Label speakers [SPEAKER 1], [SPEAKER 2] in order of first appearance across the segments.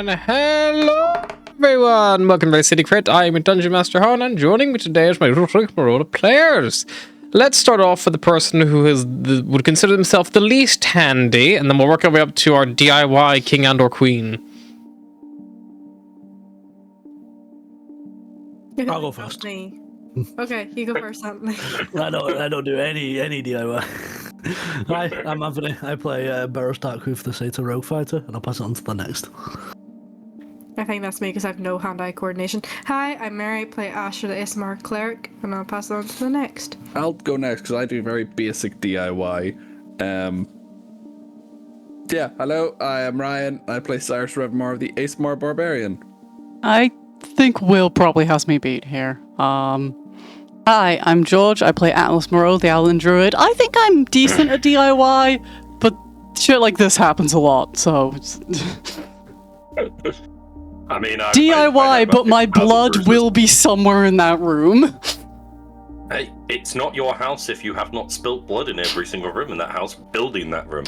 [SPEAKER 1] And hello everyone! Welcome to City Crit. I am Dungeon Master Han, and joining me today is my roll of players. Let's start off with the person who would consider himself the least handy, and then we'll work our way up to our DIY king and or queen.
[SPEAKER 2] I'll go first.
[SPEAKER 3] Me. Okay, you go first, Anthony.
[SPEAKER 2] I don't do any DIY. Hi, I'm Anthony. I play Burrows Darkhoof, the Satyr Rogue Fighter, and I'll pass it on to the next.
[SPEAKER 3] I think that's me because I have no hand-eye coordination. Hi, I'm Mary. I play Asher, the ASMR Cleric, and I'll pass it on to the next.
[SPEAKER 4] I'll go next because I do very basic DIY. Yeah, hello, I am Ryan. I play Cyrus Revmar, the ASMR Barbarian.
[SPEAKER 5] I think Will probably has me beat here. Hi, I'm George. I play Atlas Moreau, the Owlin Druid. I think I'm decent at DIY, but shit like this happens a lot, so...
[SPEAKER 6] I mean,
[SPEAKER 5] DIY, but my blood will be somewhere in that room.
[SPEAKER 6] Hey, it's not your house if you have not spilt blood in every single room in that house, building that room.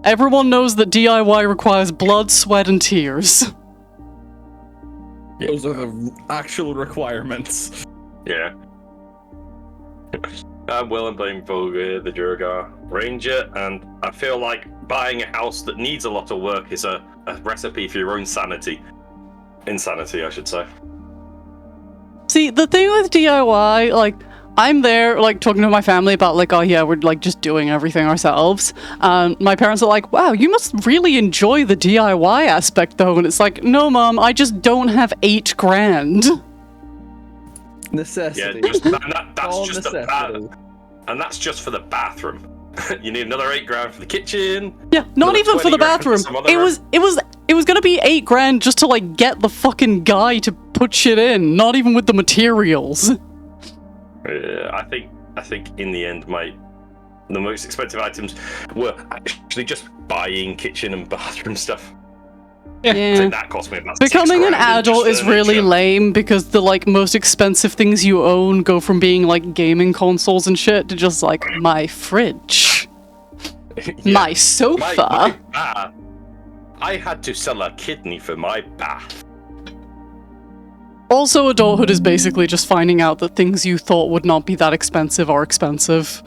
[SPEAKER 5] Everyone knows that DIY requires blood, sweat, and tears.
[SPEAKER 4] Those are the actual requirements.
[SPEAKER 6] Yeah. I'm Will, I'm playing Volga, the Durgar Ranger, and I feel like buying a house that needs a lot of work is a recipe for your own sanity. Insanity, I should say.
[SPEAKER 5] See, the thing with DIY, like, I'm there, like, talking to my family about, like, oh yeah, we're, like, just doing everything ourselves. My parents are like, wow, you must really enjoy the DIY aspect, though. And it's like, no, Mom, I just don't have $8,000.
[SPEAKER 4] Necessity.
[SPEAKER 6] Yeah, that's
[SPEAKER 4] All
[SPEAKER 6] just
[SPEAKER 4] necessity.
[SPEAKER 6] And that's just for the bathroom. You need another $8,000 for the kitchen.
[SPEAKER 5] Yeah, not even for the bathroom. It was gonna be $8,000 just to, like, get the fucking guy to put shit in, not even with the materials.
[SPEAKER 6] I think in the end, the most expensive items were actually just buying kitchen and bathroom stuff.
[SPEAKER 5] Yeah.
[SPEAKER 6] I think that cost me about
[SPEAKER 5] Becoming an
[SPEAKER 6] $6,000 in
[SPEAKER 5] adult
[SPEAKER 6] just
[SPEAKER 5] is really
[SPEAKER 6] furniture.
[SPEAKER 5] lame because the, like, most expensive things you own go from being, like, gaming consoles and shit to just, like, my fridge.
[SPEAKER 6] Yeah.
[SPEAKER 5] My sofa.
[SPEAKER 6] My bath. I had to sell a kidney for my bath.
[SPEAKER 5] Also, adulthood is basically just finding out that things you thought would not be that expensive are expensive.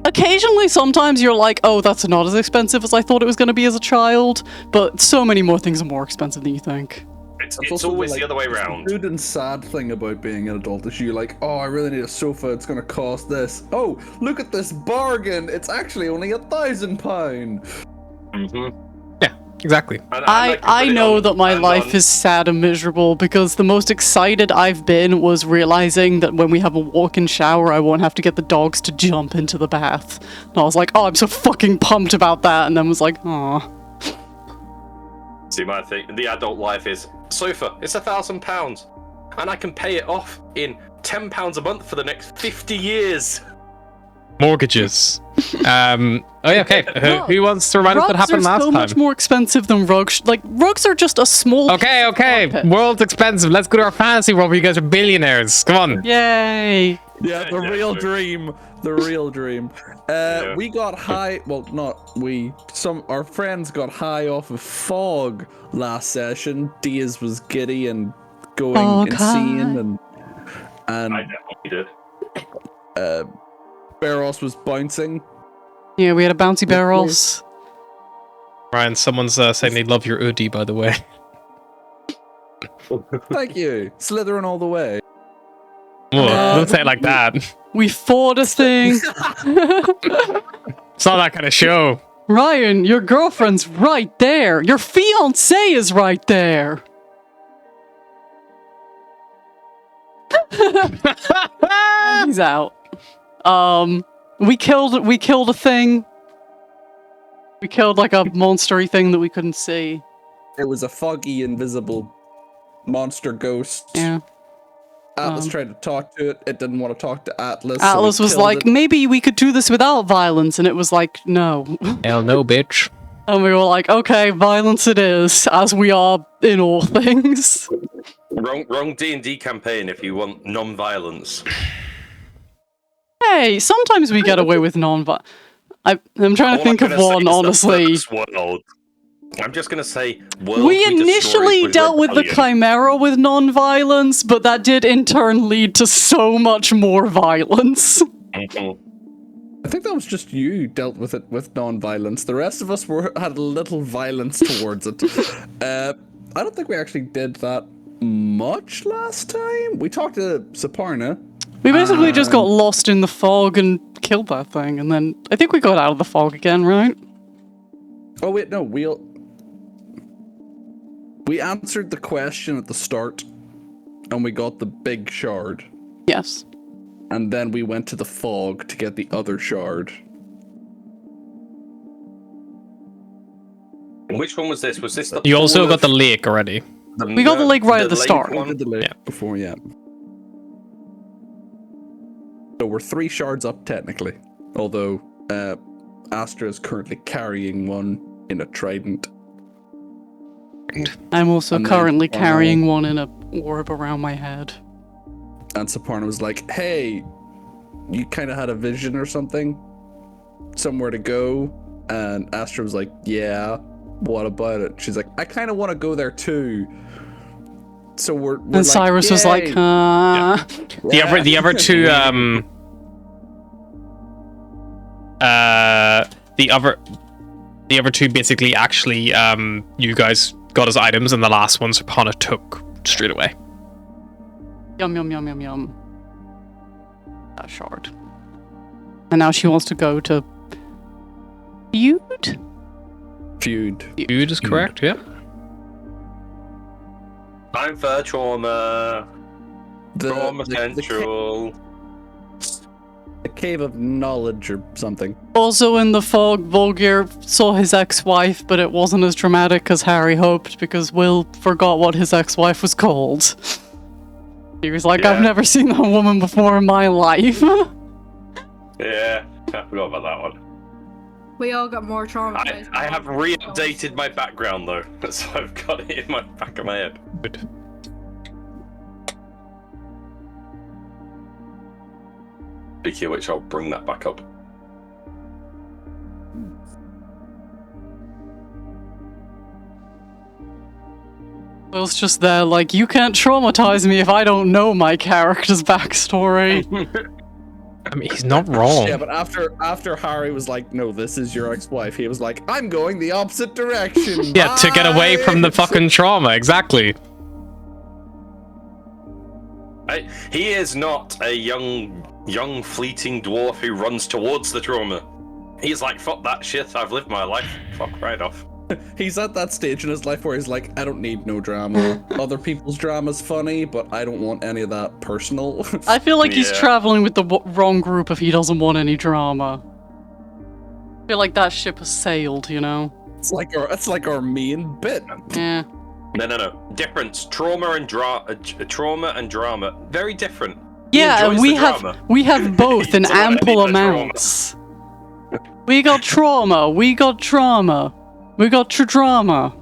[SPEAKER 5] Occasionally, sometimes you're like, oh, that's not as expensive as I thought it was going to be as a child, but so many more things are more expensive than you think.
[SPEAKER 6] It's always the other way around.
[SPEAKER 4] The good and sad thing about being an adult is you're like, oh, I really need a sofa, it's going to cost this. Oh, look at this bargain, it's actually only £1,000.
[SPEAKER 1] Yeah, exactly.
[SPEAKER 5] I know that my life is sad and miserable because the most excited I've been was realizing that when we have a walk-in shower, I won't have to get the dogs to jump into the bath. And I was like, oh, I'm so fucking pumped about that, and then was like, aw.
[SPEAKER 6] See, my thing, the adult life is sofa. It's £1,000, and I can pay it off in £10 a month for the next 50 years.
[SPEAKER 1] Mortgages. Oh yeah, okay. Who wants to remind us what happened last
[SPEAKER 5] Rugs are so
[SPEAKER 1] time?
[SPEAKER 5] much more expensive than rugs. Like, rugs are just a small...
[SPEAKER 1] Okay.
[SPEAKER 5] carpet.
[SPEAKER 1] World's expensive. Let's go to our fantasy world where you guys are billionaires. Come on.
[SPEAKER 5] Yay!
[SPEAKER 4] Yeah, the real
[SPEAKER 6] true.
[SPEAKER 4] dream. The real dream.
[SPEAKER 6] Yeah.
[SPEAKER 4] We got high, well, not we, our friends got high off of fog last session. Diaz was giddy and going
[SPEAKER 5] Fog
[SPEAKER 4] insane, and
[SPEAKER 6] I definitely did.
[SPEAKER 4] Barros was bouncing.
[SPEAKER 5] Yeah, we had a bouncy barrels.
[SPEAKER 1] Ryan, someone's saying they love your hoodie, by the way.
[SPEAKER 4] Thank you. Slytherin all the way.
[SPEAKER 1] Whoa, don't say it like that.
[SPEAKER 5] We fought a thing.
[SPEAKER 1] It's not that kind of show.
[SPEAKER 5] Ryan, your girlfriend's right there. Your fiancé is right there. He's out. We killed a thing. We killed like a monstery thing that we couldn't see.
[SPEAKER 4] It was a foggy, invisible monster ghost.
[SPEAKER 5] Yeah.
[SPEAKER 4] Atlas tried to talk to it. It didn't want to talk to Atlas.
[SPEAKER 5] Atlas
[SPEAKER 4] so we
[SPEAKER 5] was
[SPEAKER 4] killed
[SPEAKER 5] like,
[SPEAKER 4] it.
[SPEAKER 5] maybe we could do this without violence, and it was like, no.
[SPEAKER 1] Hell no, bitch.
[SPEAKER 5] And we were like, okay, violence it is, as we are in all things.
[SPEAKER 6] Wrong D&D campaign if you want non-violence.
[SPEAKER 5] Hey, sometimes we get away with non-violence. I'm trying to think of one, honestly.
[SPEAKER 6] I'm just gonna say, world
[SPEAKER 5] We
[SPEAKER 6] destroyed
[SPEAKER 5] initially
[SPEAKER 6] was
[SPEAKER 5] dealt with the
[SPEAKER 6] rebellion.
[SPEAKER 5] Chimera with non-violence, but that did in turn lead to so much more violence.
[SPEAKER 6] Mhm.
[SPEAKER 4] I think that was just you dealt with it with non-violence. The rest of us had a little violence towards it. I don't think we actually did that much last time. We talked to Saparna.
[SPEAKER 5] We basically just got lost in the fog and killed that thing, and then I think we got out of the fog again, right?
[SPEAKER 4] Oh wait, no, we answered the question at the start, and we got the big shard,
[SPEAKER 5] Yes.
[SPEAKER 4] and then we went to the fog to get the other shard.
[SPEAKER 6] Which one was this? Was this the
[SPEAKER 1] You also
[SPEAKER 6] pool
[SPEAKER 1] got
[SPEAKER 6] of-
[SPEAKER 1] the lake already.
[SPEAKER 5] We got the lake right at the start.
[SPEAKER 4] We
[SPEAKER 6] one?
[SPEAKER 4] did the lake
[SPEAKER 1] Yeah.
[SPEAKER 4] before, yeah. So we're 3 shards up technically, although Astra is currently carrying one in a trident.
[SPEAKER 5] I'm also
[SPEAKER 4] And then
[SPEAKER 5] currently
[SPEAKER 4] Saparna-
[SPEAKER 5] carrying one in a orb around my head.
[SPEAKER 4] And Saparna was like, hey, you kind of had a vision or something? Somewhere to go? And Astra was like, yeah, what about it? She's like, I kind of want to go there too. So we're
[SPEAKER 5] And
[SPEAKER 4] like,
[SPEAKER 5] Cyrus was like,
[SPEAKER 4] "Yay."
[SPEAKER 1] The other two the other two basically actually you guys got as items, and the last one Sapana took straight away.
[SPEAKER 5] Yum, yum, yum, yum, yum. That shard. And now she wants to go to Feud?
[SPEAKER 4] Feud.
[SPEAKER 1] Feud is correct, yeah.
[SPEAKER 6] Time for trauma. Trauma
[SPEAKER 4] The
[SPEAKER 6] Central.
[SPEAKER 4] cave of knowledge or something.
[SPEAKER 5] Also in the fog, Volgir saw his ex-wife, but it wasn't as dramatic as Harry hoped because Will forgot what his ex-wife was called. He was like, I've
[SPEAKER 6] Yeah.
[SPEAKER 5] never seen that woman before in my life.
[SPEAKER 6] Yeah, I forgot about that one.
[SPEAKER 3] We all got more traumatized.
[SPEAKER 6] I have re-updated my background though, so I've got it in my back of my head.
[SPEAKER 1] Good.
[SPEAKER 6] Speaking of which, I'll bring that back up.
[SPEAKER 5] Will's just there like, you can't traumatize me if I don't know my character's backstory.
[SPEAKER 1] I mean, he's not wrong.
[SPEAKER 4] Yeah, but after Harry was like, no, this is your ex-wife, he was like, I'm going the opposite direction.
[SPEAKER 1] Yeah, to get away from the
[SPEAKER 4] Bye."
[SPEAKER 1] fucking trauma, exactly.
[SPEAKER 6] He is not a young fleeting dwarf who runs towards the trauma. He's like, fuck that shit, I've lived my life. Fuck right off.
[SPEAKER 4] He's at that stage in his life where he's like, I don't need no drama. Other people's drama's funny, but I don't want any of that personal.
[SPEAKER 5] I feel like he's
[SPEAKER 6] Yeah.
[SPEAKER 5] traveling with the wrong group if he doesn't want any drama. I feel like that ship has sailed, you know?
[SPEAKER 4] It's like our main bit.
[SPEAKER 5] Yeah.
[SPEAKER 6] No. Difference. Trauma and drama. Very different.
[SPEAKER 5] Yeah,
[SPEAKER 6] enjoys
[SPEAKER 5] we
[SPEAKER 6] the
[SPEAKER 5] have
[SPEAKER 6] drama.
[SPEAKER 5] we have both in
[SPEAKER 6] He's already
[SPEAKER 5] ample
[SPEAKER 6] the trauma.
[SPEAKER 5] amounts. We got trauma, we got trauma, we got drama.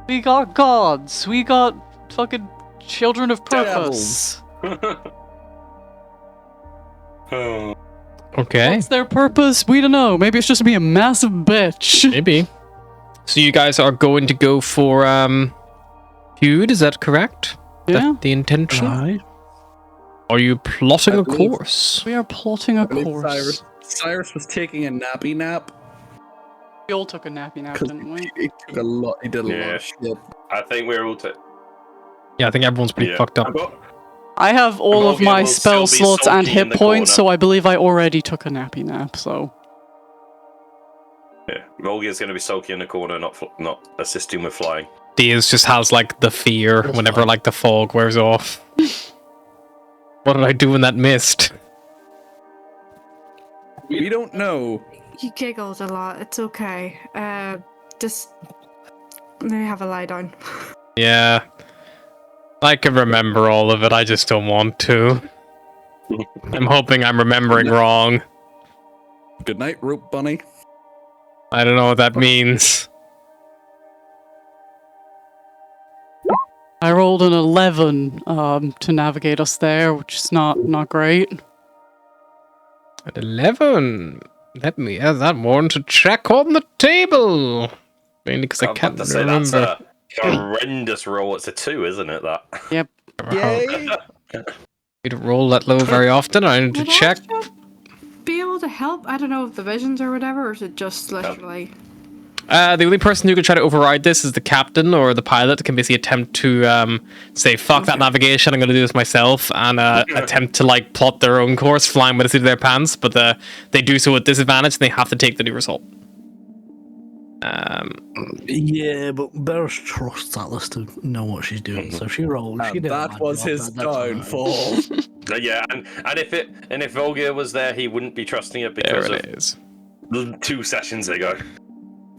[SPEAKER 5] We got gods, we got fucking children of purpose.
[SPEAKER 6] Oh.
[SPEAKER 1] Okay,
[SPEAKER 5] What's their purpose? We don't know. Maybe it's just to be a massive bitch.
[SPEAKER 1] maybe. So you guys are going to go for feud, is that correct?
[SPEAKER 5] Yeah.
[SPEAKER 1] That the intention?
[SPEAKER 2] Aye.
[SPEAKER 1] Are you plotting
[SPEAKER 4] I
[SPEAKER 1] a
[SPEAKER 4] believe-
[SPEAKER 1] course?
[SPEAKER 5] We are plotting a
[SPEAKER 4] I believe
[SPEAKER 5] course.
[SPEAKER 4] Cyrus was taking a nappy nap
[SPEAKER 5] We all took a nappy nap,
[SPEAKER 4] because
[SPEAKER 5] didn't we?
[SPEAKER 4] he took a lot. He did a lot
[SPEAKER 6] Yeah.
[SPEAKER 4] of shit.
[SPEAKER 6] I think we're all
[SPEAKER 1] Yeah, I think everyone's pretty fucked up.
[SPEAKER 5] I have all of
[SPEAKER 6] Morgan
[SPEAKER 5] my
[SPEAKER 6] will
[SPEAKER 5] spell
[SPEAKER 6] still be
[SPEAKER 5] slots and
[SPEAKER 6] sulky in
[SPEAKER 5] hit
[SPEAKER 6] the
[SPEAKER 5] points,
[SPEAKER 6] corner.
[SPEAKER 5] so I believe I already took a nappy nap, so...
[SPEAKER 6] Yeah, Volga's going to be sulky in the corner, not assisting with flying.
[SPEAKER 1] Diaz just has like the fear whenever like the fog wears off. What did I do in that mist?
[SPEAKER 4] We don't know.
[SPEAKER 3] You giggled a lot. It's okay. Just maybe have a lie down.
[SPEAKER 1] Yeah. I can remember all of it, I just don't want to. I'm hoping I'm remembering wrong.
[SPEAKER 4] Good night, rope bunny.
[SPEAKER 1] I don't know what that means.
[SPEAKER 5] I rolled an 11 to navigate us there, which is not great.
[SPEAKER 1] At 11. Let me add that one to check on the table. Mainly because I
[SPEAKER 6] I'm
[SPEAKER 1] can't
[SPEAKER 6] about to say that's
[SPEAKER 1] remember.
[SPEAKER 6] a horrendous roll. It's a 2, isn't it? That.
[SPEAKER 5] Yep.
[SPEAKER 4] Yay!
[SPEAKER 1] We don't roll that low very often. I need to
[SPEAKER 3] Would
[SPEAKER 1] check.
[SPEAKER 3] Astra be able to help? I don't know if the visions or whatever, or is it just literally...
[SPEAKER 1] The only person who could try to override this is the captain or the pilot that can basically attempt to say, fuck that navigation, I'm going to do this myself, and attempt to like plot their own course flying by the seat of their pants, but they do so at disadvantage and they have to take the new result.
[SPEAKER 2] Yeah, but Bears trusts Atlas to know what she's doing, so she rolled. She
[SPEAKER 4] And
[SPEAKER 2] did a
[SPEAKER 4] that
[SPEAKER 2] bad
[SPEAKER 4] was
[SPEAKER 2] job,
[SPEAKER 4] his
[SPEAKER 2] that's alright.
[SPEAKER 4] downfall.
[SPEAKER 6] Yeah, and if Volgir was there, he wouldn't be trusting it because
[SPEAKER 1] There
[SPEAKER 6] of
[SPEAKER 1] it is.
[SPEAKER 6] the 2 sessions ago.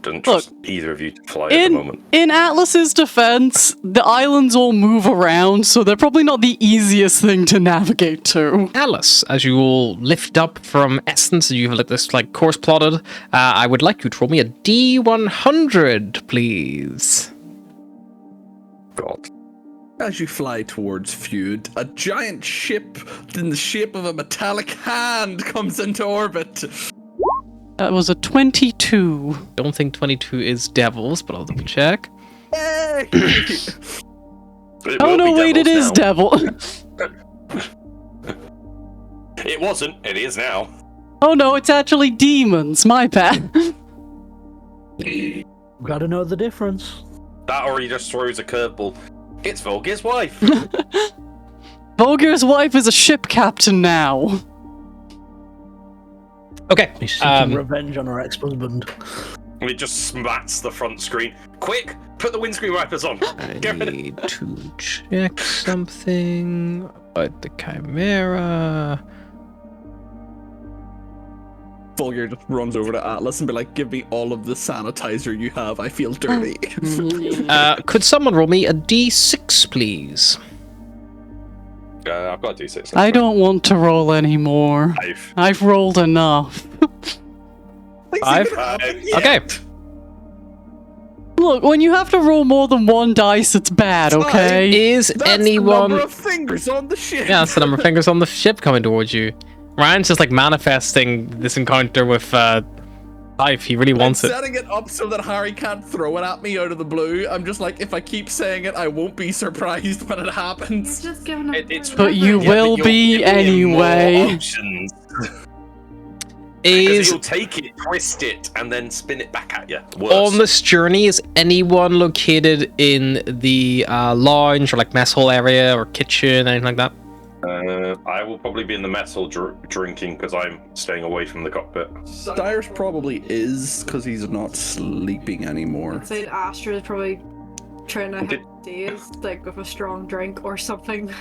[SPEAKER 6] Doesn't trust either of you to fly at the
[SPEAKER 5] In
[SPEAKER 6] moment.
[SPEAKER 5] in Atlas's defense, the islands all move around, so they're probably not the easiest thing to navigate to.
[SPEAKER 1] Alice, as you all lift up from Essence, you have like this like course plotted. I would like you to roll me a D100, please.
[SPEAKER 6] God.
[SPEAKER 4] As you fly towards Feud, a giant ship in the shape of a metallic hand comes into orbit.
[SPEAKER 5] That was a 22.
[SPEAKER 1] Don't think 22 is devils, but I'll double check.
[SPEAKER 4] Yay!
[SPEAKER 6] It
[SPEAKER 5] Oh
[SPEAKER 6] will
[SPEAKER 5] no,
[SPEAKER 6] be
[SPEAKER 5] wait, it
[SPEAKER 6] devils
[SPEAKER 5] is
[SPEAKER 6] now.
[SPEAKER 5] devil.
[SPEAKER 6] It wasn't. It is now.
[SPEAKER 5] Oh no, it's actually demons. My bad.
[SPEAKER 2] Gotta know the difference.
[SPEAKER 6] That or he just throws a curveball. It's Volgir's wife.
[SPEAKER 5] Volgir's wife is a ship captain now.
[SPEAKER 1] Okay.
[SPEAKER 2] He's seeking revenge on her ex-husband.
[SPEAKER 6] And it just smacks the front screen. Quick, put the windscreen wipers on.
[SPEAKER 1] I
[SPEAKER 6] Get rid of
[SPEAKER 1] need to check something about the Chimera.
[SPEAKER 4] Volgir just runs over to Atlas and be like, give me all of the sanitizer you have. I feel dirty.
[SPEAKER 1] Could someone roll me a D6, please?
[SPEAKER 6] I've got to do 6.
[SPEAKER 5] I don't want to roll anymore.
[SPEAKER 6] 5.
[SPEAKER 5] I've rolled enough.
[SPEAKER 1] Five? Okay.
[SPEAKER 5] Look, when you have to roll more than one dice, it's bad, okay?
[SPEAKER 1] Is
[SPEAKER 4] That's the
[SPEAKER 1] anyone...
[SPEAKER 4] number of fingers on the ship.
[SPEAKER 1] Yeah, that's the number of fingers on the ship coming towards you. Ryan's just like manifesting this encounter with life. He really wants
[SPEAKER 4] I'm
[SPEAKER 1] it.
[SPEAKER 4] setting it up so that Harry can't throw it at me out of the blue. I'm just like, if I keep saying it, I won't be surprised when it
[SPEAKER 3] He's
[SPEAKER 4] happens.
[SPEAKER 3] just giving him...
[SPEAKER 6] It's-
[SPEAKER 5] But you
[SPEAKER 6] Yeah,
[SPEAKER 5] will
[SPEAKER 6] but you're
[SPEAKER 5] be
[SPEAKER 6] giving him more
[SPEAKER 5] anyway.
[SPEAKER 6] options. Because
[SPEAKER 1] Is
[SPEAKER 6] he'll take it, twist it, and then spin it back at you.
[SPEAKER 1] on this journey, is anyone located in the lounge or like mess hall area or kitchen, anything like that?
[SPEAKER 6] I will probably be in the mess hall drinking because I'm staying away from the cockpit.
[SPEAKER 4] Cyrus probably is, because he's not sleeping anymore.
[SPEAKER 3] I'd say Astra is probably trying to have days, like with a strong drink or something.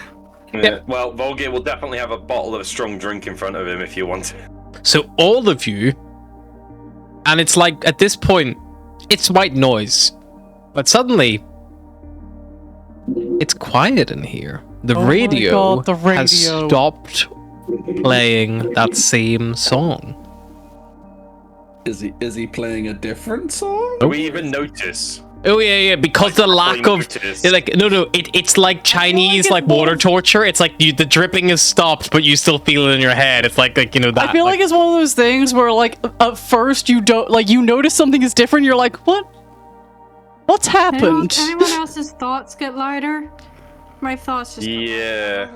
[SPEAKER 1] Yep.
[SPEAKER 6] Well, Volgir will definitely have a bottle of a strong drink in front of him if you want it.
[SPEAKER 1] So all of you, and it's like at this point, it's white noise, but suddenly it's quiet in here. The
[SPEAKER 5] Oh my
[SPEAKER 1] radio
[SPEAKER 5] God, the
[SPEAKER 1] has
[SPEAKER 5] radio.
[SPEAKER 1] stopped playing that same song.
[SPEAKER 4] Is he playing a different song?
[SPEAKER 6] Do we even notice?
[SPEAKER 1] Oh yeah, because the lack of
[SPEAKER 6] notice.
[SPEAKER 1] like it's like Chinese like water torture. It's like the dripping is stopped, but you still feel it in your head. It's like you know that.
[SPEAKER 5] I feel like it's one of those things where, like, at first you don't, like, you notice something is different, you're like, what? What's happened?
[SPEAKER 3] Anyone else's thoughts get louder? My thoughts just...
[SPEAKER 6] Yeah.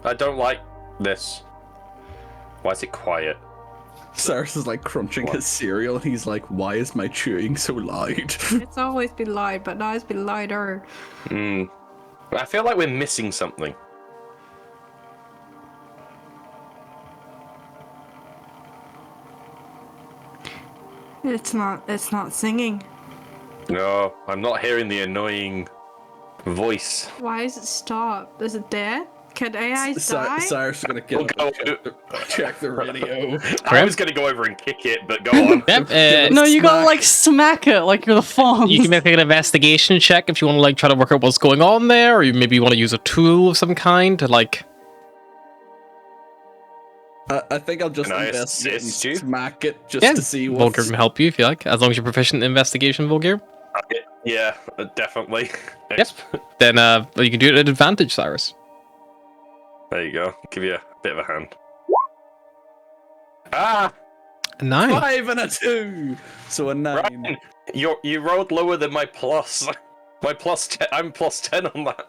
[SPEAKER 6] I don't like this. Why is it quiet?
[SPEAKER 4] Cyrus is like crunching his cereal and he's like, why is my chewing so loud?
[SPEAKER 3] It's always been loud, but now it's been louder.
[SPEAKER 6] I feel like we're missing something.
[SPEAKER 3] It's not singing.
[SPEAKER 6] No, I'm not hearing the annoying voice.
[SPEAKER 3] Why is it stopped? Is it dead? Can AIs die?
[SPEAKER 4] Cyrus is gonna get
[SPEAKER 6] We'll
[SPEAKER 4] up and check the radio.
[SPEAKER 6] I was going to go over and kick it, but go on.
[SPEAKER 1] Yep,
[SPEAKER 5] No, you gotta,
[SPEAKER 4] Smack.
[SPEAKER 5] like, smack it like you're the fawn.
[SPEAKER 1] you can make an investigation check if you want to like try to work out what's going on there, or you maybe want to use a tool of some kind to like.
[SPEAKER 4] I think I'll just
[SPEAKER 6] Can I
[SPEAKER 4] investigate and
[SPEAKER 6] assist you?
[SPEAKER 4] smack it just
[SPEAKER 1] Yeah,
[SPEAKER 4] to see
[SPEAKER 1] Volker
[SPEAKER 4] what's...
[SPEAKER 1] can help you if you like, as long as you're proficient in investigation, Volker.
[SPEAKER 6] Yeah, definitely.
[SPEAKER 1] Yep. Then you can do it at advantage, Cyrus.
[SPEAKER 6] There you go. Give you a bit of a hand. Ah!
[SPEAKER 1] A 9.
[SPEAKER 4] 5 and a 2. So a 9.
[SPEAKER 6] Ryan, you rolled lower than my plus. My plus 10. I'm plus 10 on that.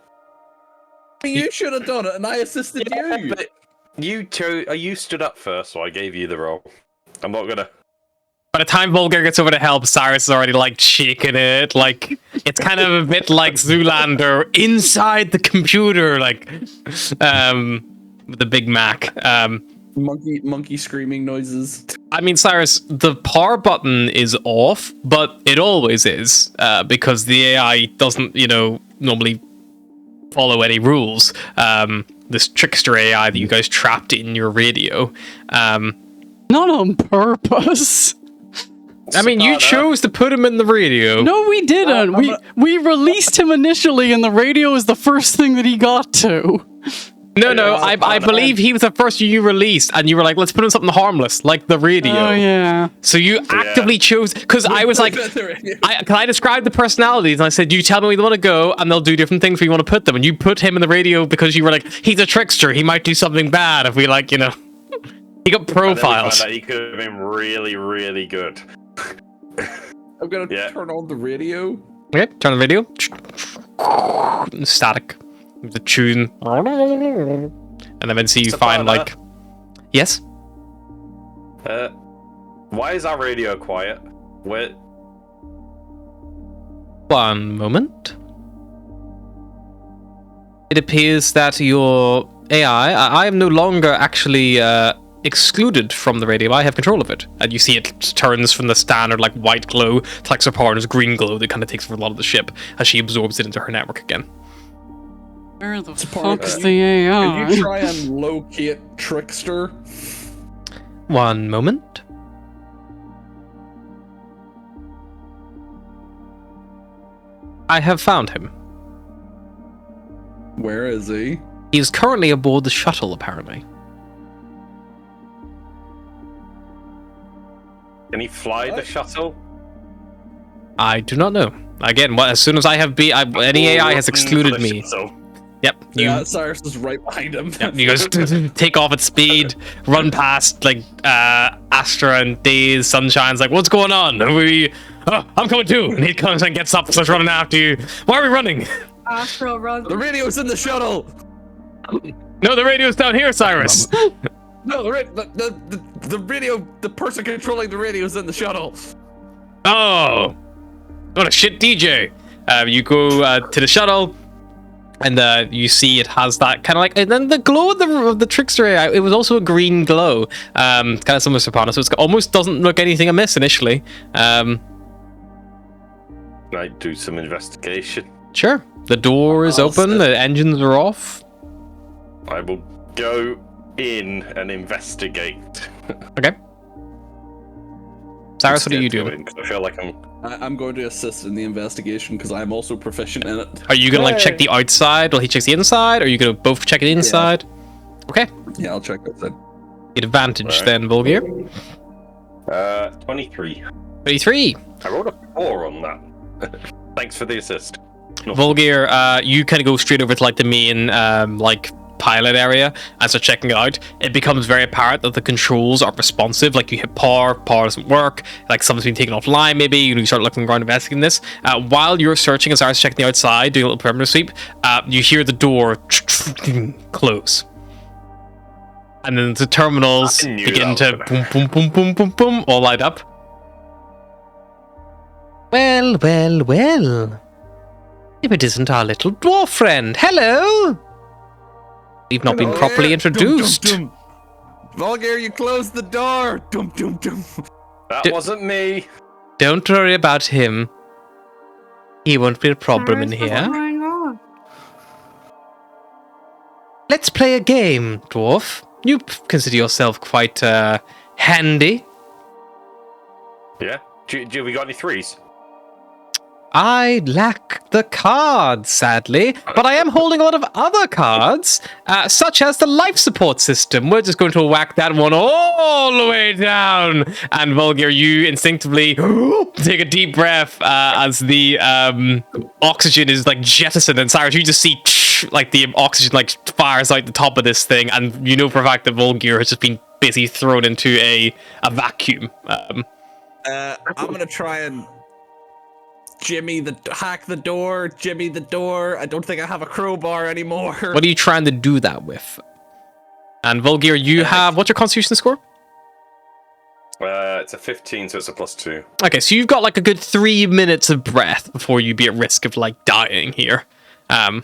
[SPEAKER 4] You should have done it, and I assisted you.
[SPEAKER 6] But you stood up first, so I gave you the roll. I'm not gonna.
[SPEAKER 1] By the time Volgar gets over to help, Cyrus is already like shaking it. Like it's kind of a bit like Zoolander inside the computer, like with the Big Mac.
[SPEAKER 4] Monkey screaming noises.
[SPEAKER 1] I mean, Cyrus, the power button is off, but it always is because the AI doesn't, normally follow any rules. This trickster AI that you guys trapped in your radio.
[SPEAKER 5] Not on purpose.
[SPEAKER 1] I mean, you chose to put him in the radio.
[SPEAKER 5] No, we didn't. We released him initially, and the radio is the first thing that he got to.
[SPEAKER 1] No, I believe he was the first you released, and you were like, let's put in something harmless, like the radio.
[SPEAKER 5] Oh, yeah.
[SPEAKER 1] So you actively chose, because I was like, I described the personalities, and I said, you tell me where you want to go, and they'll do different things where you want to put them, and you put him in the radio because you were like, he's a trickster, he might do something bad if we he got profiles.
[SPEAKER 6] That he could have been really, really good.
[SPEAKER 4] I'm gonna turn on the radio.
[SPEAKER 1] Okay, turn the radio. Static. The tune. And then eventually you find, Yes?
[SPEAKER 6] Why is our radio quiet? Where?
[SPEAKER 1] One moment. It appears that your AI, I am no longer actually excluded from the radio. I have control of it. And you see it turns from the standard white glow to Serparna's green glow that kind of takes over a lot of the ship as she absorbs it into her network again.
[SPEAKER 5] Where the fuck's the AI?
[SPEAKER 4] Can you try and locate Trickster?
[SPEAKER 1] One moment. I have found him.
[SPEAKER 4] Where is he?
[SPEAKER 1] He is currently aboard the shuttle, apparently.
[SPEAKER 6] Can he fly the shuttle?
[SPEAKER 1] I do not know. Again, as soon as I have any AI has excluded me. Yep.
[SPEAKER 4] Yeah, Cyrus is right behind him.
[SPEAKER 1] Yep, you guys take off at speed, run past Astra and Days, Sunshine's like, what's going on? I'm coming too. And he comes and gets up, starts running after you. Why are we running?
[SPEAKER 3] Astro run.
[SPEAKER 4] The radio's in the shuttle.
[SPEAKER 1] No, the radio's down here, Cyrus.
[SPEAKER 4] No, the radio, the person controlling the radio is in the shuttle.
[SPEAKER 1] Oh, what a shit DJ. You go to the shuttle, and you see it has that kind of and then the glow of the trickster AI, it was also a green glow, kind of similar to Serparna, so it almost doesn't look anything amiss initially.
[SPEAKER 6] Can I do some investigation?
[SPEAKER 1] Sure. The door is open, the engines are off.
[SPEAKER 6] I will go in and investigate.
[SPEAKER 1] Okay. Cyrus, what are you doing?
[SPEAKER 6] I feel like
[SPEAKER 4] I'm going to assist in the investigation because I'm also proficient in it.
[SPEAKER 1] Are you gonna check the outside while he checks the inside, or are you gonna both check the inside? Yeah. Okay.
[SPEAKER 4] Yeah, I'll check outside.
[SPEAKER 1] Get advantage then, Volgir.
[SPEAKER 6] 23.
[SPEAKER 1] 23.
[SPEAKER 6] I rolled a 4 on that. Thanks for the assist.
[SPEAKER 1] Volgir, you kind of go straight over to the main pilot area and start checking it out. It becomes very apparent that the controls are responsive. You hit power doesn't work, something's been taken offline maybe. You start looking around investigating this. While you're searching and starts checking the outside, doing a little perimeter sweep, you hear the door close. And then the terminals begin to boom, boom, boom, boom, boom, boom, all light up. Well. If it isn't our little dwarf friend. Hello! We've not been properly introduced.
[SPEAKER 4] Dum, dum. Volgar, you closed the door. Dum, dum, dum.
[SPEAKER 6] That wasn't me.
[SPEAKER 1] Don't worry about him. He won't be a problem in
[SPEAKER 3] What's
[SPEAKER 1] here.
[SPEAKER 3] going on?
[SPEAKER 1] Let's play a game, dwarf. You consider yourself quite handy.
[SPEAKER 6] Yeah? Do we got any 3s?
[SPEAKER 1] I lack the cards, sadly, but I am holding a lot of other cards, such as the life support system. We're just going to whack that one all the way down. And Volgir, you instinctively take a deep breath as the oxygen is jettisoned, and Cyrus, you just see the oxygen fires out the top of this thing, and you know for a fact that Volgir has just been basically thrown into a vacuum.
[SPEAKER 4] I'm gonna try and hack the door, jimmy the door. I don't think I have a crowbar anymore.
[SPEAKER 1] What are you trying to do that with? And Volgir, you have, what's your constitution score?
[SPEAKER 6] It's a 15, so it's a +2.
[SPEAKER 1] Okay, so you've got like a good 3 minutes of breath before you be at risk of like dying here.
[SPEAKER 4] I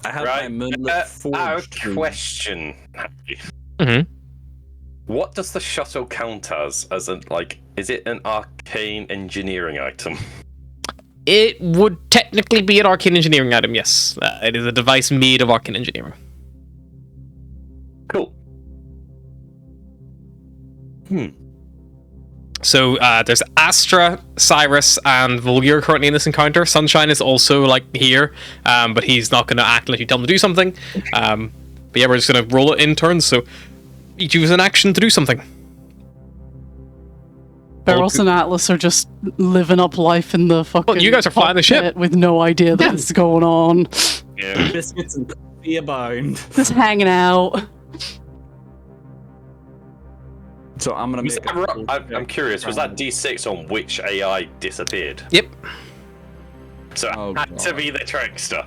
[SPEAKER 4] have
[SPEAKER 6] Right.
[SPEAKER 4] my moonlit forge.
[SPEAKER 6] Question.
[SPEAKER 1] Mhm.
[SPEAKER 6] What does the shuttle count as? As an is it an arcane engineering item?
[SPEAKER 1] It would technically be an arcane engineering item, yes. It is a device made of arcane engineering.
[SPEAKER 6] Cool.
[SPEAKER 1] So there's Astra, Cyrus, and Volgir currently in this encounter. Sunshine is also like here, but he's not going to act unless you tell him to do something. But yeah, we're just going to roll it in turns, so each use an action to do something.
[SPEAKER 5] Barrels and Atlas are just living up life in the fucking.
[SPEAKER 1] Well, you guys are flying the ship.
[SPEAKER 5] cockpit with no idea that this is going on.
[SPEAKER 6] Yeah.
[SPEAKER 4] Biscuits and coffee abound.
[SPEAKER 5] Just hanging out.
[SPEAKER 4] So I'm gonna
[SPEAKER 6] Was
[SPEAKER 4] make.
[SPEAKER 6] that I'm curious. Was that D6 on which AI disappeared?
[SPEAKER 1] Yep.
[SPEAKER 6] So it
[SPEAKER 4] Oh,
[SPEAKER 6] had to
[SPEAKER 4] God.
[SPEAKER 6] be the trickster.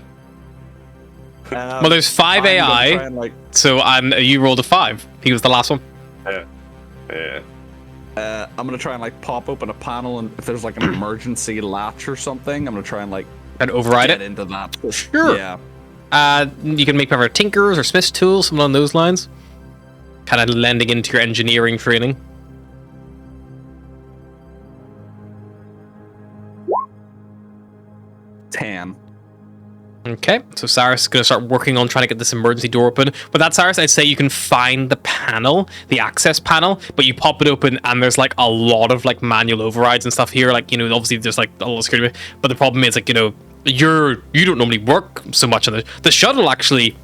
[SPEAKER 1] Well, there's 5
[SPEAKER 4] I'm gonna
[SPEAKER 1] AI,
[SPEAKER 4] try and, like,
[SPEAKER 1] so you rolled a 5. He was the last one.
[SPEAKER 6] Yeah.
[SPEAKER 4] I'm gonna try and like pop open a panel, and if there's like an emergency latch or something, I'm gonna try and like
[SPEAKER 1] And override
[SPEAKER 4] get
[SPEAKER 1] it.
[SPEAKER 4] into that.
[SPEAKER 1] Sure.
[SPEAKER 4] Yeah.
[SPEAKER 1] You can make whatever tinkers or smith's tools, something along those lines. Kind of lending into your engineering training.
[SPEAKER 4] Tan.
[SPEAKER 1] Okay, so Cyrus is going to start working on trying to get this emergency door open. But that, Cyrus, I'd say you can find the panel, the access panel, but you pop it open and there's like a lot of like manual overrides and stuff here. Like, you know, obviously there's like a lot of security, but the problem is like, you know, you don't normally work so much on it. The shuttle actually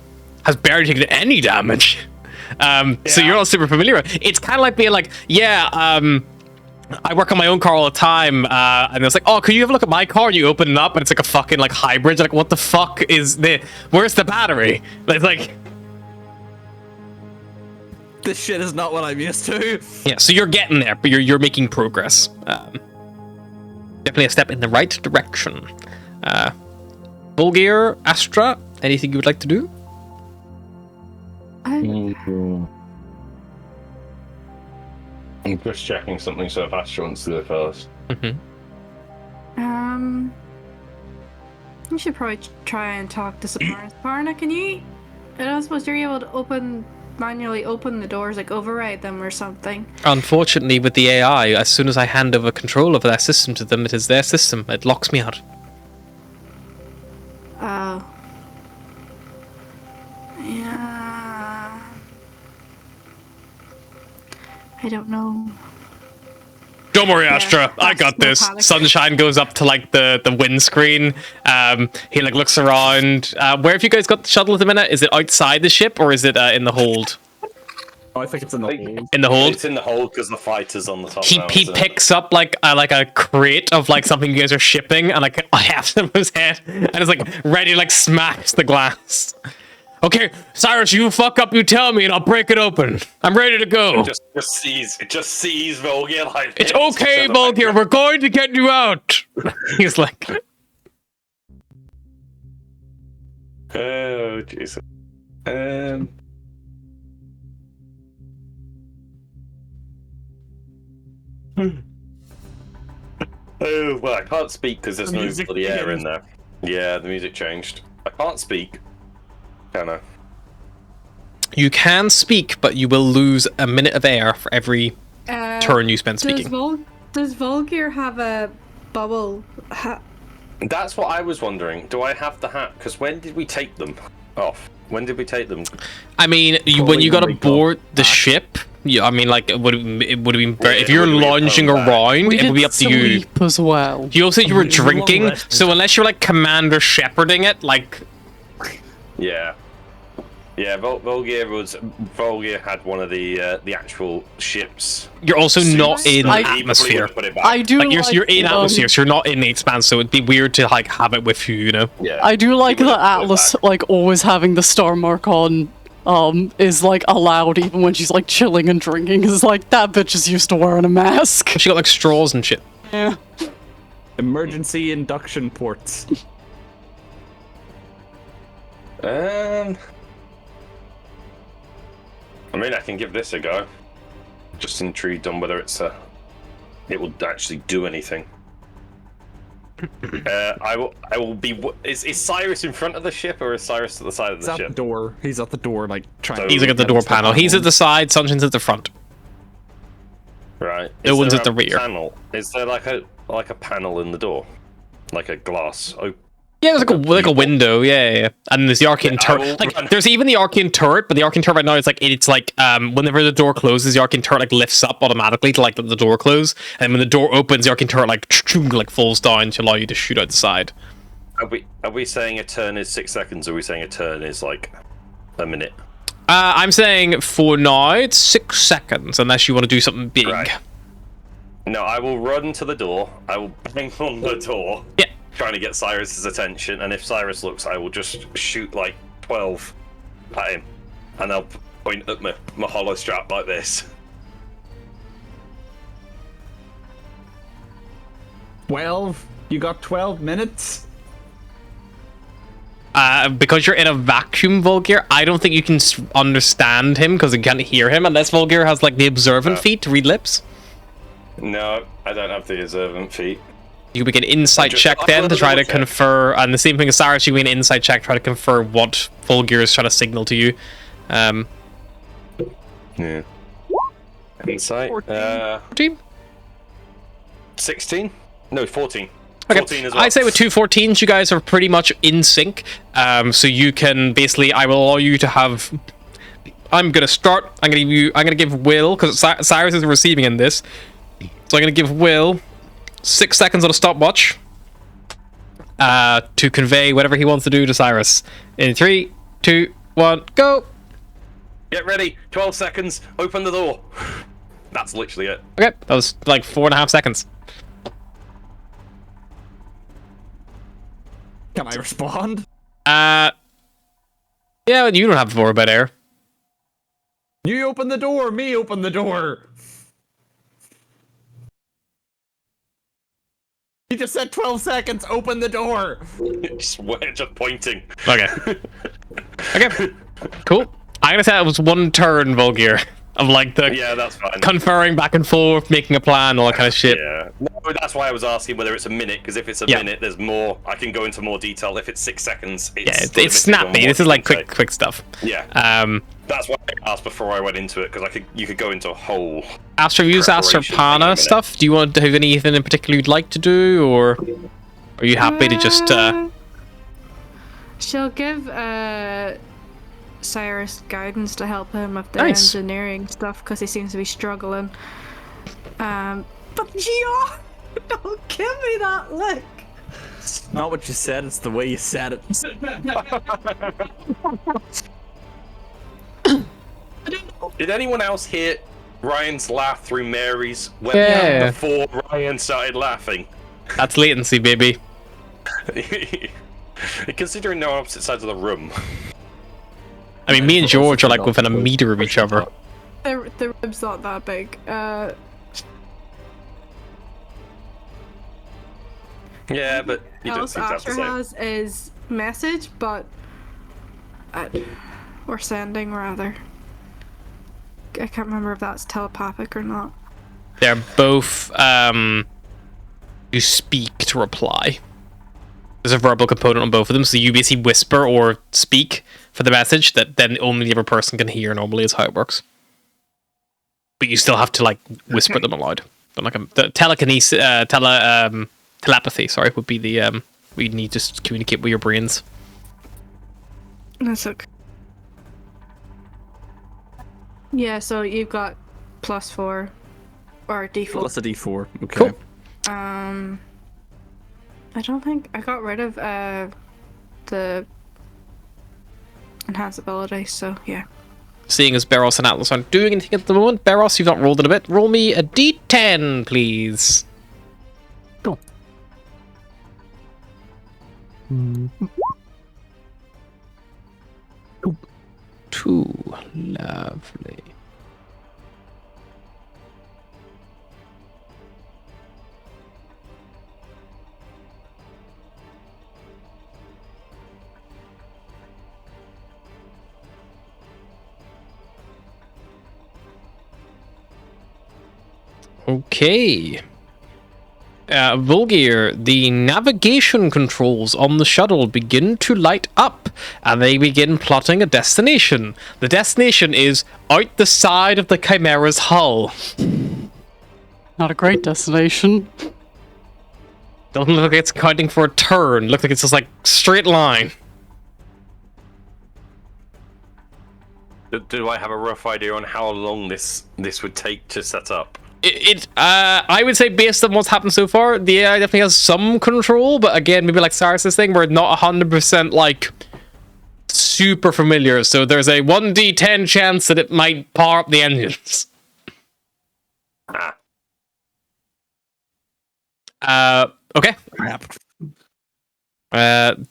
[SPEAKER 1] has barely taken any damage. So you're not super familiar with it. It's kind of like being like, I work on my own car all the time, and it's like, oh, could you have a look at my car? And you open it up, and it's like a fucking like hybrid. You're like, what the fuck is the? Where's the battery? It's like,
[SPEAKER 4] This shit is not what I'm used to.
[SPEAKER 1] yeah. So you're getting there, but you're making progress. Definitely a step in the right direction. Volgir, Astra, anything you would like to do?
[SPEAKER 6] I'm just checking something, so if Astra wants to go first.
[SPEAKER 3] You should probably try and talk to Saparna. Saparna, can you? I don't suppose you're able to manually open the doors, like override them or something.
[SPEAKER 1] Unfortunately, with the AI, as soon as I hand over control of that system to them, it is their system. It locks me out.
[SPEAKER 3] Oh. Yeah. I don't know.
[SPEAKER 1] Don't worry, Astra. I got
[SPEAKER 3] no
[SPEAKER 1] this.
[SPEAKER 3] panic.
[SPEAKER 1] Sunshine goes up to like the windscreen. He like looks around. Where have you guys got the shuttle at the minute? Is it outside the ship or is it in the hold?
[SPEAKER 4] Oh, I think it's in the hold.
[SPEAKER 1] In the hold.
[SPEAKER 6] It's in the hold because the fighter's on the top.
[SPEAKER 1] He
[SPEAKER 6] now,
[SPEAKER 1] he
[SPEAKER 6] so-
[SPEAKER 1] picks up like a crate of like something you guys are shipping and like half of his head and is like ready to like smash the glass. Okay, Cyrus, you fuck up, you tell me, and I'll break it open. I'm ready to go.
[SPEAKER 6] Just sees Volgir like.
[SPEAKER 1] It's
[SPEAKER 6] this.
[SPEAKER 1] okay,
[SPEAKER 6] So the fact
[SPEAKER 1] Volgir. We're going to get you out. He's like,
[SPEAKER 6] Oh Jesus. Oh well, I can't speak because there's
[SPEAKER 4] The
[SPEAKER 6] no
[SPEAKER 4] music
[SPEAKER 6] bloody air in
[SPEAKER 4] changed.
[SPEAKER 6] there. Yeah, the music changed. I can't speak. Can I?
[SPEAKER 1] you can speak, but you will lose a minute of air for every turn you spend speaking.
[SPEAKER 3] Does Volgir have a bubble hat?
[SPEAKER 6] That's what I was wondering. Do I have the hat? Because when did we take them off? When did we take them?
[SPEAKER 1] I mean, when
[SPEAKER 4] Probably
[SPEAKER 1] you got
[SPEAKER 4] when we
[SPEAKER 1] aboard
[SPEAKER 4] got
[SPEAKER 1] the
[SPEAKER 4] back.
[SPEAKER 1] ship, yeah, I mean, like, it would have been very,
[SPEAKER 6] Yeah,
[SPEAKER 1] if you're
[SPEAKER 6] it would've been
[SPEAKER 1] lounging
[SPEAKER 6] thrown back.
[SPEAKER 1] around,
[SPEAKER 5] We
[SPEAKER 1] it would be
[SPEAKER 5] did
[SPEAKER 1] up to you.
[SPEAKER 5] sleep as well.
[SPEAKER 1] You also said you were
[SPEAKER 4] We were long
[SPEAKER 1] drinking,
[SPEAKER 4] rested.
[SPEAKER 1] so unless you're like commander shepherding it, like,
[SPEAKER 6] Yeah. Yeah, Volgir had one of the actual ships.
[SPEAKER 1] you're also not
[SPEAKER 6] suits,
[SPEAKER 1] in
[SPEAKER 6] so he probably
[SPEAKER 1] atmosphere.
[SPEAKER 6] would've put it back.
[SPEAKER 5] I do
[SPEAKER 1] Like, you're in
[SPEAKER 5] the,
[SPEAKER 1] atmosphere, so you're not in the expanse, so it'd be weird to like have it with you, you know?
[SPEAKER 6] Yeah.
[SPEAKER 5] I do like
[SPEAKER 6] He
[SPEAKER 5] that
[SPEAKER 6] would've put it
[SPEAKER 5] Atlas
[SPEAKER 6] back.
[SPEAKER 5] like always having the star mark on is like allowed even when she's like chilling and drinking. Cause like that bitch is used to wearing a mask.
[SPEAKER 1] She got like straws and shit.
[SPEAKER 5] Yeah.
[SPEAKER 4] Emergency induction ports.
[SPEAKER 6] I mean, I can give this a go. Just intrigued on whether it will actually do anything. I will be. Is Cyrus in front of the ship or is Cyrus at the side of the
[SPEAKER 4] He's
[SPEAKER 6] ship?
[SPEAKER 4] at the door. He's at the door, like trying.
[SPEAKER 6] So-
[SPEAKER 1] He's like at the door panel. He's at the side, Sunshine's at the front.
[SPEAKER 6] Right.
[SPEAKER 1] No
[SPEAKER 6] Is
[SPEAKER 1] one's
[SPEAKER 6] there
[SPEAKER 1] at the
[SPEAKER 6] a
[SPEAKER 1] rear.
[SPEAKER 6] Panel? Is there like a panel in the door, like a glass? Oh,
[SPEAKER 1] Yeah, there's like a window, yeah. And there's the arcane
[SPEAKER 6] I will
[SPEAKER 1] turret. Like,
[SPEAKER 6] run.
[SPEAKER 1] there's even the arcane turret, but the arcane turret right now it's like whenever the door closes, the arcane turret like lifts up automatically to like let the door close, and when the door opens, the arcane turret like falls down to allow you to shoot out the side.
[SPEAKER 6] are we saying a turn is 6 seconds? Or are we saying a turn is like a minute?
[SPEAKER 1] I'm saying for now it's 6 seconds, unless you want to do something big.
[SPEAKER 6] Right. No, I will run to the door. I will bang on the door.
[SPEAKER 1] Yeah.
[SPEAKER 6] Trying to get Cyrus's attention, and if Cyrus looks, I will just shoot like 12 at him, and I'll point at my hollow strap like this.
[SPEAKER 4] 12. You got 12 minutes.
[SPEAKER 1] Because you're in a vacuum, Volgear, I don't think you can understand him because you can't hear him unless Volgear has like the observant feat to read lips.
[SPEAKER 6] No, I don't have the observant feat.
[SPEAKER 1] You can make an insight
[SPEAKER 6] Just-
[SPEAKER 1] check then to try to
[SPEAKER 6] Okay.
[SPEAKER 1] confer, and the same thing as Cyrus, you can make an insight check, try to confer what Volgear is trying to signal to you.
[SPEAKER 6] Yeah. Insight.
[SPEAKER 1] 14?
[SPEAKER 6] 16? No, 14.
[SPEAKER 1] Okay.
[SPEAKER 6] 14 as well.
[SPEAKER 1] I'd say with two 14s, you guys are pretty much in sync. So you can basically, I will allow you to have. I'm gonna start. I'm gonna give Will, because Cyrus is receiving in this. So I'm gonna give Will 6 seconds on a stopwatch. To convey whatever he wants to do to Cyrus. In 3, 2, 1, go.
[SPEAKER 6] Get ready. 12 seconds. Open the door. That's literally it.
[SPEAKER 1] Okay, that was like 4.5 seconds.
[SPEAKER 4] Can I respond?
[SPEAKER 1] Yeah, you don't have the floor about air.
[SPEAKER 4] You open the door. Me open the door. He just said 12 seconds. Open the door.
[SPEAKER 6] just pointing.
[SPEAKER 1] Okay. Okay. Cool. I'm gonna say that was one turn, Volgear, of like the
[SPEAKER 6] Yeah, that's fine.
[SPEAKER 1] conferring back and forth, making a plan, all that kind of shit.
[SPEAKER 6] Yeah. No, that's why I was asking whether it's a minute, because if it's a
[SPEAKER 1] Yeah.
[SPEAKER 6] minute, there's more. I can go into more detail. If it's 6 seconds,
[SPEAKER 1] Yeah,
[SPEAKER 6] it's
[SPEAKER 1] it's
[SPEAKER 6] limited on
[SPEAKER 1] snappy.
[SPEAKER 6] what
[SPEAKER 1] This is
[SPEAKER 6] you
[SPEAKER 1] like
[SPEAKER 6] can
[SPEAKER 1] quick stuff.
[SPEAKER 6] say. Yeah. That's why I asked before I went into it, because you could go into a whole.
[SPEAKER 1] After you use
[SPEAKER 6] Preparation thing in a
[SPEAKER 1] Astrapana
[SPEAKER 6] minute.
[SPEAKER 1] stuff, do you want to have anything in particular you'd like to do, or are you happy to just
[SPEAKER 3] She'll give Cyrus guidance to help him with the
[SPEAKER 1] Nice.
[SPEAKER 3] engineering stuff because he seems to be struggling. But Gio, don't give me that look.
[SPEAKER 4] It's not what you said. It's the way you said it.
[SPEAKER 6] Did anyone else hear Ryan's laugh through Mary's webcam
[SPEAKER 1] Yeah.
[SPEAKER 6] before Ryan started laughing?
[SPEAKER 1] that's latency, baby?
[SPEAKER 6] Considering they're on opposite sides of the room.
[SPEAKER 1] I mean, me and George are like within a meter of each other.
[SPEAKER 3] The rib's not that big.
[SPEAKER 6] Yeah, but you don't
[SPEAKER 3] Else
[SPEAKER 6] seem to have the
[SPEAKER 3] Asher
[SPEAKER 6] same.
[SPEAKER 3] has is message, but or sending rather. I can't remember if that's telepathic or not.
[SPEAKER 1] They're both you speak to reply. There's a verbal component on both of them, so you basically whisper or speak for the message that then only the other person can hear normally is how it works. But you still have to like whisper them aloud. But like the telekinesis telepathy, sorry, would be the we need to communicate with your brains.
[SPEAKER 3] That's okay. Yeah, so you've got +4 or default.
[SPEAKER 4] Plus a D4. Okay.
[SPEAKER 1] Cool.
[SPEAKER 3] I don't think I got rid of the enhance ability, so yeah.
[SPEAKER 1] Seeing as Beros and Atlas aren't doing anything at the moment, Beros, you've not rolled in a bit. Roll me a D10, please.
[SPEAKER 2] Cool.
[SPEAKER 1] 2. Lovely. Okay. Volgir, the navigation controls on the shuttle begin to light up, and they begin plotting a destination. The destination is out the side of the Chimera's hull.
[SPEAKER 5] Not a great destination.
[SPEAKER 1] Doesn't look like it's counting for a turn. Looks like it's just like straight line.
[SPEAKER 6] Do I have a rough idea on how long this would take to set up?
[SPEAKER 1] I would say based on what's happened so far, the AI definitely has some control, but again, maybe like Cyrus's thing, we're not 100% like super familiar, so there's a 1d10 chance that it might power up the engines. Okay.
[SPEAKER 4] Crap.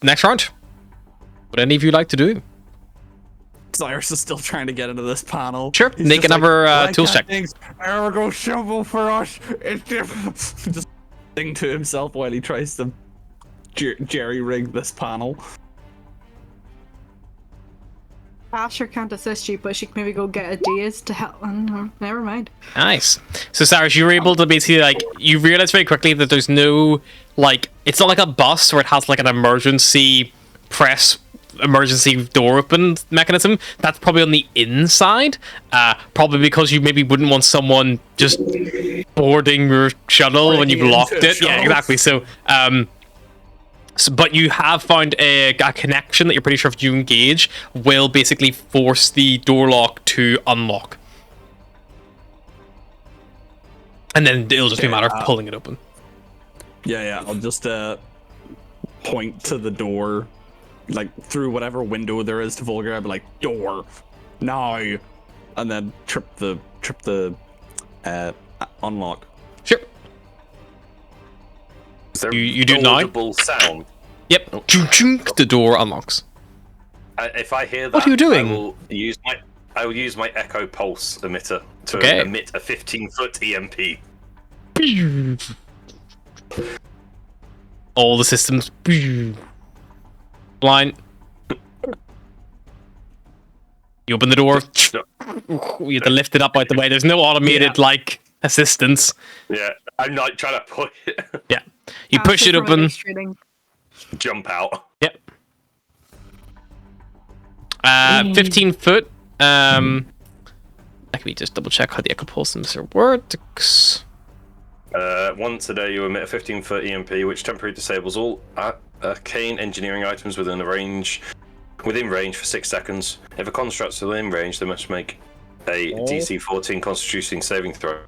[SPEAKER 1] Next round. Would any of you like to do?
[SPEAKER 4] Cyrus is still trying to get into this panel.
[SPEAKER 1] Sure,
[SPEAKER 4] He's
[SPEAKER 1] make
[SPEAKER 4] just
[SPEAKER 1] another
[SPEAKER 4] like,
[SPEAKER 1] tools check.
[SPEAKER 4] There we go, shovel for us. It's just sing to himself while he tries to jerry rig this panel.
[SPEAKER 3] Asher can't assist you, but she can maybe go get a Diaz to help. Never mind.
[SPEAKER 1] Nice. So Cyrus, you were able to basically like, you realize very quickly that there's no like, it's not like a bus where it has like an emergency door open mechanism. That's probably on the inside, probably because you maybe wouldn't want someone just boarding your shuttle when you've locked it. Yeah, exactly. So but you have found a connection that you're pretty sure if you engage will basically force the door lock to unlock, and then it'll just be a matter of pulling it open.
[SPEAKER 4] Yeah, I'll just point to the door, like through whatever window there is to Volgar. I'd be like, door now, and then trip the unlock.
[SPEAKER 1] Sure.
[SPEAKER 6] Is there
[SPEAKER 1] You do now?
[SPEAKER 6] audible sound?
[SPEAKER 1] Yep. Chunk, the door unlocks.
[SPEAKER 6] If I hear that,
[SPEAKER 1] What are you doing?
[SPEAKER 6] I will use my echo pulse emitter to
[SPEAKER 1] Okay.
[SPEAKER 6] emit a 15-foot EMP.
[SPEAKER 1] All the systems blind. You open the door. You have to lift it up out the way. There's no automated like assistance.
[SPEAKER 6] Yeah, I'm not trying to push it.
[SPEAKER 1] Yeah. You push it open.
[SPEAKER 6] Jump out.
[SPEAKER 1] Yep. 15 foot. Let me just double check how the echo pulse emitter works.
[SPEAKER 6] Once a day, you emit a 15-foot EMP, which temporarily disables all arcane engineering items within range for 6 seconds. If a construct's within range, they must make a DC 14 Constitution saving throw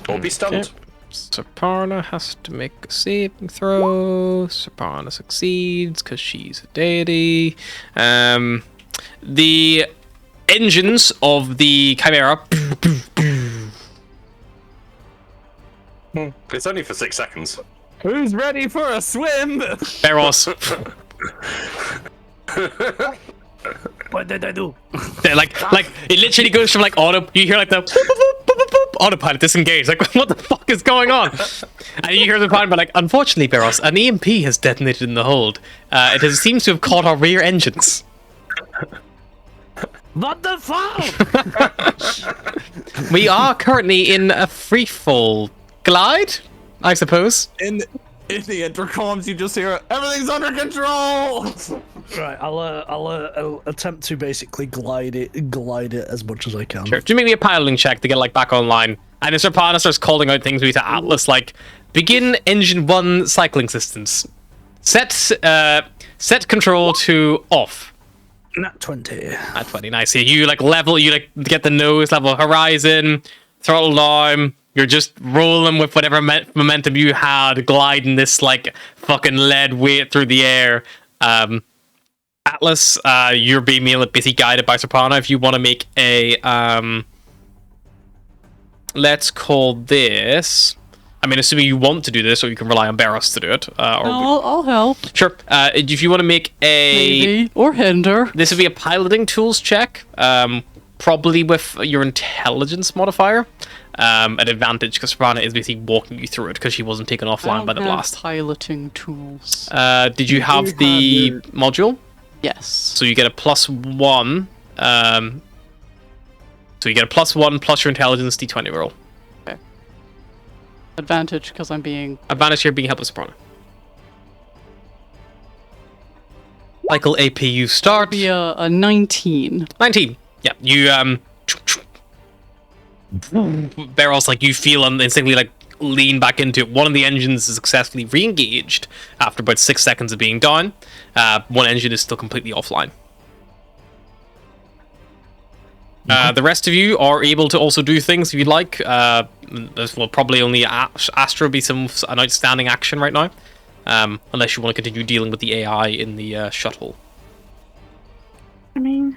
[SPEAKER 6] or be stunned.
[SPEAKER 1] Okay. Serparna has to make a saving throw. Serparna succeeds because she's a deity. The engines of the Chimera.
[SPEAKER 6] It's only for 6 seconds.
[SPEAKER 4] Who's ready for a swim?
[SPEAKER 1] Barros.
[SPEAKER 2] What did I do?
[SPEAKER 1] They're like it literally goes from like auto. You hear like the autopilot disengage. Like what the fuck is going on? And you hear the pilot, but like unfortunately, Barros, an EMP has detonated in the hold. Seems to have caught our rear engines.
[SPEAKER 2] What the fuck?
[SPEAKER 1] We are currently in a freefall glide, I suppose.
[SPEAKER 4] In the intercoms, you just hear everything's under control.
[SPEAKER 2] Right, I'll attempt to basically glide it as much as I can.
[SPEAKER 1] Sure. Do make me a piloting check to get like back online. And as Serpana starts calling out things to Atlas, like begin engine 1 cycling systems. Set control to off.
[SPEAKER 2] Nat 20.
[SPEAKER 1] At 20, nice. You like level, you like get the nose level horizon, throttle down. You're just rolling with whatever momentum you had, gliding this like fucking lead weight through the air. Atlas, you're being basically guided by Serpana. If you want to make a let's call this. I mean, assuming you want to do this, or you can rely on Barros to do it.
[SPEAKER 5] I'll help.
[SPEAKER 1] Sure. If you want to make a
[SPEAKER 5] Maybe. Or hinder.
[SPEAKER 1] This would be a piloting tools check. probably with your intelligence modifier, an advantage because Soprana is basically walking you through it because she wasn't taken
[SPEAKER 5] I
[SPEAKER 1] offline
[SPEAKER 5] don't
[SPEAKER 1] by the
[SPEAKER 5] have
[SPEAKER 1] blast.
[SPEAKER 5] piloting tools.
[SPEAKER 1] Did you have the module?
[SPEAKER 5] Yes.
[SPEAKER 1] So you get a +1. So you get a +1 plus your intelligence d20 roll.
[SPEAKER 5] Okay. Advantage because I'm being...
[SPEAKER 1] Advantage here being help with Soprano. Cycle AP, you start.
[SPEAKER 5] Be a 19.
[SPEAKER 1] 19. Yeah, you Barrel's like you feel and instantly like lean back into it. One of the engines is successfully re-engaged after about 6 seconds of being down. One engine is still completely offline. The rest of you are able to also do things if you'd like. This will probably only Astra be an outstanding action right now. Unless you want to continue dealing with the AI in the shuttle.
[SPEAKER 3] I mean,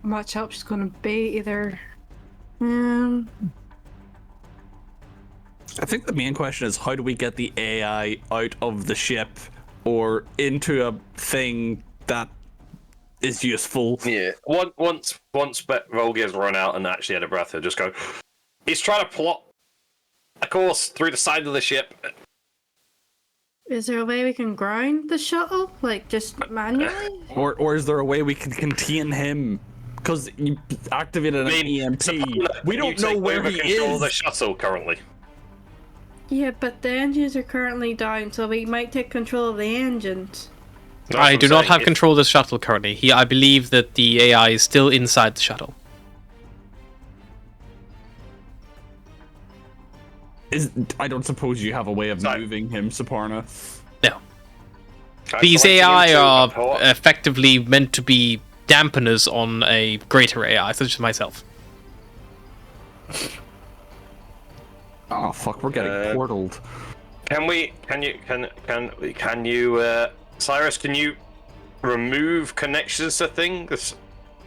[SPEAKER 3] much help she's gonna be either.
[SPEAKER 4] I think the main question is how do we get the AI out of the ship or into a thing that is useful?
[SPEAKER 6] Yeah. Once Volgir's run out and actually had a breath, he'll just go. He's trying to plot a course through the side of the ship.
[SPEAKER 3] Is there a way we can ground the shuttle, like just manually?
[SPEAKER 4] Or is there a way we can contain him? Because you activated an EMP. We don't know where he
[SPEAKER 6] control the
[SPEAKER 4] is.
[SPEAKER 6] shuttle currently.
[SPEAKER 3] Yeah, but the engines are currently down, so we might take control of the engines.
[SPEAKER 6] That's
[SPEAKER 1] I
[SPEAKER 6] what
[SPEAKER 1] do
[SPEAKER 6] I'm
[SPEAKER 1] not
[SPEAKER 6] saying.
[SPEAKER 1] have control of the shuttle currently. I believe that the AI is still inside the shuttle.
[SPEAKER 4] I don't suppose you have a way of moving him, Saparna.
[SPEAKER 1] No.
[SPEAKER 6] I'm
[SPEAKER 1] These
[SPEAKER 6] selecting
[SPEAKER 1] AI
[SPEAKER 6] him to
[SPEAKER 1] are
[SPEAKER 6] report.
[SPEAKER 1] effectively meant to be dampeners on a greater AI, such as myself.
[SPEAKER 4] Oh fuck, we're getting portaled.
[SPEAKER 6] Can you, Cyrus? Can you remove connections to things?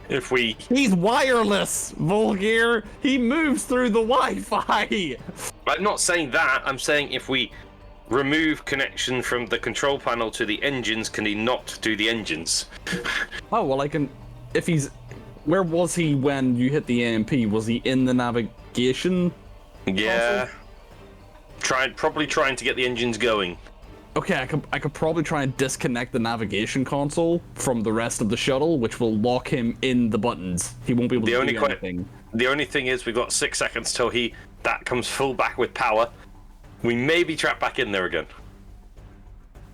[SPEAKER 6] If we,
[SPEAKER 4] He's wireless, Volgir. He moves through the Wi-Fi.
[SPEAKER 6] I'm not saying that. I'm saying if we remove connection from the control panel to the engines, can he not do the engines?
[SPEAKER 4] Oh well, I can. If he's, where was he when you hit the AMP? Was he in the navigation?
[SPEAKER 6] Yeah. Probably trying to get the engines going.
[SPEAKER 4] Okay, I could probably try and disconnect the navigation console from the rest of the shuttle, which will lock him in the buttons. He won't be able to do anything.
[SPEAKER 6] The only thing is, we've got 6 seconds till that comes full back with power. We may be trapped back in there again.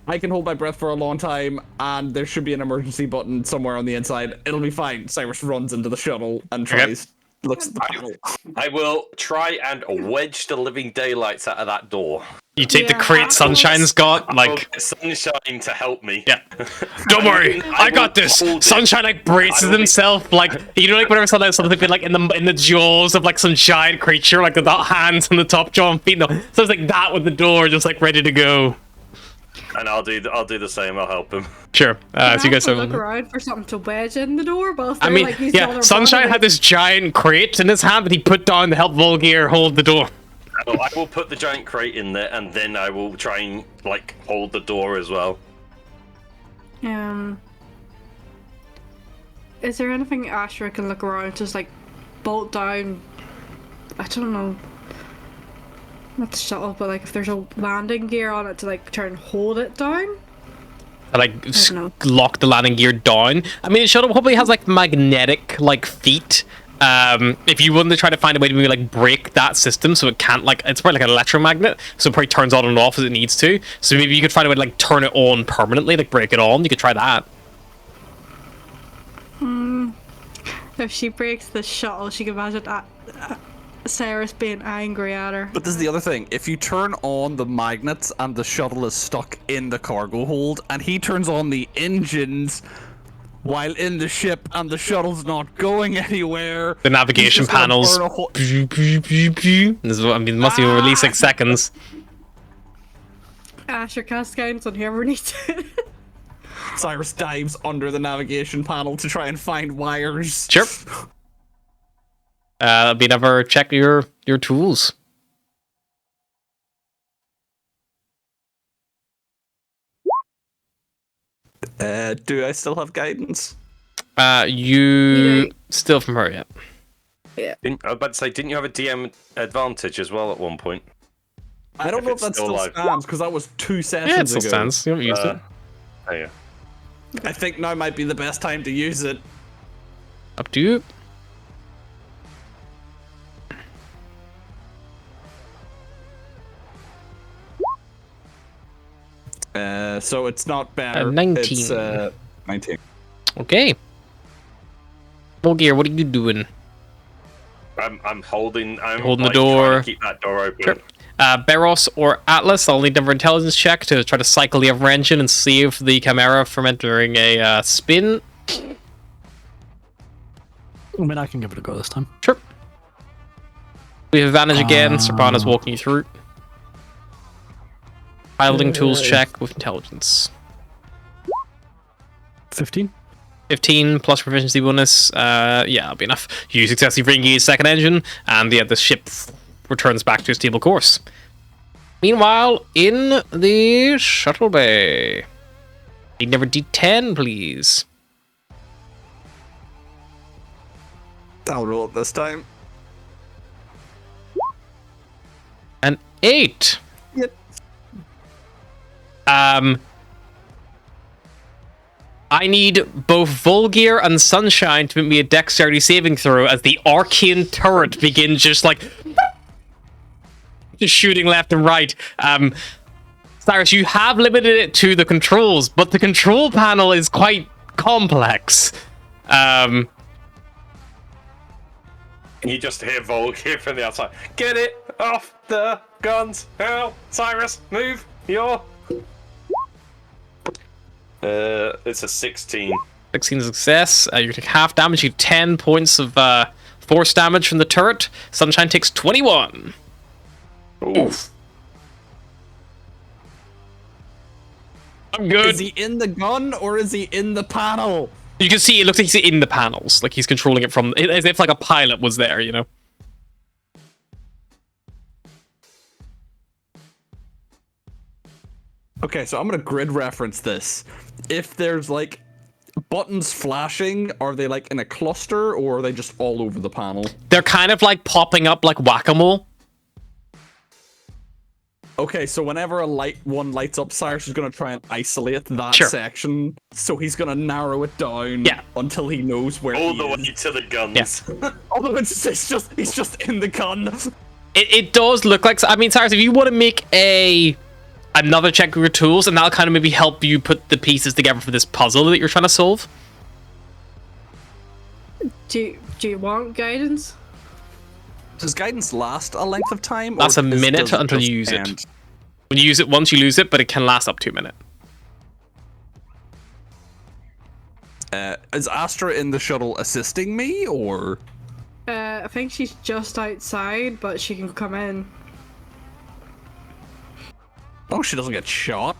[SPEAKER 4] I can hold my breath for a long time, and there should be an emergency button somewhere on the inside. It'll be fine. Cyrus runs into the shuttle and looks at the panel.
[SPEAKER 6] I will try and wedge the living daylights out of that door.
[SPEAKER 1] You take the
[SPEAKER 3] Yeah.
[SPEAKER 1] crate Sunshine's got,
[SPEAKER 6] I'll
[SPEAKER 1] like...
[SPEAKER 6] get Sunshine to help me.
[SPEAKER 1] Yeah. Don't worry, I got this. Sunshine like braces himself, like you know, like whenever something been like in the jaws of like some giant creature, like without hands on the top jaw and feet. No, so it's like that with the door, just like ready to go.
[SPEAKER 6] And I'll do the same. I'll help him.
[SPEAKER 1] Sure. So you guys
[SPEAKER 3] look around for something to wedge in the door, but
[SPEAKER 1] I mean, yeah, Sunshine had this giant crate in his hand that he put down to help Volgir hold the door.
[SPEAKER 6] I will put the giant crate in there, and then I will try and like hold the door as well.
[SPEAKER 3] Is there anything Astra can look around, just like bolt down? I don't know. Not the shuttle, but like if there's a landing gear on it to like try and hold it down.
[SPEAKER 1] Like
[SPEAKER 3] know.
[SPEAKER 1] lock the landing gear down. I mean, the shuttle probably has like magnetic like feet. If you wanted to try to find a way to maybe like break that system so it can't like, it's probably like an electromagnet, so it probably turns on and off as it needs to. So maybe you could find a way to like turn it on permanently, like break it on. You could try that.
[SPEAKER 3] If she breaks the shuttle, she can imagine Cyrus being angry at her.
[SPEAKER 4] But this is the other thing. If you turn on the magnets and the shuttle is stuck in the cargo hold, and he turns on the engines while in the ship and the shuttle's not going anywhere,
[SPEAKER 1] The navigation panels. This is what I mean. It must even release 6 seconds.
[SPEAKER 3] Asher cast guidance on whoever needs it.
[SPEAKER 4] Cyrus dives under the navigation panel to try and find wires.
[SPEAKER 1] Sure. Be never check your tools.
[SPEAKER 4] Do I still have guidance?
[SPEAKER 1] You still from her yet?
[SPEAKER 3] Yeah.
[SPEAKER 6] I was about to say, didn't you have a DM advantage as well at one point?
[SPEAKER 4] I don't know if that still stands because that was 2 sessions ago.
[SPEAKER 1] Yeah, it still stands. You haven't used it.
[SPEAKER 6] Oh yeah.
[SPEAKER 4] I think now might be the best time to use it.
[SPEAKER 1] Up to you.
[SPEAKER 4] So it's not better.
[SPEAKER 1] 19.
[SPEAKER 4] It's 19.
[SPEAKER 1] Okay. Volgear, what are you doing?
[SPEAKER 6] I'm holding. I'm
[SPEAKER 1] Holding the
[SPEAKER 6] like,
[SPEAKER 1] door.
[SPEAKER 6] trying to keep that door open.
[SPEAKER 1] Sure. Beros or Atlas, I'll need them for intelligence check to try to cycle the upper engine and save the Chimera from entering a spin.
[SPEAKER 2] I mean, I can give it a go this time.
[SPEAKER 1] Sure. We have advantage again. Serpana's walking you through. Piloting tools check with intelligence.
[SPEAKER 2] 15.
[SPEAKER 1] 15 plus proficiency bonus. Yeah, that'll be enough. You successfully re-engage second engine, and yeah, the ship returns back to a stable course. Meanwhile, in the shuttle bay. Need number D10, please.
[SPEAKER 4] I'll roll it this time.
[SPEAKER 1] An 8.
[SPEAKER 4] Yep.
[SPEAKER 1] I need both Volgear and Sunshine to make me a dexterity saving throw as the arcane turret begins just like just shooting left and right. Cyrus, you have limited it to the controls, but the control panel is quite complex.
[SPEAKER 6] You just hear Volgear from the outside. Get it off the guns! Hell, Cyrus, move your. It's a 16.
[SPEAKER 1] 16 success. You take half damage. You take 10 points of force damage from the turret. Sunshine takes 21.
[SPEAKER 6] Oof.
[SPEAKER 1] I'm good.
[SPEAKER 4] Is he in the gun or is he in the panel?
[SPEAKER 1] You can see it looks like he's in the panels, like he's controlling it from, as if like a pilot was there, you know.
[SPEAKER 4] Okay, so I'm gonna grid reference this. If there's like buttons flashing, are they like in a cluster or are they just all over the panel?
[SPEAKER 1] They're kind of like popping up like whack-a-mole.
[SPEAKER 4] Okay, so whenever one lights up, Cyrus is gonna try and isolate that
[SPEAKER 1] Sure.
[SPEAKER 4] section. So he's gonna narrow it down until he knows where
[SPEAKER 6] All
[SPEAKER 4] he
[SPEAKER 6] the way
[SPEAKER 4] is.
[SPEAKER 6] to the guns.
[SPEAKER 4] Although he's just in the gun.
[SPEAKER 1] It does look like, I mean, Cyrus, if you want to make another check with your tools, and that'll kind of maybe help you put the pieces together for this puzzle that you're trying to solve.
[SPEAKER 3] Do you want guidance?
[SPEAKER 4] Does guidance last a length of time?
[SPEAKER 1] That's
[SPEAKER 4] or
[SPEAKER 1] a minute until you use it. When you use it once, you lose it, but it can last up to a minute.
[SPEAKER 4] Is Astra in the shuttle assisting me, or?
[SPEAKER 3] I think she's just outside, but she can come in.
[SPEAKER 4] Oh, she doesn't get shot.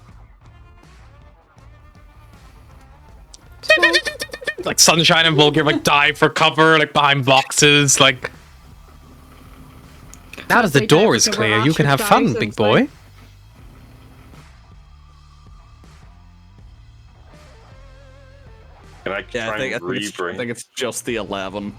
[SPEAKER 1] Like Sunshine and Volgear like dive for cover, like behind boxes, like. Now that the
[SPEAKER 3] They
[SPEAKER 1] door
[SPEAKER 3] dive
[SPEAKER 1] is
[SPEAKER 3] for cover,
[SPEAKER 1] clear, you can
[SPEAKER 3] Asher
[SPEAKER 1] have fun,
[SPEAKER 3] dives
[SPEAKER 1] big
[SPEAKER 3] inside.
[SPEAKER 1] boy.
[SPEAKER 6] Can I
[SPEAKER 4] Yeah,
[SPEAKER 6] try
[SPEAKER 4] I think
[SPEAKER 6] and rebring?
[SPEAKER 4] it's just the 11.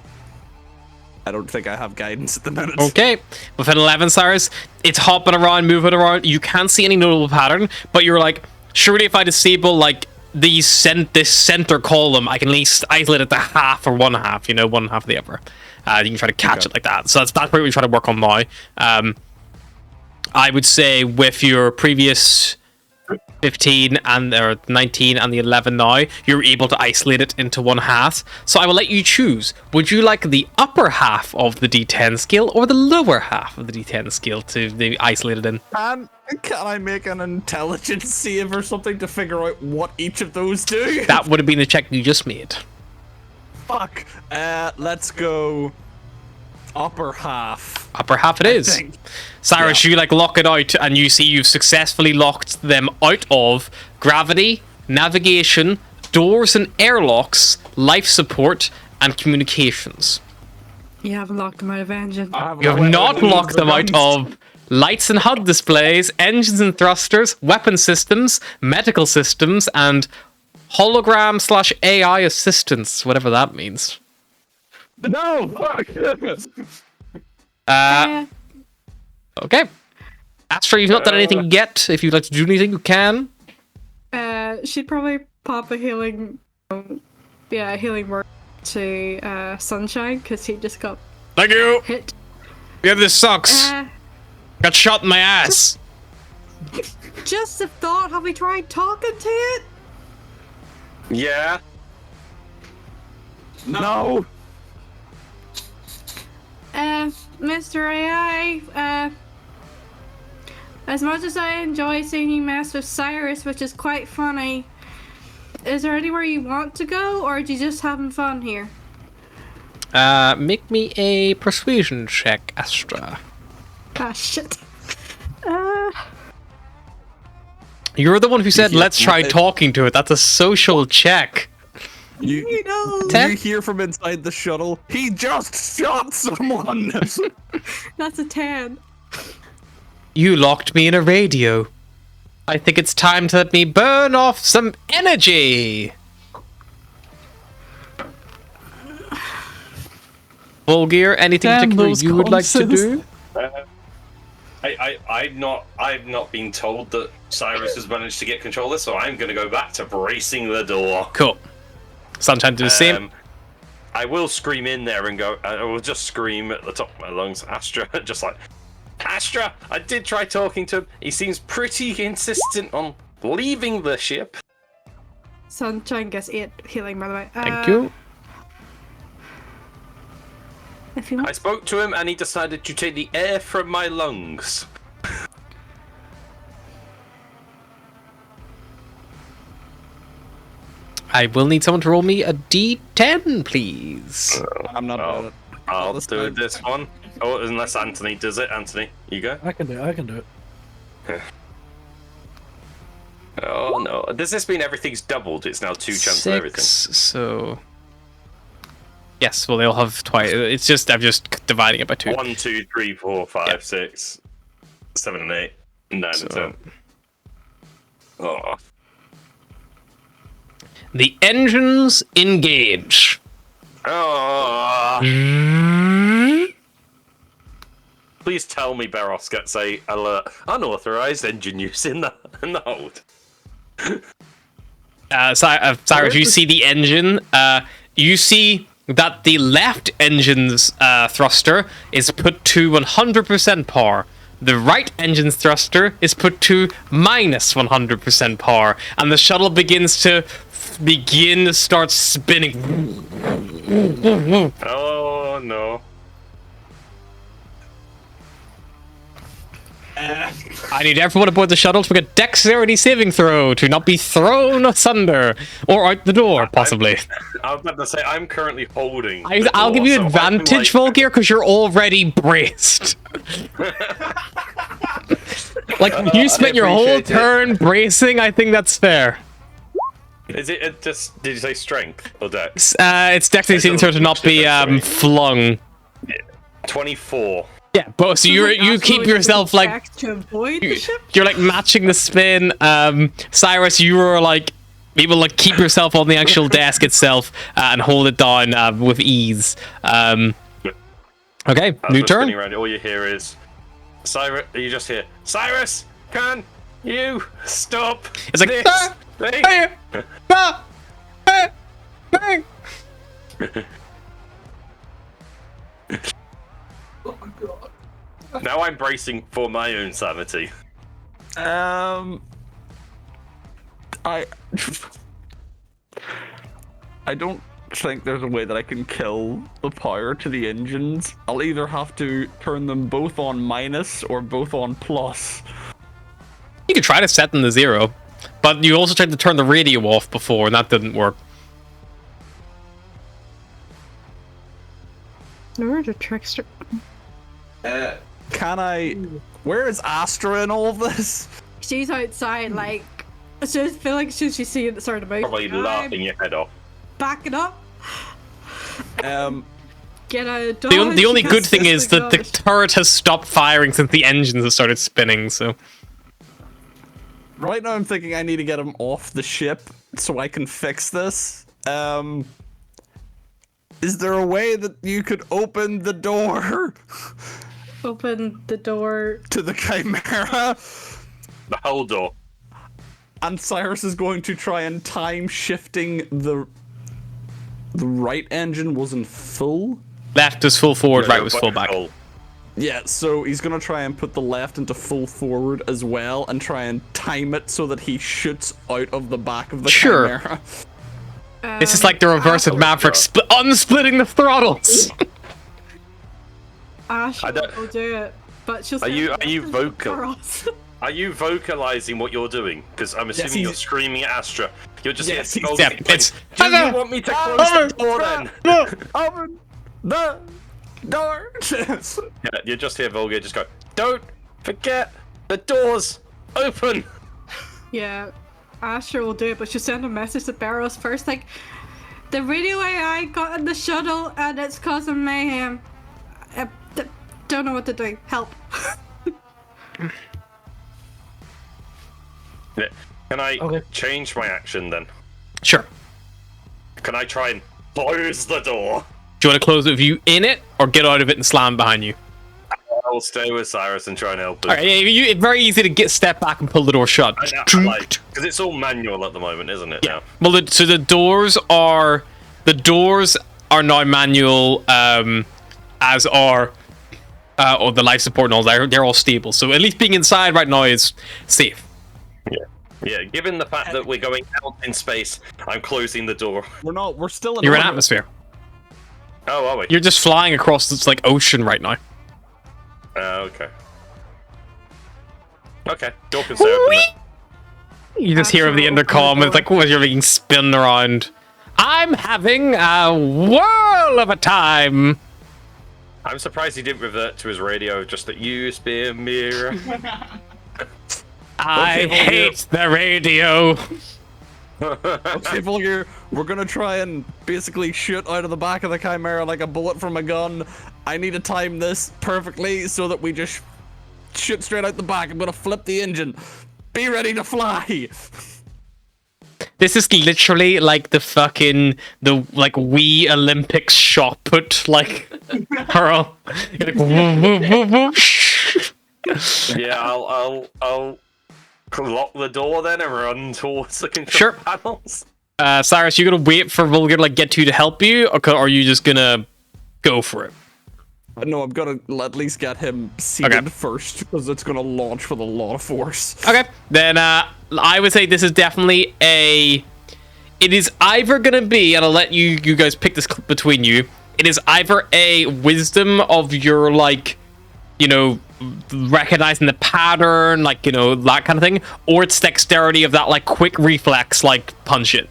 [SPEAKER 4] I don't think I have guidance at the minute.
[SPEAKER 1] Okay, with an 11, Cyrus, it's hopping around, moving around. You can't see any notable pattern, but you're like, surely if I disable like this center column, I can at least isolate it to half or one half. You know, one half of the other. You can try to catch it like that. So that's what we try to work on now. I would say with your previous 15 and or 19 and the 11 now, you're able to isolate it into one half. So I will let you choose. Would you like the upper half of the D10 skill or the lower half of the D10 skill to be isolated in?
[SPEAKER 4] Can I make an intelligence save or something to figure out what each of those do?
[SPEAKER 1] That would have been the check you just made.
[SPEAKER 4] Fuck. Let's go upper half.
[SPEAKER 1] Upper half it is.
[SPEAKER 4] think.
[SPEAKER 1] Cyrus, you like lock it out and you see you've successfully locked them out of gravity, navigation, doors and airlocks, life support, and communications.
[SPEAKER 3] You haven't locked them out of engine.
[SPEAKER 1] You have not locked them out of lights and HUD displays, engines and thrusters, weapon systems, medical systems, and hologram slash AI assistance, whatever that means.
[SPEAKER 4] No, fuck.
[SPEAKER 1] Okay. Astra, you've not done anything yet. If you'd like to do anything, you can.
[SPEAKER 3] She'd probably pop a healing, a healing word to Sunshine because he just got
[SPEAKER 1] Thank you.
[SPEAKER 3] hit.
[SPEAKER 1] Yeah, this sucks. Got shot in my ass.
[SPEAKER 3] Just a thought. Have we tried talking to it?
[SPEAKER 6] Yeah.
[SPEAKER 4] No.
[SPEAKER 3] Mr. AI, as much as I enjoy seeing you mess with Cyrus, which is quite funny, is there anywhere you want to go, or are you just having fun here?
[SPEAKER 1] Make me a persuasion check, Astra.
[SPEAKER 3] Ah, shit.
[SPEAKER 1] You're the one who said,
[SPEAKER 4] Yeah,
[SPEAKER 1] let's try talking to it. That's a social check.
[SPEAKER 3] You know,
[SPEAKER 4] You hear from inside the shuttle, he just shot someone.
[SPEAKER 3] that's a 10.
[SPEAKER 1] You locked me in a radio. I think it's time to let me burn off some energy. Volgear, anything
[SPEAKER 5] Damn
[SPEAKER 1] particular
[SPEAKER 5] those
[SPEAKER 1] you would like to
[SPEAKER 5] consoles.
[SPEAKER 1] do?
[SPEAKER 6] I've not been told that Cyrus has managed to get control of this, so I'm going to go back to bracing the door.
[SPEAKER 1] Cool. Sunshine do the same.
[SPEAKER 6] I will scream in there and go. I will just scream at the top of my lungs, Astra, just like Astra. I did try talking to him. He seems pretty insistent on leaving the ship.
[SPEAKER 3] Sunshine gets 8 healing, by the way.
[SPEAKER 1] Thank you.
[SPEAKER 3] If you
[SPEAKER 6] I
[SPEAKER 3] want.
[SPEAKER 6] spoke to him, and he decided to take the air from my lungs.
[SPEAKER 1] I will need someone to roll me a d10, please.
[SPEAKER 4] I'm not about it.
[SPEAKER 6] I'll
[SPEAKER 4] this
[SPEAKER 6] do
[SPEAKER 4] time.
[SPEAKER 6] this one. Oh, unless Anthony does it. Anthony, you go.
[SPEAKER 2] I can do it.
[SPEAKER 6] Oh no! Does this mean everything's doubled? It's now 2 chance of everything.
[SPEAKER 1] 6, so... Yes, well, they'll have twice. It's just, I'm just dividing it by 2.
[SPEAKER 6] 1, 2, 3, 4, 5,
[SPEAKER 1] Yeah.
[SPEAKER 6] 6, 7, and 8, 9,
[SPEAKER 1] So-
[SPEAKER 6] and 10. Oh.
[SPEAKER 1] The engines engage.
[SPEAKER 6] Oh. Please tell me Barros gets a alert. Unauthorized engine use in the hold.
[SPEAKER 1] Cyrus, you see the engine. You see that the left engine's thruster is put to 100% power. The right engine's thruster is put to minus 100% power, and the shuttle begins to start spinning.
[SPEAKER 6] Oh no.
[SPEAKER 1] I need everyone aboard the shuttle to make a dexterity saving throw to not be thrown asunder or out the door, possibly.
[SPEAKER 6] I was about to say I'm currently holding.
[SPEAKER 1] I'll give you advantage, Volgear, because you're already braced. Like, you spent your whole
[SPEAKER 4] appreciate it.
[SPEAKER 1] turn bracing, I think that's fair.
[SPEAKER 6] Is it just? Did you say strength or dex?
[SPEAKER 1] It's dexterity saving throw to not be flung.
[SPEAKER 6] 24.
[SPEAKER 1] Yeah, but so you keep yourself like
[SPEAKER 3] Back to avoid the ship?
[SPEAKER 1] you're like matching the spin. Cyrus, you were like able to like keep yourself on the actual desk itself and hold it down with ease. Okay,
[SPEAKER 6] As
[SPEAKER 1] new
[SPEAKER 6] we're
[SPEAKER 1] turn.
[SPEAKER 6] spinning around, all you hear is Cyrus. You just hear Cyrus. Can you stop?
[SPEAKER 1] It's like,
[SPEAKER 6] this
[SPEAKER 1] "Ah,
[SPEAKER 6] thing?"
[SPEAKER 1] hey, ah, hey, hey."
[SPEAKER 6] Now I'm bracing for my own sanity.
[SPEAKER 4] I don't think there's a way that I can kill the power to the engines. I'll either have to turn them both on minus or both on plus.
[SPEAKER 1] You could try to set them to 0, but you also tried to turn the radio off before, and that didn't work.
[SPEAKER 3] You're the trickster.
[SPEAKER 4] Can I? Where is Astra in all of this?
[SPEAKER 3] She's outside, like, I just feel like she see it start to move.
[SPEAKER 6] Probably laughing your head off.
[SPEAKER 3] Back it up. Get out of
[SPEAKER 1] The only good thing is that the turret has stopped firing since the engines have started spinning, so...
[SPEAKER 4] Right now I'm thinking I need to get him off the ship so I can fix this. Is there a way that you could open the door
[SPEAKER 3] Open the door.
[SPEAKER 4] to the Chimera?
[SPEAKER 6] The whole door.
[SPEAKER 4] And Cyrus is going to try and time shifting the right engine wasn't full.
[SPEAKER 1] Left is full forward, right was
[SPEAKER 6] but
[SPEAKER 1] full back.
[SPEAKER 6] full.
[SPEAKER 4] Yeah, so he's gonna try and put the left into full forward as well and try and time it so that he shoots out of the back of the
[SPEAKER 1] Sure.
[SPEAKER 4] Chimera.
[SPEAKER 1] This is like the reverse of Maverick unsplitting the throttles.
[SPEAKER 3] Ash
[SPEAKER 6] I don't-
[SPEAKER 3] will do it, but she'll.
[SPEAKER 6] Are you
[SPEAKER 3] send messages
[SPEAKER 6] vocal?
[SPEAKER 3] for us.
[SPEAKER 6] Are you vocalizing what you're doing? Because I'm assuming you're
[SPEAKER 4] he's-
[SPEAKER 6] screaming at Astra. You're just
[SPEAKER 4] Yes,
[SPEAKER 6] here.
[SPEAKER 4] he's-
[SPEAKER 1] Yeah,
[SPEAKER 6] going,
[SPEAKER 1] it's-
[SPEAKER 6] do you want me to close the door then?
[SPEAKER 4] Open the door.
[SPEAKER 6] Yeah, you're just here, Volga. Just go. Don't forget the doors open.
[SPEAKER 3] Yeah, Asher will do it, but she'll send a message to Barrows first, like, the radio AI got in the shuttle and it's causing mayhem. Don't know what to do. Help.
[SPEAKER 6] Yeah. Can I
[SPEAKER 2] Okay.
[SPEAKER 6] change my action then?
[SPEAKER 1] Sure.
[SPEAKER 6] Can I try and close the door?
[SPEAKER 1] Do you want to close it with you in it, or get out of it and slam behind you?
[SPEAKER 6] I'll stay with Cyrus and try and help him.
[SPEAKER 1] Alright, it's very easy to step back and pull the door shut.
[SPEAKER 6] Because it's all manual at the moment, isn't it?
[SPEAKER 1] Yeah. Well, so the doors are now manual, as are or the life support and all that. They're all stable. So at least being inside right now is safe.
[SPEAKER 6] Yeah. Given the fact that we're going out in space, I'm closing the door.
[SPEAKER 4] We're still in
[SPEAKER 1] You're in
[SPEAKER 4] orbit.
[SPEAKER 1] atmosphere.
[SPEAKER 6] Oh, are we?
[SPEAKER 1] You're just flying across this like ocean right now.
[SPEAKER 6] Okay. Okay. Door can stay open then.
[SPEAKER 1] You just hear over the intercom, and it's like, what, you're being spun around. I'm having a whirl of a time.
[SPEAKER 6] I'm surprised he didn't revert to his radio, just that USB mirror.
[SPEAKER 1] I
[SPEAKER 4] Okay, well,
[SPEAKER 1] hate the radio.
[SPEAKER 4] Okay, Vulgar, we're gonna try and basically shoot out of the back of the Chimera like a bullet from a gun. I need to time this perfectly so that we just shoot straight out the back. I'm gonna flip the engine. Be ready to fly.
[SPEAKER 1] This is literally like the Wii Olympics shot put, like, hurl. You're like, woo, woo, woo, woo.
[SPEAKER 6] Yeah, I'll lock the door then and run towards the control
[SPEAKER 1] Sure.
[SPEAKER 6] panels.
[SPEAKER 1] Cyrus, you gonna wait for Vulgar to like get to help you, or are you just gonna go for it?
[SPEAKER 4] No, I'm gonna at least get him seated
[SPEAKER 1] Okay.
[SPEAKER 4] first because it's gonna launch with a lot of force.
[SPEAKER 1] Okay, then I would say this is definitely it is either gonna be, and I'll let you guys pick this between you. It is either a wisdom of your, like, you know, recognizing the pattern, like, you know, that kind of thing, or it's dexterity of that, like, quick reflex, like, punch it.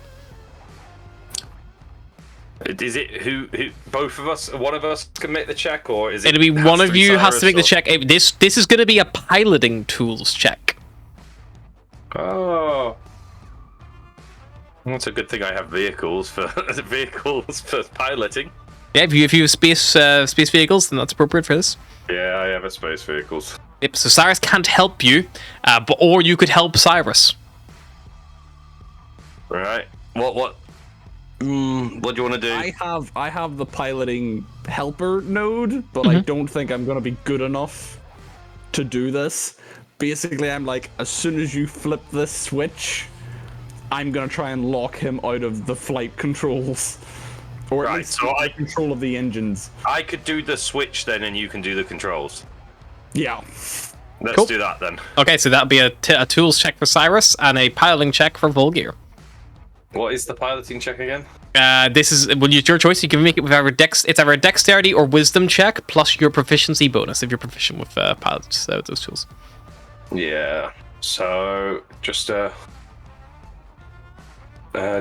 [SPEAKER 6] Is it who both of us, one of us can make the check, or is it?
[SPEAKER 1] It'll be
[SPEAKER 6] has
[SPEAKER 1] one
[SPEAKER 6] to
[SPEAKER 1] of
[SPEAKER 6] be
[SPEAKER 1] you has to
[SPEAKER 6] Cyrus,
[SPEAKER 1] make the
[SPEAKER 6] or-
[SPEAKER 1] check. This is gonna be a piloting tools check.
[SPEAKER 6] Oh. Well, it's a good thing I have vehicles for piloting.
[SPEAKER 1] Yeah, if you have space vehicles, then that's appropriate for this.
[SPEAKER 6] Yeah, I have a space vehicles.
[SPEAKER 1] Yep, so Cyrus can't help you, or you could help Cyrus.
[SPEAKER 6] Right. What do you want to do?
[SPEAKER 4] I have the piloting helper node, but I don't think I'm gonna be good enough to do this. Basically, I'm like, as soon as you flip this switch, I'm gonna try and lock him out of the flight controls. Or at
[SPEAKER 6] Right,
[SPEAKER 4] least
[SPEAKER 6] so
[SPEAKER 4] the control of the engines.
[SPEAKER 6] I could do the switch then, and you can do the controls.
[SPEAKER 4] Yeah.
[SPEAKER 6] Let's
[SPEAKER 1] Cool.
[SPEAKER 6] do that then.
[SPEAKER 1] Okay, so that'll be a tools check for Cyrus and a piloting check for Volgear.
[SPEAKER 6] What is the piloting check again?
[SPEAKER 1] This is it's your choice. You can make it with either it's either a dexterity or wisdom check plus your proficiency bonus if you're proficient with pilots those tools.
[SPEAKER 6] Yeah. So just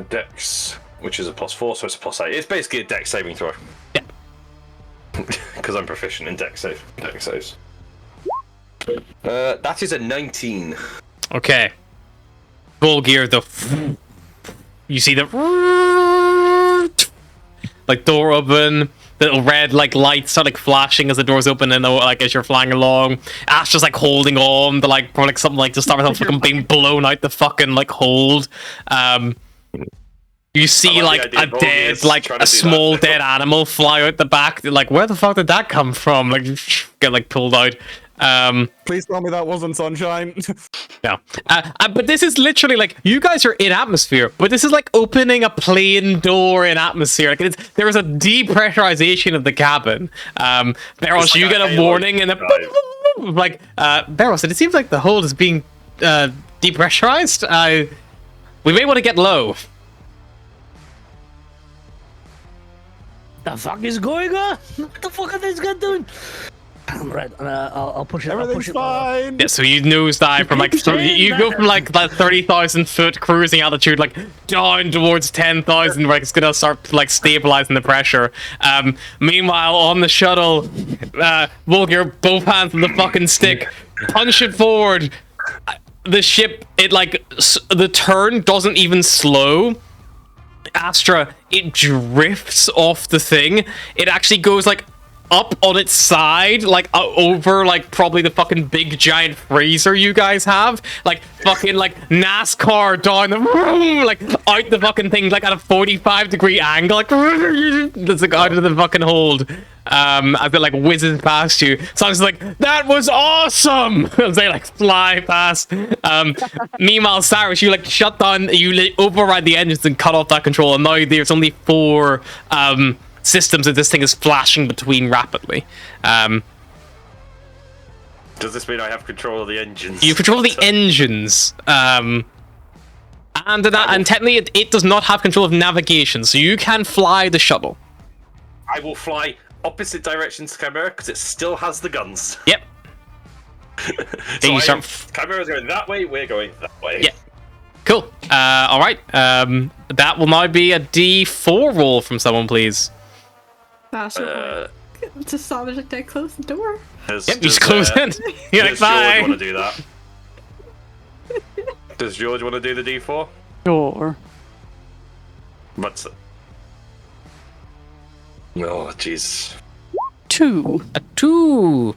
[SPEAKER 6] dex, which is a +4, so it's a +8. It's basically a dex saving throw.
[SPEAKER 1] Yeah.
[SPEAKER 6] Because I'm proficient in dex saves. That is a 19.
[SPEAKER 1] Okay. Volgear, you see the like door open, the little red like lights start like flashing as the doors open, and like as you're flying along. Ash just like holding on to like something like to stop myself from being blown out the fucking like hold. You see,
[SPEAKER 6] I like
[SPEAKER 1] like,
[SPEAKER 6] the idea
[SPEAKER 1] a
[SPEAKER 6] of
[SPEAKER 1] dead,
[SPEAKER 6] Volgier's
[SPEAKER 1] like,
[SPEAKER 6] trying to
[SPEAKER 1] a
[SPEAKER 6] do
[SPEAKER 1] small
[SPEAKER 6] that.
[SPEAKER 1] dead animal fly out the back. They're like, where the fuck did that come from? Like, get, like, pulled out.
[SPEAKER 4] Please tell me that wasn't Sunshine.
[SPEAKER 1] No. But this is literally, like, you guys are in atmosphere, but this is like opening a plane door in atmosphere. Like, there is a depressurization of the cabin. Barros,
[SPEAKER 6] like
[SPEAKER 1] you
[SPEAKER 6] a
[SPEAKER 1] get a
[SPEAKER 6] Halo
[SPEAKER 1] warning and like, Barros, it seems like the hold is being depressurized. We may want to get low.
[SPEAKER 2] The fuck is going on? What the fuck are these guys doing? Right, I'll push it.
[SPEAKER 4] Everything's fine.
[SPEAKER 1] Yeah, so you nosedive from like you go from like that 30,000 foot cruising altitude like down towards 10,000, where it's gonna start like stabilizing the pressure. Meanwhile, on the shuttle, Volker, both hands on the fucking stick, punch it forward. The ship, it like the turn doesn't even slow. Astra, it drifts off the thing. It actually goes like up on its side, like over like probably the fucking big giant freezer you guys have, like fucking like NASCAR down the like out the fucking thing, like at a 45-degree angle, like that's like out of the fucking hold. As it like whizzes past you. So I was like, that was awesome as they like fly past. Meanwhile, Cyrus, you like shut down, you like, override the engines and cut off that control, and now there's only 4 systems that this thing is flashing between rapidly.
[SPEAKER 6] Does this mean I have control of the engines?
[SPEAKER 1] You control the engines. And technically it does not have control of navigation, so you can fly the shuttle.
[SPEAKER 6] I will fly opposite directions to Chimera because it still has the guns.
[SPEAKER 1] Yep.
[SPEAKER 6] So Chimera's going that way, we're going that way.
[SPEAKER 1] Yeah. Cool. Alright. That will now be a D4 roll from someone, please.
[SPEAKER 3] Bastard. Just saw that they close the door.
[SPEAKER 1] Yep, you just close it. You're like,
[SPEAKER 6] Does
[SPEAKER 1] bye.
[SPEAKER 6] George want to do that? Does George want to do the D4?
[SPEAKER 5] Sure.
[SPEAKER 6] But... Oh, jeez.
[SPEAKER 5] 2.
[SPEAKER 1] A 2.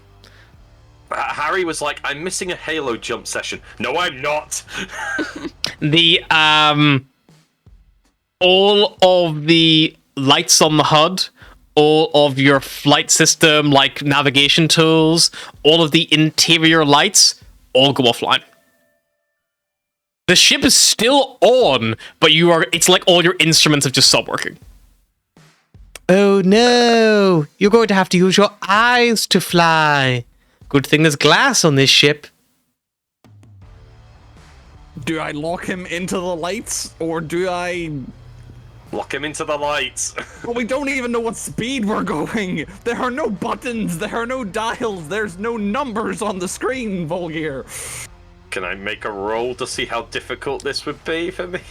[SPEAKER 6] Harry was like, I'm missing a Halo jump session. No, I'm not.
[SPEAKER 1] The, all of the lights on the HUD, all of your flight system, like navigation tools, all of the interior lights, all go offline. The ship is still on, but it's like all your instruments have just stopped working. Oh no, you're going to have to use your eyes to fly. Good thing there's glass on this ship.
[SPEAKER 4] Do I lock him into the lights, or do I...
[SPEAKER 6] Lock him into the lights.
[SPEAKER 4] Well, we don't even know what speed we're going. There are no buttons, there are no dials, there's no numbers on the screen, Volgir.
[SPEAKER 6] Can I make a roll to see how difficult this would be for me?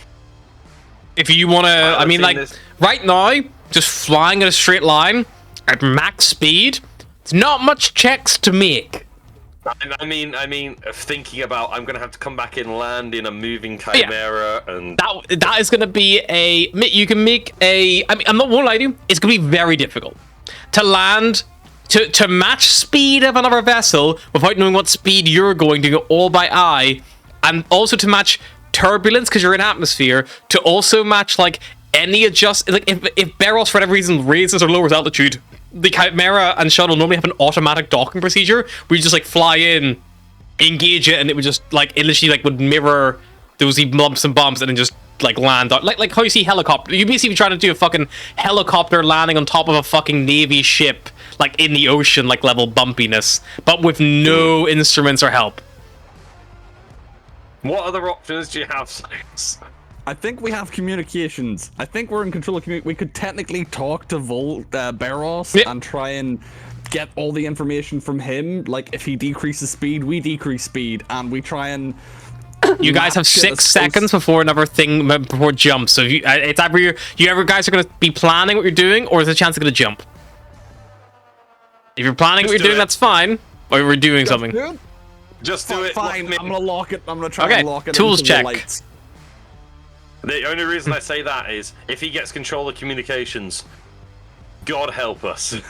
[SPEAKER 1] If you want to, I mean, like, right now, just flying in a straight line at max speed, it's not much checks to make.
[SPEAKER 6] I mean, thinking about I'm gonna have to come back and land in a moving Chimera, and
[SPEAKER 1] that is gonna be a. You can make a. I mean, I'm not gonna lie to you. It's gonna be very difficult to land to match speed of another vessel without knowing what speed you're going to go all by eye, and also to match turbulence because you're in atmosphere. To also match like any adjust. Like if Barros for whatever reason raises or lowers altitude, the Chimera and shuttle normally have an automatic docking procedure where you just like fly in, engage it, and it would just like it literally like would mirror those lumps and bumps and then just like land out like how you see helicopter. You basically trying to do a fucking helicopter landing on top of a fucking Navy ship like in the ocean like level bumpiness, but with no instruments or help.
[SPEAKER 6] what other options do you have, Cyrus?
[SPEAKER 4] I think we have communications. I think we're in control of we could technically talk to Barros and try and get all the information from him. Like, if he decreases speed, we decrease speed, and we try and...
[SPEAKER 1] You guys have 6 seconds before another thing, before jump. So if it's either you ever guys are going to be planning what you're doing, or there's a chance you're going to jump. If you're planning what you're doing, that's fine. Or we're doing something.
[SPEAKER 6] Just do it.
[SPEAKER 4] Fine, I'm gonna lock it. I'm gonna try and lock it.
[SPEAKER 1] Tools
[SPEAKER 4] into
[SPEAKER 1] check.
[SPEAKER 4] The lights.
[SPEAKER 6] The only reason I say that is if he gets control of communications, God help us.
[SPEAKER 4] I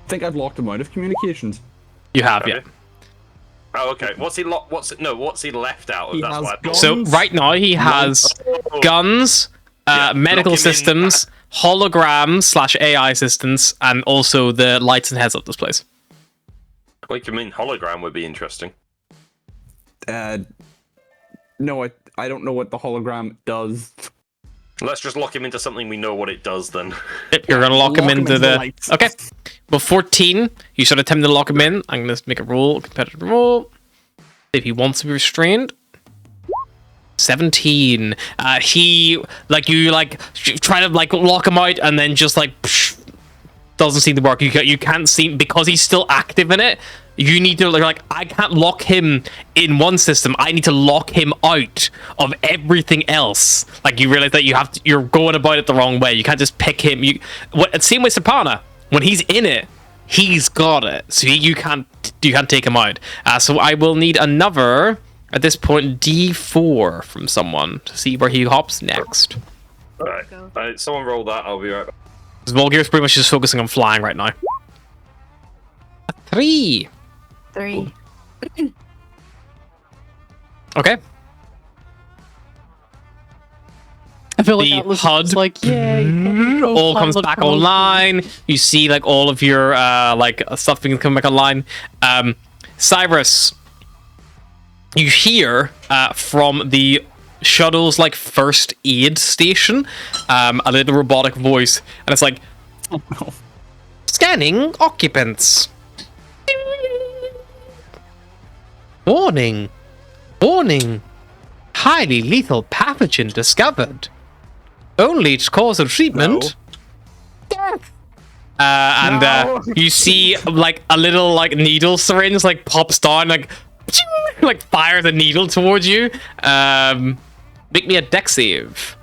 [SPEAKER 4] think I've locked him out of communications.
[SPEAKER 1] You have, yeah.
[SPEAKER 6] Oh, okay. What's he left out of?
[SPEAKER 4] He
[SPEAKER 6] That's
[SPEAKER 4] has
[SPEAKER 6] what I thought.
[SPEAKER 4] guns.
[SPEAKER 1] So right now he has guns, medical
[SPEAKER 6] lock him in.
[SPEAKER 1] systems, holograms / AI assistants, and also the lights and heads up displays.
[SPEAKER 6] Like, you mean hologram would be interesting.
[SPEAKER 4] No, I don't know what the hologram does.
[SPEAKER 6] Let's just lock him into something we know what it does then.
[SPEAKER 1] Yep, you're gonna lock him into the.
[SPEAKER 4] lights.
[SPEAKER 1] Okay. Well, 14. You should attempt to lock him in. I'm gonna make a roll, competitive roll. If he wants to be restrained. 17. He try to lock him out, and then just doesn't seem to work. You can't see because he's still active in it. You need to I can't lock him in one system. I need to lock him out of everything else. You realize that you're going about it the wrong way. You can't just pick him. Same with Sapana. When he's in it, he's got it. So you can't take him out. So I will need another. At this point, D4 from someone to see where he hops next.
[SPEAKER 6] Alright, someone roll that, I'll be right back.
[SPEAKER 1] Volgear's pretty much just focusing on flying right now. A 3.
[SPEAKER 3] 3.
[SPEAKER 1] Okay.
[SPEAKER 5] I feel like
[SPEAKER 1] The
[SPEAKER 5] Atlas
[SPEAKER 1] HUD
[SPEAKER 5] is like, yay.
[SPEAKER 1] all comes back online. You see all of your stuff being come back online. Cyrus, you hear from the shuttle's first aid station a little robotic voice, and it's like,
[SPEAKER 4] Oh no.
[SPEAKER 1] scanning occupants. Warning. Highly lethal pathogen discovered. Only cause of treatment. Death. You see a little needle syringe pops down fires a needle towards you. Make me a dex save.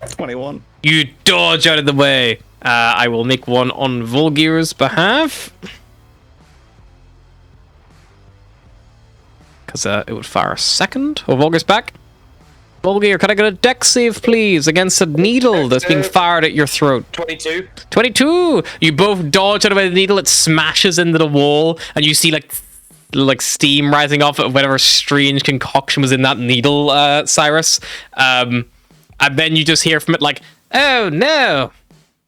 [SPEAKER 4] $21.
[SPEAKER 1] You dodge out of the way. I will make one on Volgear's behalf. Because it would fire a second. Oh, Volgear's back. Volgear, can I get a dex save, please, against a needle that's being fired at your throat?
[SPEAKER 6] 22.
[SPEAKER 1] 22! You both dodge out of the needle, it smashes into the wall, and you see, steam rising off of whatever strange concoction was in that needle, Cyrus. And then you just hear from it oh no!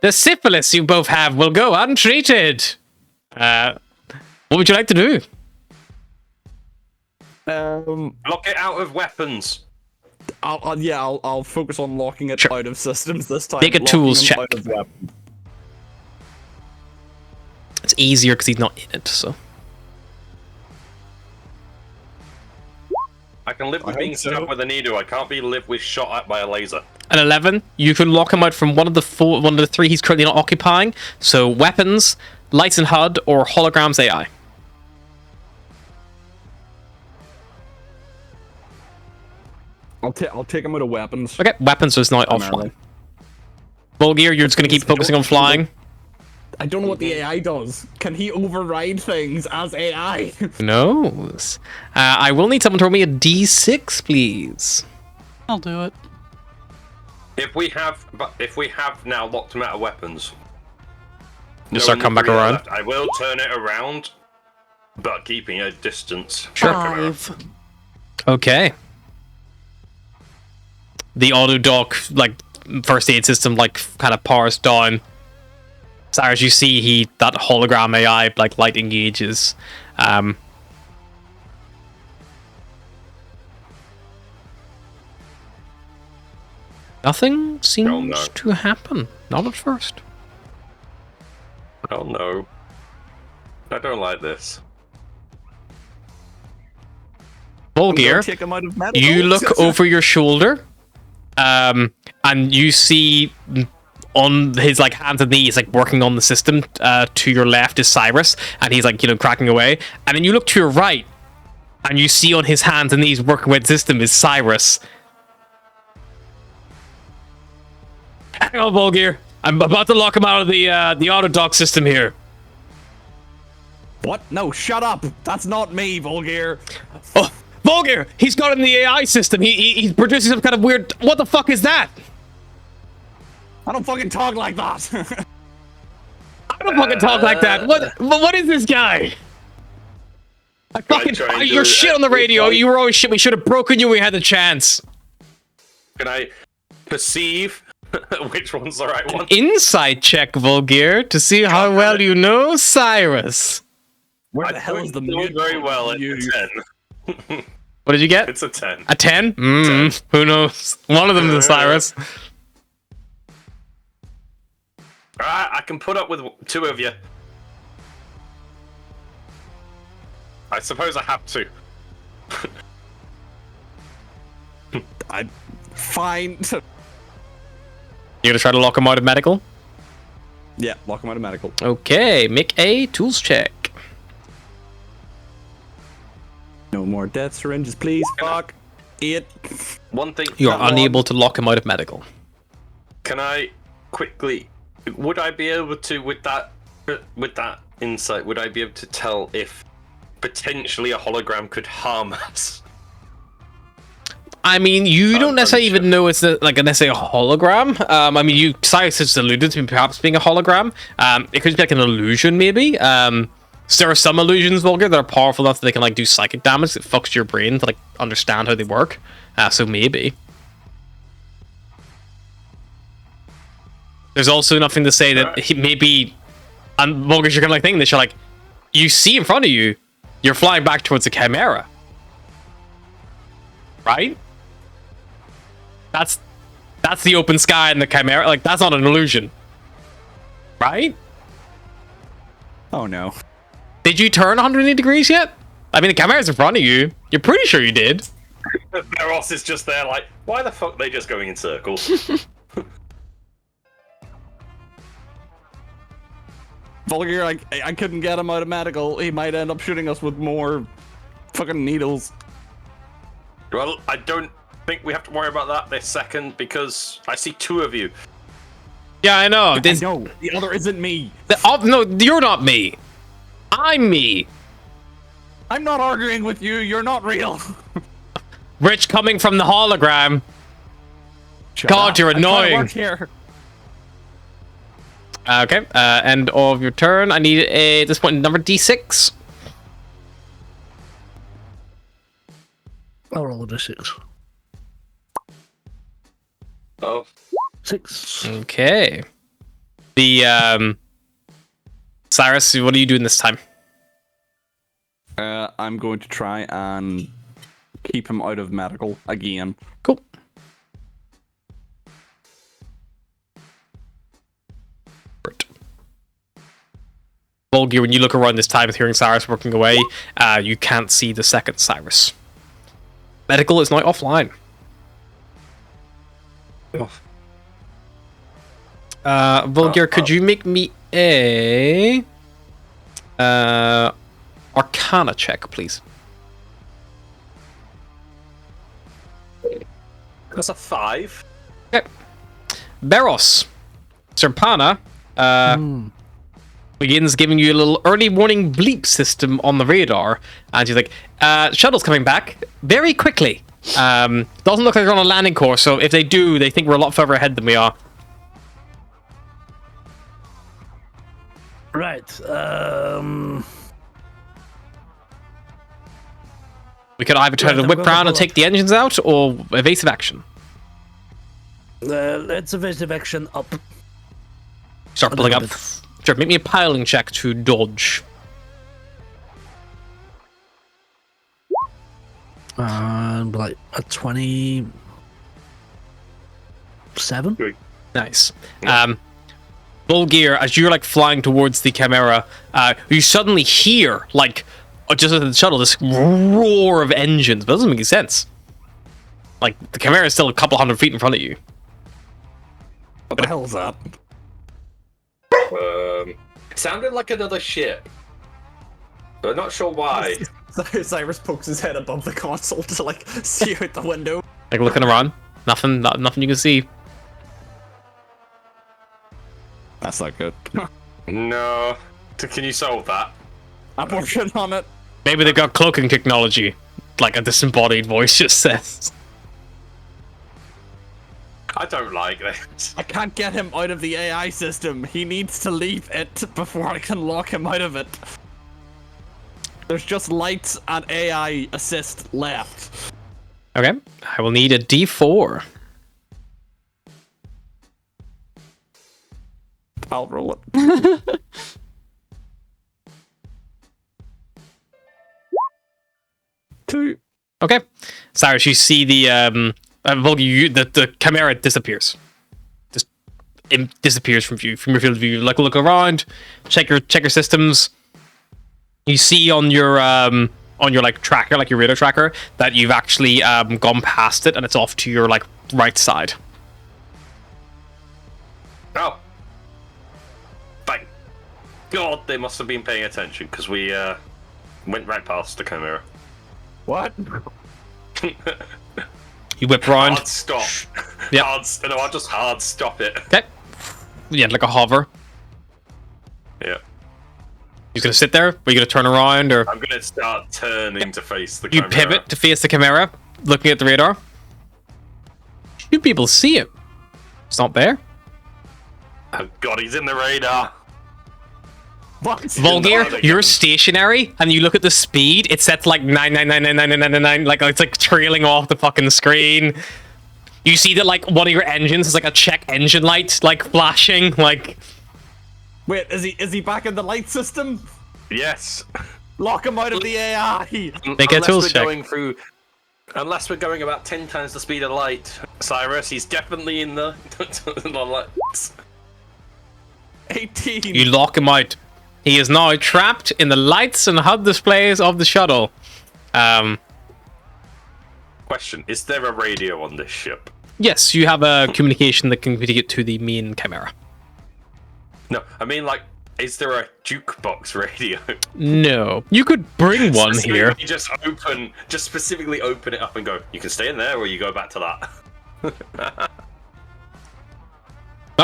[SPEAKER 1] The syphilis you both have will go untreated! What would you like to do?
[SPEAKER 6] Lock it out of weapons.
[SPEAKER 4] I'll focus on locking it out of systems this time.
[SPEAKER 1] Make a
[SPEAKER 4] locking
[SPEAKER 1] tools
[SPEAKER 4] them
[SPEAKER 1] check.
[SPEAKER 4] out of weapons.
[SPEAKER 1] It's easier because he's not in it, so...
[SPEAKER 6] I can live with being stuck with a needle. I can't live with shot at by a laser.
[SPEAKER 1] An 11, you can lock him out from one of the 3 he's currently not occupying. So weapons, lights and HUD, or holograms AI.
[SPEAKER 4] I'll take him out of weapons.
[SPEAKER 1] Okay, weapons is now offline. Volgear, you're just going to keep focusing on flying.
[SPEAKER 4] I don't know what the AI does. Can he override things as AI?
[SPEAKER 1] Who knows? I will need someone to roll me a D6, please.
[SPEAKER 5] I'll do it.
[SPEAKER 6] If we have now locked him out of weapons,
[SPEAKER 1] You start coming back around.
[SPEAKER 6] I will turn it around, but keeping a distance.
[SPEAKER 1] Sure.
[SPEAKER 5] 5.
[SPEAKER 1] Okay. The auto dock first aid system kind of powers down. Cyrus, you see that hologram AI light engages. Nothing seems to happen. Not at first.
[SPEAKER 6] Oh no. I don't like this.
[SPEAKER 1] Volgear,
[SPEAKER 4] Take him out of medical.
[SPEAKER 1] you look over your shoulder, and you see on his hands and knees working on the system. To your left is Cyrus, and he's cracking away. And then you look to your right, and you see on his hands and knees working with the system is Cyrus. Hang on, Volgear. I'm about to lock him out of the auto dock system here.
[SPEAKER 4] What? No, shut up. That's not me, Volgear.
[SPEAKER 1] Oh, Volgear! He's got in the AI system. He's producing some kind of weird. What the fuck is that?
[SPEAKER 4] I don't fucking talk like that.
[SPEAKER 1] I don't fucking talk like that. What is this guy? I fucking
[SPEAKER 6] try and
[SPEAKER 1] you're
[SPEAKER 6] do
[SPEAKER 1] shit on the radio. You were always shit. We should have broken you when we had the chance.
[SPEAKER 6] Can I perceive which one's the right one?
[SPEAKER 1] Insight check, Volgear, to see how well you know Cyrus.
[SPEAKER 4] Where
[SPEAKER 6] I
[SPEAKER 4] the hell is the
[SPEAKER 6] don't
[SPEAKER 4] mute?
[SPEAKER 6] do very well at
[SPEAKER 4] You-
[SPEAKER 6] 10.
[SPEAKER 1] What did you get?
[SPEAKER 6] It's a 10.
[SPEAKER 1] A 10? Who knows? One of them is Cyrus.
[SPEAKER 6] Alright, I can put up with 2 of you. I suppose I have to.
[SPEAKER 4] I'm fine.
[SPEAKER 1] You gonna try to lock him out of medical?
[SPEAKER 4] Yeah, lock him out of medical.
[SPEAKER 1] Okay, make a tools check.
[SPEAKER 4] No more death syringes, please. Fuck. 8.
[SPEAKER 6] One thing.
[SPEAKER 1] You're
[SPEAKER 4] Come
[SPEAKER 1] unable to lock him out of medical.
[SPEAKER 6] Can I quickly? Would I be able to, with that insight, would I be able to tell if potentially a hologram could harm us?
[SPEAKER 1] I mean, you don't necessarily
[SPEAKER 6] unsure.
[SPEAKER 1] even know it's necessarily a hologram. I mean, Cyrus has alluded to perhaps being a hologram. It could be like an illusion, maybe. So there are some illusions, Volger, that are powerful enough that they can like do psychic damage that fucks your brain to like understand how they work. So maybe. There's also nothing to say that he maybe, and Volger's you're kind of like thinking this. You're like, you see in front of you, you're flying back towards a chimera, right? That's the open sky and the chimera. Like that's not an illusion, right?
[SPEAKER 4] Oh no.
[SPEAKER 1] Did you turn 180 degrees yet? I mean, the chimera's in front of you. You're pretty sure you did.
[SPEAKER 6] Ross is just there, like, why the fuck are they just going in circles?
[SPEAKER 4] Volger, I couldn't get him out of medical. He might end up shooting us with more fucking needles.
[SPEAKER 6] Well, I don't think we have to worry about that this second because I see 2 of you.
[SPEAKER 1] Yeah, I know.
[SPEAKER 4] No, the other isn't me.
[SPEAKER 1] No, you're not me. I'm me.
[SPEAKER 4] I'm not arguing with you. You're not real.
[SPEAKER 1] Rich coming from the hologram.
[SPEAKER 4] Shut
[SPEAKER 1] God,
[SPEAKER 4] up.
[SPEAKER 1] you're
[SPEAKER 4] I'm trying to
[SPEAKER 1] annoying.
[SPEAKER 4] work here.
[SPEAKER 1] Okay, end of your turn. I need at this point number D6.
[SPEAKER 2] I'll roll a d6.
[SPEAKER 6] Oh.
[SPEAKER 2] 6.
[SPEAKER 1] Okay. The Cyrus, what are you doing this time?
[SPEAKER 4] I'm going to try and keep him out of medical again.
[SPEAKER 1] Cool. Volgear, when you look around this time with hearing Cyrus working away, you can't see the second Cyrus. Medical is now offline. Volgear, could you make me a Arcana check, please?
[SPEAKER 6] That's a 5.
[SPEAKER 1] Okay. Beros, Serpana, begins giving you a little early warning bleep system on the radar, and she's like, shuttle's coming back very quickly. Doesn't look like they're on a landing course, so if they do, they think we're a lot further ahead than we are.
[SPEAKER 2] Right.
[SPEAKER 1] We could either try
[SPEAKER 2] Right,
[SPEAKER 1] to
[SPEAKER 2] I'm
[SPEAKER 1] whip
[SPEAKER 2] gonna
[SPEAKER 1] round and
[SPEAKER 2] pull
[SPEAKER 1] take the engines out, or evasive action.
[SPEAKER 2] Let's evasive action up.
[SPEAKER 1] Start
[SPEAKER 2] A
[SPEAKER 1] pulling up.
[SPEAKER 2] little bit.
[SPEAKER 1] Sure, make me a piling check to dodge.
[SPEAKER 2] Like a 27.
[SPEAKER 1] Nice. Volgear, as you're like flying towards the chimera, you suddenly hear like just at the shuttle this roar of engines, but it doesn't make any sense. Like the chimera is still a couple hundred feet in front of you.
[SPEAKER 4] What the hell is that?
[SPEAKER 6] It sounded like another ship. But I'm not sure why.
[SPEAKER 4] Cyrus pokes his head above the console to like see out the window.
[SPEAKER 1] Like looking around, nothing you can see.
[SPEAKER 4] That's not good.
[SPEAKER 6] No. Can you solve that?
[SPEAKER 4] I'm working on it.
[SPEAKER 1] Maybe they've got cloaking technology, like a disembodied voice just says.
[SPEAKER 6] I don't like this.
[SPEAKER 4] I can't get him out of the AI system. He needs to leave it before I can lock him out of it. There's just lights and AI assist left.
[SPEAKER 1] Okay, I will need a D4.
[SPEAKER 4] I'll roll it. 2.
[SPEAKER 1] Okay, Cyrus, you see the Volgi, the chimera disappears. Just disappears from view, from your field of view. Like, look around, check your systems. You see on your like tracker, like your radar tracker, that you've actually gone past it and it's off to your like right side.
[SPEAKER 6] Oh. Thank God they must have been paying attention, because we went right past the chimera.
[SPEAKER 4] What?
[SPEAKER 1] You whip round.
[SPEAKER 6] Hard stop.
[SPEAKER 1] Yep.
[SPEAKER 6] I'll just hard stop it.
[SPEAKER 1] Okay. Yeah, like a hover.
[SPEAKER 6] Yeah.
[SPEAKER 1] You're gonna sit there? Or are you gonna turn around, or
[SPEAKER 6] I'm gonna start turning to face the
[SPEAKER 1] you
[SPEAKER 6] chimera.
[SPEAKER 1] pivot to face the chimera, looking at the radar? You people see it. It's not there.
[SPEAKER 6] Oh God, he's in the radar.
[SPEAKER 4] What?
[SPEAKER 1] Volgir, you're stationary, and you look at the speed. It's set to like 9999999, like it's like trailing off the fucking screen. You see that like one of your engines is like a check engine light, like flashing, like.
[SPEAKER 4] Wait, is he back in the light system?
[SPEAKER 6] Yes.
[SPEAKER 4] Lock him out of the AI.
[SPEAKER 1] Make a tools check.
[SPEAKER 6] Unless we're going about 10 times the speed of light, Cyrus, he's definitely in the, the lights.
[SPEAKER 4] 18.
[SPEAKER 1] You lock him out. He is now trapped in the lights and HUD displays of the shuttle.
[SPEAKER 6] Question, is there a radio on this ship?
[SPEAKER 1] Yes, you have a communication that can communicate to the main chimera.
[SPEAKER 6] No, I mean, like, is there a jukebox radio?
[SPEAKER 1] No. You could bring one
[SPEAKER 6] Specifically,
[SPEAKER 1] here.
[SPEAKER 6] You just specifically open it up and go, you can stay in there, or you go back to that.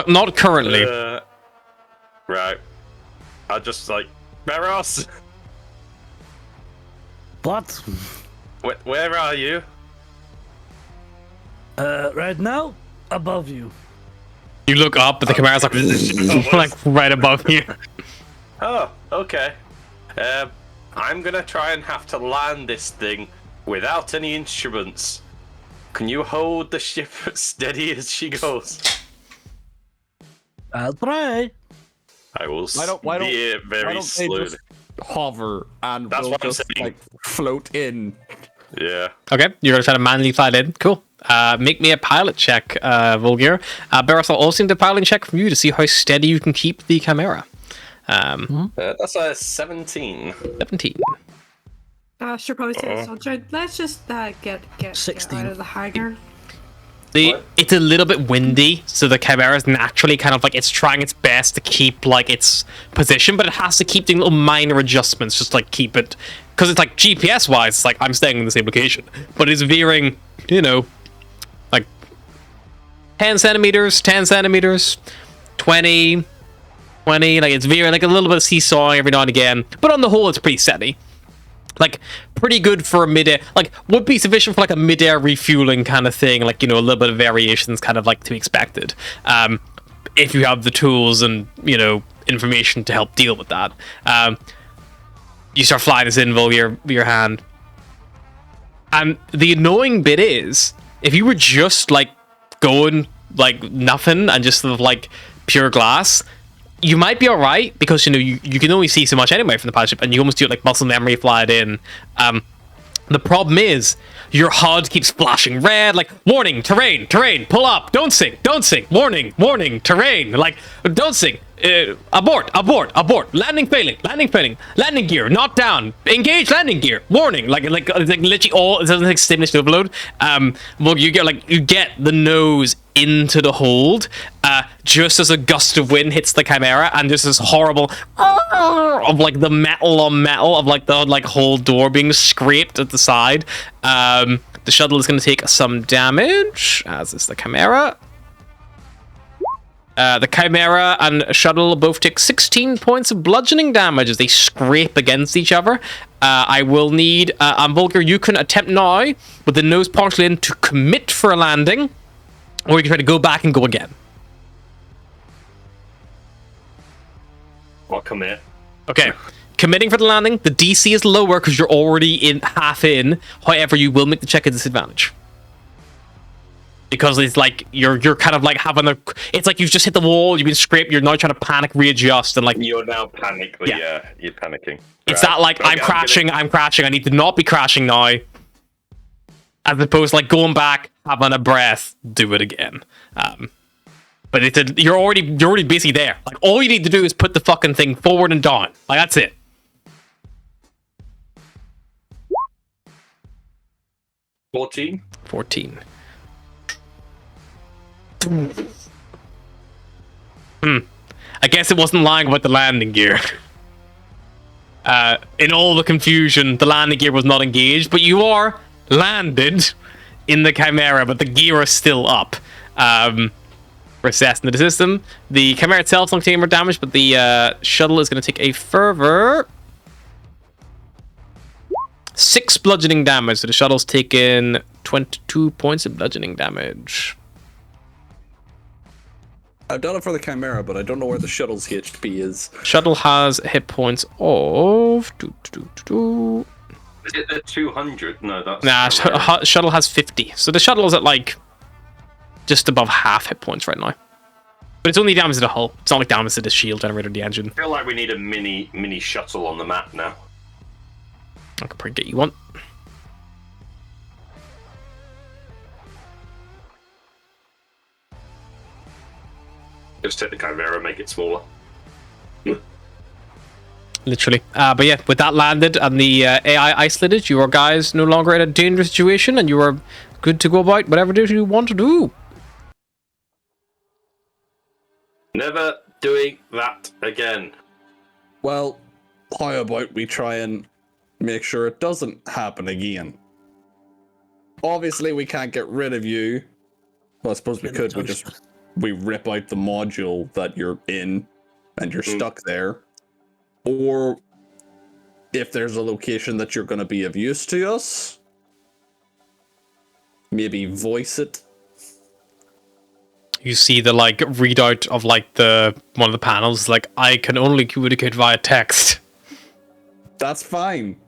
[SPEAKER 1] Not currently.
[SPEAKER 6] Right. I'll just, like, Beros,
[SPEAKER 2] What?
[SPEAKER 6] where are you?
[SPEAKER 2] Right now, above you.
[SPEAKER 1] You look up, but the chimera's like, like right above you.
[SPEAKER 6] Oh, okay. I'm gonna try and have to land this thing without any instruments. Can you hold the ship steady as she goes?
[SPEAKER 2] I'll try.
[SPEAKER 6] I will
[SPEAKER 4] Why don't
[SPEAKER 6] steer very
[SPEAKER 4] they
[SPEAKER 6] slowly.
[SPEAKER 4] just hover and
[SPEAKER 6] That's
[SPEAKER 4] we'll
[SPEAKER 6] what I'm
[SPEAKER 4] just
[SPEAKER 6] saying.
[SPEAKER 4] like float in?
[SPEAKER 6] Yeah.
[SPEAKER 1] Okay, you're gonna try to manually fly in. Cool. Make me a pilot check, Volgir. Beros, I'll also need a piloting check from you to see how steady you can keep the chimera.
[SPEAKER 6] That's a 17.
[SPEAKER 1] 17.
[SPEAKER 3] Should probably say so. Let's just get
[SPEAKER 2] 16.
[SPEAKER 3] out of the hangar.
[SPEAKER 1] It's a little bit windy, so the chimera is naturally kind of like it's trying its best to keep like its position, but it has to keep doing little minor adjustments just like keep it, because it's like GPS wise, it's like I'm staying in the same location, but it's veering, you know, like 10 centimeters, 10 centimeters, 20, like it's veering like a little bit of seesawing every now and again, but on the whole, it's pretty steady. Like, pretty good for a mid-air, like, would be sufficient for, like, a mid-air refueling kind of thing, like, you know, a little bit of variations kind of, like, to be expected. If you have the tools and, you know, information to help deal with that. You start flying this in with your hand. And the annoying bit is, if you were just, like, going, like, nothing and just sort of, like, pure glass, you might be alright, because, you know, you can only see so much anyway from the pilot ship, and you almost do it like muscle memory, fly it in. The problem is, your HUD keeps flashing red, like, warning, terrain, pull up, don't sink, warning, terrain, like, don't sink, abort, landing failing, landing gear, not down, engage landing gear, warning, like literally all, it doesn't take stimulus to overload. Well, you get the nose into the hold, just as a gust of wind hits the chimera, and there's this horrible of like the metal on metal of like the like whole door being scraped at the side. The shuttle is going to take some damage, as is the chimera. The chimera and shuttle both take 16 points of bludgeoning damage as they scrape against each other. I will need Volgir, you can attempt now with the nose partially in to commit for a landing. Or you can try to go back and go again.
[SPEAKER 6] I'll commit.
[SPEAKER 1] Okay. Committing for the landing, the DC is lower because you're already in half in. However, you will make the check a disadvantage. Because it's like you're kind of like having a, it's like you've just hit the wall, you've been scraped, you're now trying to panic, readjust, and like
[SPEAKER 6] You're now panicking. Yeah, you're panicking.
[SPEAKER 1] it's
[SPEAKER 6] Right.
[SPEAKER 1] that like
[SPEAKER 6] Okay,
[SPEAKER 1] I'm crashing, I need to not be crashing now. As opposed to like going back, having a breath, do it again. But you're already basically there. Like all you need to do is put the fucking thing forward and down. Like that's it.
[SPEAKER 6] 14.
[SPEAKER 1] 14. I guess it wasn't lying about the landing gear. In all the confusion, the landing gear was not engaged, but you are landed in the Chimera, but the gear is still up. For assessing the system. The Chimera itself is not taking more damage, but the shuttle is going to take a further 6 bludgeoning damage. So the shuttle's taken 22 points of bludgeoning damage.
[SPEAKER 4] I've done it for the Chimera, but I don't know where the shuttle's HP is.
[SPEAKER 1] Shuttle has hit points of...
[SPEAKER 6] Is it the 200? No, that's...
[SPEAKER 1] Nah, shuttle has 50. So the shuttle is at like just above half hit points right now. But it's only damage to the hull. It's not like damage to the shield generator of the engine.
[SPEAKER 6] I feel like we need a mini shuttle on the map now.
[SPEAKER 1] I can probably get you one.
[SPEAKER 6] Just take the Chimera, make it smaller.
[SPEAKER 1] Literally. But yeah, with that landed and the AI isolated, you are guys no longer in a dangerous situation and you are good to go about whatever it is you want to do.
[SPEAKER 6] Never doing that again.
[SPEAKER 4] Well, how about we try and make sure it doesn't happen again? Obviously, we can't get rid of you. Well, I suppose we could. We rip out the module that you're in and you're stuck there. Or if there's a location that you're going to be of use to us, maybe voice it.
[SPEAKER 1] You see the like readout of like the one of the panels, like I can only communicate via text.
[SPEAKER 4] That's fine.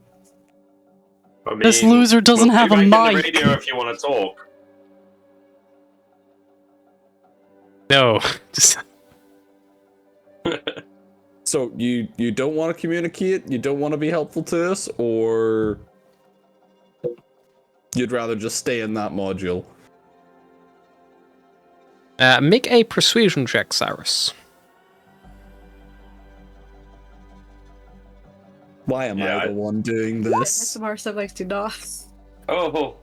[SPEAKER 6] I mean,
[SPEAKER 5] This loser doesn't
[SPEAKER 6] we'll
[SPEAKER 5] have
[SPEAKER 6] be
[SPEAKER 5] a
[SPEAKER 6] back in
[SPEAKER 5] mic.
[SPEAKER 6] the radio if you want to talk.
[SPEAKER 1] No, just
[SPEAKER 4] So you don't want to communicate? You don't want to be helpful to us? Or you'd rather just stay in that module?
[SPEAKER 1] make a persuasion check, Cyrus.
[SPEAKER 4] Why am
[SPEAKER 6] Yeah,
[SPEAKER 4] I the one doing this?
[SPEAKER 3] Some of our siblings do not.
[SPEAKER 6] Oh.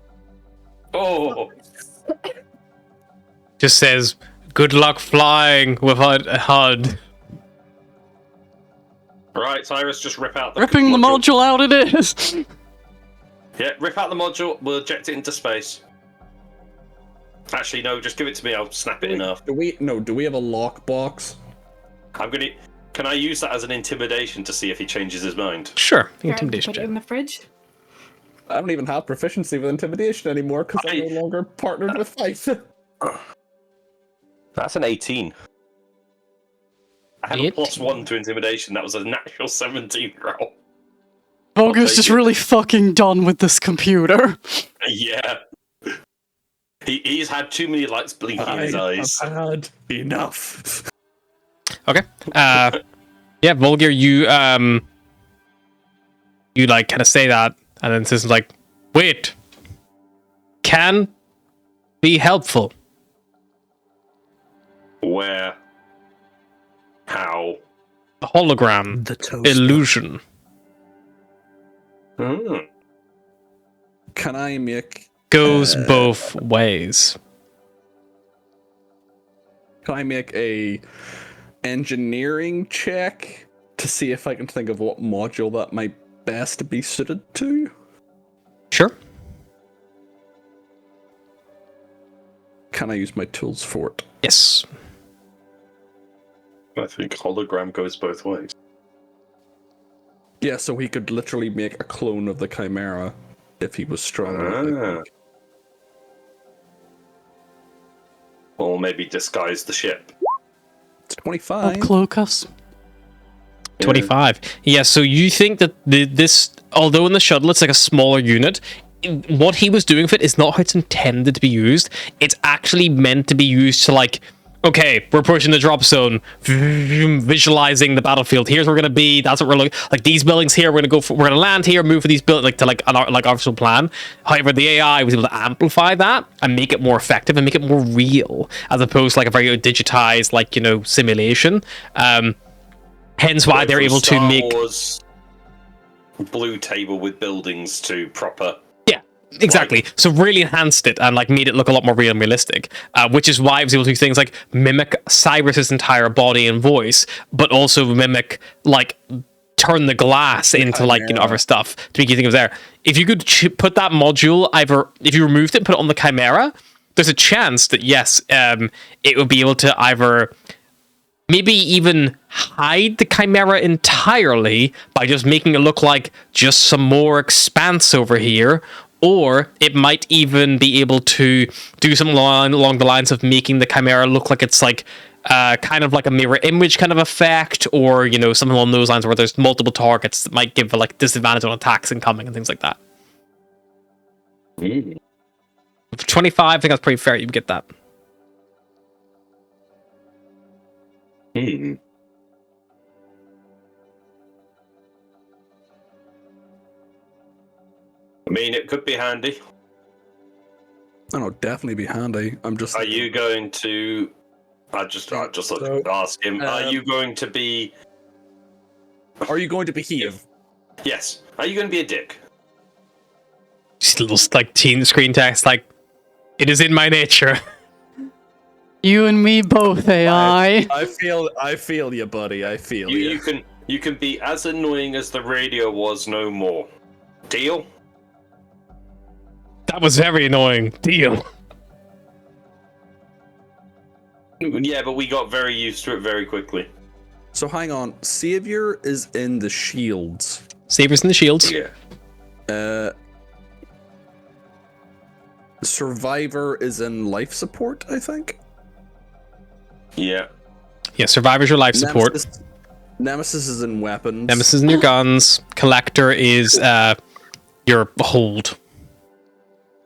[SPEAKER 1] Just says, good luck flying without a HUD.
[SPEAKER 6] Right, Cyrus, just rip out the
[SPEAKER 5] Ripping the module out it is.
[SPEAKER 6] Yeah, rip out the module, we'll eject it into space. Actually, no, just give it to me, I'll snap it in half.
[SPEAKER 4] Do we have a lockbox?
[SPEAKER 6] Can I use that as an intimidation to see if he changes his mind?
[SPEAKER 1] Sure,
[SPEAKER 3] Here,
[SPEAKER 1] intimidation
[SPEAKER 3] put it
[SPEAKER 1] check.
[SPEAKER 3] in the fridge.
[SPEAKER 4] I don't even have proficiency with intimidation anymore because I'm no longer partnered with Fife.
[SPEAKER 6] That's an 18. I have a
[SPEAKER 1] 18.
[SPEAKER 6] +1 to intimidation, that was a natural 17 roll.
[SPEAKER 5] Vulgar's
[SPEAKER 6] take
[SPEAKER 5] just
[SPEAKER 6] it.
[SPEAKER 5] really fucking done with this computer.
[SPEAKER 6] Yeah. He's had too many lights blinking in his eyes.
[SPEAKER 4] I've had enough.
[SPEAKER 1] Okay. Yeah, Volgir, you like kind of say that, and then System's like, wait, can be helpful.
[SPEAKER 6] Where? How?
[SPEAKER 1] The hologram
[SPEAKER 2] The toaster.
[SPEAKER 1] illusion.
[SPEAKER 4] Can I make
[SPEAKER 1] Goes both ways.
[SPEAKER 4] a engineering check to see if I can think of what module that might best be suited to?
[SPEAKER 1] Sure.
[SPEAKER 4] Can I use my tools for it?
[SPEAKER 1] Yes.
[SPEAKER 6] I think hologram goes both ways.
[SPEAKER 4] Yeah, so he could literally make a clone of the Chimera if he was strong enough. I think.
[SPEAKER 6] Or maybe disguise the ship.
[SPEAKER 4] It's
[SPEAKER 5] Help
[SPEAKER 4] 25.
[SPEAKER 5] cloak us.
[SPEAKER 1] 25. Yeah, so you think that this, although in the shuttle it's like a smaller unit, what he was doing with it is not how it's intended to be used. It's actually meant to be used to, like, okay, we're pushing the drop zone, visualizing the battlefield. Here's where we're gonna be. That's what we're looking like. These buildings here, we're gonna land here, move for these buildings, like to like an official plan. However, the AI was able to amplify that and make it more effective and make it more real, as opposed to like a very digitized, like, you know, simulation. Hence why they're able to make
[SPEAKER 6] Wars blue table with buildings to proper.
[SPEAKER 1] Yeah, exactly. So really enhanced it and like made it look a lot more real and realistic, which is why I was able to do things like mimic Cyrus's entire body and voice, but also mimic, like, turn the glass into like, you know, other stuff to make you think of there. If you could put that module, either if you removed it, put it on the Chimera, there's a chance that yes, it would be able to either maybe even hide the Chimera entirely by just making it look like just some more Expanse over here, or it might even be able to do something along the lines of making the Chimera look like it's like kind of like a mirror image kind of effect, or, you know, something along those lines where there's multiple targets that might give like disadvantage on attacks incoming and things like that. 25, I think that's pretty fair. You get that.
[SPEAKER 6] I mean, it could be handy.
[SPEAKER 4] Oh, no, definitely be handy. I'm just.
[SPEAKER 6] Are you going to? I just ask him. Are you going to be?
[SPEAKER 4] Are you going to behave?
[SPEAKER 6] Yes. Are you going to be a dick?
[SPEAKER 1] Just little like teen screen text like, it is in my nature.
[SPEAKER 5] You and me both, AI.
[SPEAKER 4] I feel you, buddy. I feel
[SPEAKER 6] You can be as annoying as the radio was, no more. Deal?
[SPEAKER 1] That was very annoying. Deal.
[SPEAKER 6] Yeah, but we got very used to it very quickly.
[SPEAKER 4] So hang on. Savior is in the shields.
[SPEAKER 1] Sabers in the shields.
[SPEAKER 6] Yeah.
[SPEAKER 4] Survivor is in life support, I think.
[SPEAKER 6] Yeah.
[SPEAKER 1] Yeah, survivors your life support.
[SPEAKER 4] Nemesis is in weapons.
[SPEAKER 1] Nemesis is in your guns. Collector is your hold.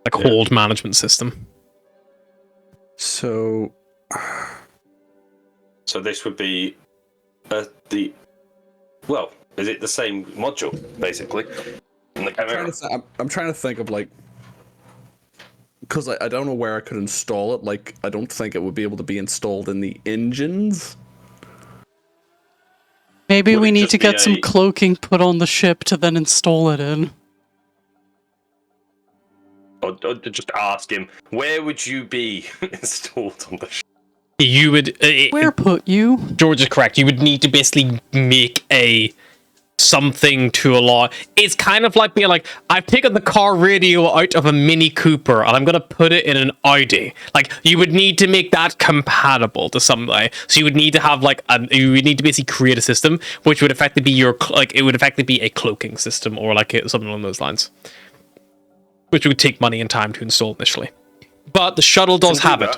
[SPEAKER 1] Like hold management system.
[SPEAKER 4] So
[SPEAKER 6] this would be well, is it the same module basically? In the Chimera?
[SPEAKER 4] I'm trying to think of like, because I don't know where I could install it. Like, I don't think it would be able to be installed in the engines.
[SPEAKER 5] Maybe
[SPEAKER 6] Would
[SPEAKER 5] we
[SPEAKER 6] it
[SPEAKER 5] need
[SPEAKER 6] just
[SPEAKER 5] to
[SPEAKER 6] be
[SPEAKER 5] get some
[SPEAKER 6] a-
[SPEAKER 5] cloaking put on the ship to then install it in.
[SPEAKER 6] Or just ask him, where would you be installed on the ship?
[SPEAKER 1] You would.
[SPEAKER 5] Where put you?
[SPEAKER 1] George is correct. You would need to basically make something to allow. It's kind of like being like, I've taken the car radio out of a Mini Cooper and I'm gonna put it in an Audi. Like, you would need to make that compatible to something. So you would need to have like you would need to basically create a system which would effectively be your it would effectively be a cloaking system or like something along those lines, which would take money and time to install initially. But the shuttle does have it.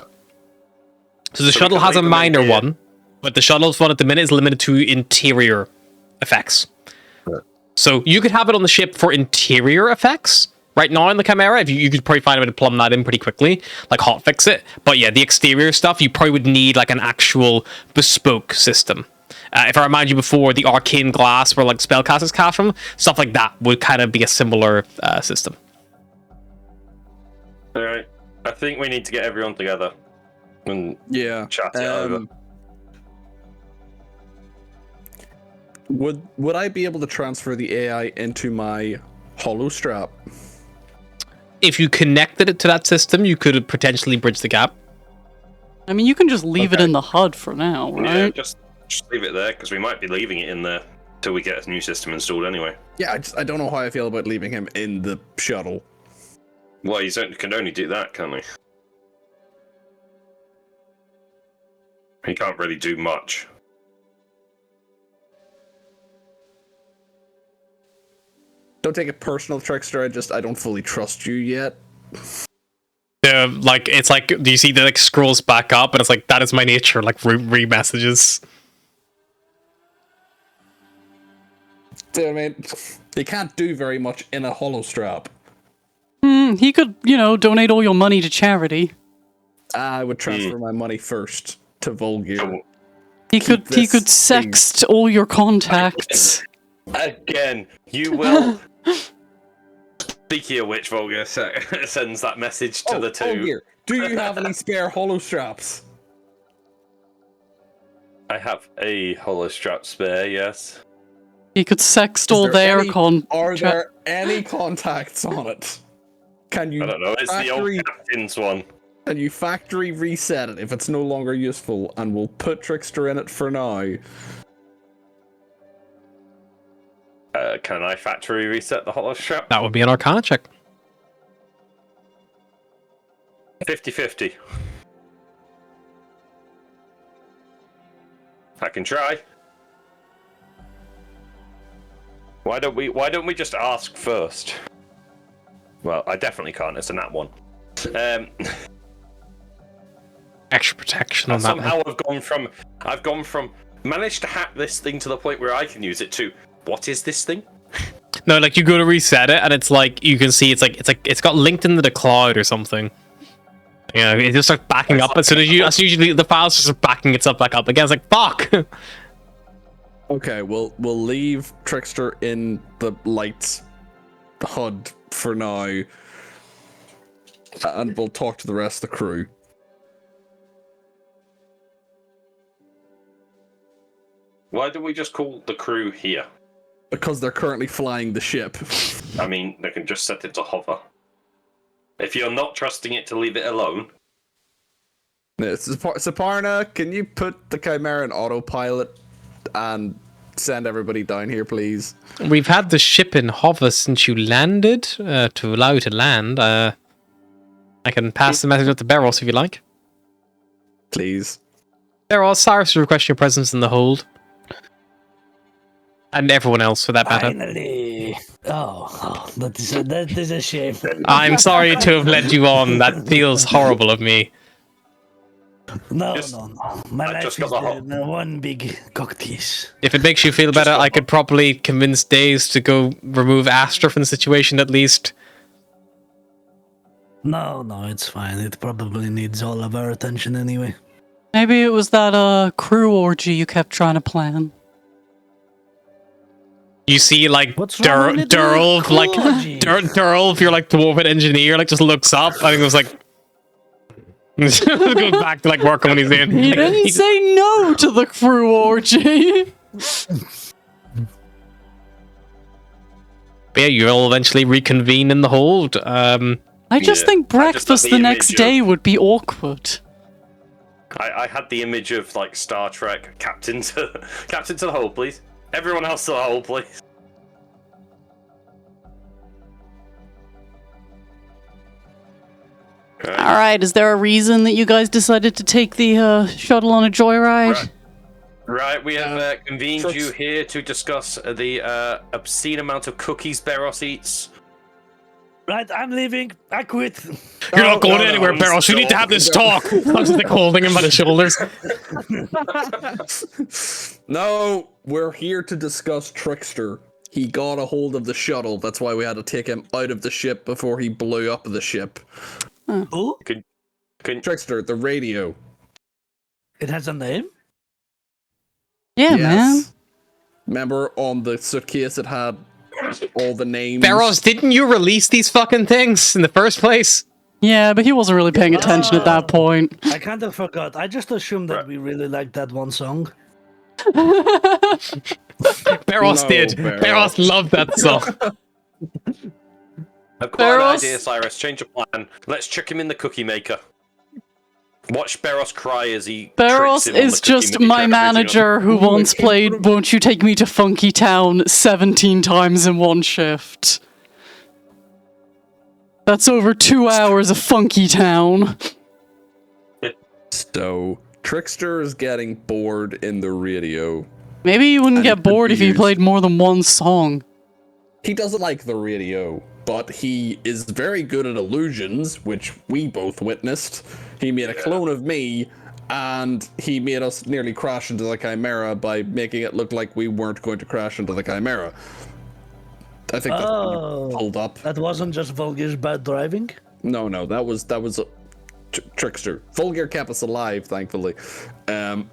[SPEAKER 1] So the shuttle has a minor one, but the shuttle's one at the minute is limited to interior effects. So you could have it on the ship for interior effects right now in the Chimera. If you could probably find a way to plumb that in pretty quickly, like hotfix it. But yeah, the exterior stuff, you probably would need like an actual bespoke system. If I remind you before, the arcane glass where like spellcasters cast from, stuff like that would kind of be a similar system.
[SPEAKER 6] All right. I think we need to get everyone together and chat it over.
[SPEAKER 4] Would I be able to transfer the AI into my holo strap?
[SPEAKER 1] If you connected it to that system, you could potentially bridge the gap.
[SPEAKER 5] I mean, you can just leave it in the HUD for now, right?
[SPEAKER 6] Yeah, just leave it there because we might be leaving it in there till we get a new system installed anyway.
[SPEAKER 4] Yeah, I don't know how I feel about leaving him in the shuttle.
[SPEAKER 6] Well, you can only do that, can't we? He can't really do much.
[SPEAKER 4] Don't take it personal, Trickster. I don't fully trust you yet.
[SPEAKER 1] it's like, do you see that like scrolls back up and it's like, that is my nature, like re-messages.
[SPEAKER 4] I mean, they can't do very much in a hollow strap.
[SPEAKER 5] He could, donate all your money to charity.
[SPEAKER 4] I would transfer my money first to Volgear.
[SPEAKER 5] He could sext all your contacts.
[SPEAKER 6] Again, you will. Speaking of which, Volga sends that message to the two.
[SPEAKER 4] Volgear, do you have any spare hollow straps?
[SPEAKER 6] I have a hollow strap spare, yes.
[SPEAKER 5] He could sext all their contacts.
[SPEAKER 4] Are there any contacts on it? Can you?
[SPEAKER 6] I don't know. It's the old captain's one.
[SPEAKER 4] Can you factory reset it if it's no longer useful, and we'll put Trickster in it for now?
[SPEAKER 6] Can I factory reset the hollow strap?
[SPEAKER 1] That would be an Arcana check.
[SPEAKER 6] 50-50. I can try. Why don't we just ask first? Well, I definitely can't. It's a nat 1.
[SPEAKER 1] Extra protection on that one.
[SPEAKER 6] Somehow I've gone from managed to hack this thing to the point where I can use it to what is this thing?
[SPEAKER 1] No, like you go to reset it and it's like you can see it's got linked into the cloud or something. Yeah, it just starts backing up as soon as usually the file's just backing itself back up again. It's like fuck.
[SPEAKER 4] Okay, we'll leave Trickster in the lights HUD for now, and we'll talk to the rest of the crew.
[SPEAKER 6] Why do we just call the crew here?
[SPEAKER 4] Because they're currently flying the ship.
[SPEAKER 6] I mean, they can just set it to hover. If you're not trusting it to leave it alone.
[SPEAKER 4] Saparna, can you put the Chimera in autopilot and send everybody down here, please?
[SPEAKER 1] We've had the ship in hover since you landed, to allow you to land. I can pass the message up to Beros if you like.
[SPEAKER 4] Please.
[SPEAKER 1] Beros, Cyrus is requesting your presence in the hold. And everyone else, for that matter.
[SPEAKER 2] Finally. Oh, that is a shame.
[SPEAKER 1] I'm sorry to have led you on. That feels horrible of me.
[SPEAKER 2] No. My
[SPEAKER 6] I
[SPEAKER 2] life
[SPEAKER 6] just
[SPEAKER 2] is
[SPEAKER 6] got the
[SPEAKER 2] one big cocktail.
[SPEAKER 1] If it makes you feel better, I could probably convince Daze to go remove Astra from the situation at least.
[SPEAKER 2] No, it's fine. It probably needs all of our attention anyway.
[SPEAKER 5] Maybe it was that crew orgy you kept trying to plan.
[SPEAKER 1] You see, like,
[SPEAKER 2] What's wrong with
[SPEAKER 1] Durl,
[SPEAKER 2] the
[SPEAKER 1] like,
[SPEAKER 2] orgy?
[SPEAKER 1] Durl, if you're like the dwarven engineer, like, just looks up. I think it was like. Goes back to like working when he's in.
[SPEAKER 5] He didn't say no to the crew orgy.
[SPEAKER 1] Yeah, you'll eventually reconvene in the hold.
[SPEAKER 5] I just think breakfast the next day would be awkward.
[SPEAKER 6] I had the image of like Star Trek captain to the hold, please. Everyone else to the hold, please.
[SPEAKER 5] Alright, is there a reason that you guys decided to take the shuttle on a joyride?
[SPEAKER 6] Right, we have convened you here to discuss the obscene amount of cookies Beros eats.
[SPEAKER 2] Right, I'm leaving. I quit.
[SPEAKER 1] You're not going anywhere, Beros. We need to have this talk. I was like holding him by the shoulders.
[SPEAKER 4] No, we're here to discuss Trickster. He got a hold of the shuttle. That's why we had to take him out of the ship before he blew up the ship.
[SPEAKER 2] Who?
[SPEAKER 4] Trickster, the radio.
[SPEAKER 2] It has a name?
[SPEAKER 5] Yeah, man.
[SPEAKER 4] Remember on the suitcase it had all the names?
[SPEAKER 1] Beros, didn't you release these fucking things in the first place?
[SPEAKER 5] Yeah, but he wasn't really paying attention at that point.
[SPEAKER 2] I kind of forgot. I just assumed that we really liked that one song.
[SPEAKER 1] Beros did. Beros loved that song.
[SPEAKER 6] I've got an idea, Cyrus. Change of plan. Let's chuck him in the cookie maker. Watch Beros cry as he.
[SPEAKER 5] Beros is just my manager who once played Won't You Take Me to Funky Town 17 times in one shift. That's over 2 hours of Funky Town.
[SPEAKER 4] So, Trickster is getting bored in the radio.
[SPEAKER 5] Maybe you wouldn't get bored if you played more than one song.
[SPEAKER 4] He doesn't like the radio. but he is very good at illusions, which we both witnessed. He made a clone of me, and he made us nearly crash into the Chimera by making it look like we weren't going to crash into the Chimera. I think that's pulled up.
[SPEAKER 2] That wasn't just Volgir's bad driving?
[SPEAKER 4] No, that was a trickster. Volgir kept us alive, thankfully.
[SPEAKER 6] I'm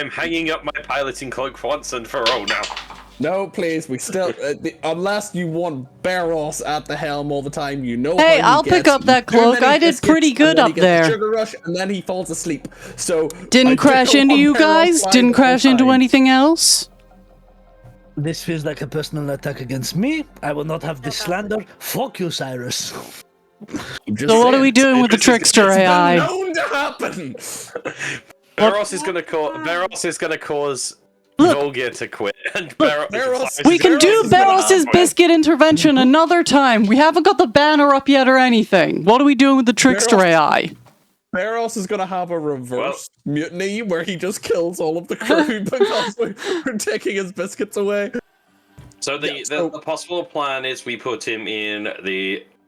[SPEAKER 6] hanging up my piloting cloak for once and for all now.
[SPEAKER 4] No, please, we still... unless you want Barros at the helm all the time, you know
[SPEAKER 5] Hey,
[SPEAKER 4] how he
[SPEAKER 5] I'll pick
[SPEAKER 4] gets
[SPEAKER 5] up that
[SPEAKER 4] too
[SPEAKER 5] cloak.
[SPEAKER 4] many
[SPEAKER 5] I did
[SPEAKER 4] biscuits,
[SPEAKER 5] pretty
[SPEAKER 4] and
[SPEAKER 5] good
[SPEAKER 4] then he
[SPEAKER 5] up
[SPEAKER 4] gets a
[SPEAKER 5] there.
[SPEAKER 4] Sugar rush, and then he falls asleep. So
[SPEAKER 5] Didn't crash into you guys? Didn't crash into anything else?
[SPEAKER 2] This feels like a personal attack against me. I will not have this slander. Fuck you, Cyrus.
[SPEAKER 5] So what are we doing with the trickster AI?
[SPEAKER 4] It's been known to happen.
[SPEAKER 6] Barros is going to cause Volgir to quit, and Barros.
[SPEAKER 5] We can do Barros's biscuit intervention another time. We haven't got the banner up yet or anything. What are we doing with the trickster AI?
[SPEAKER 4] Barros is going to have a reverse mutiny where he just kills all of the crew because we're taking his biscuits away.
[SPEAKER 6] So the possible plan is we put him in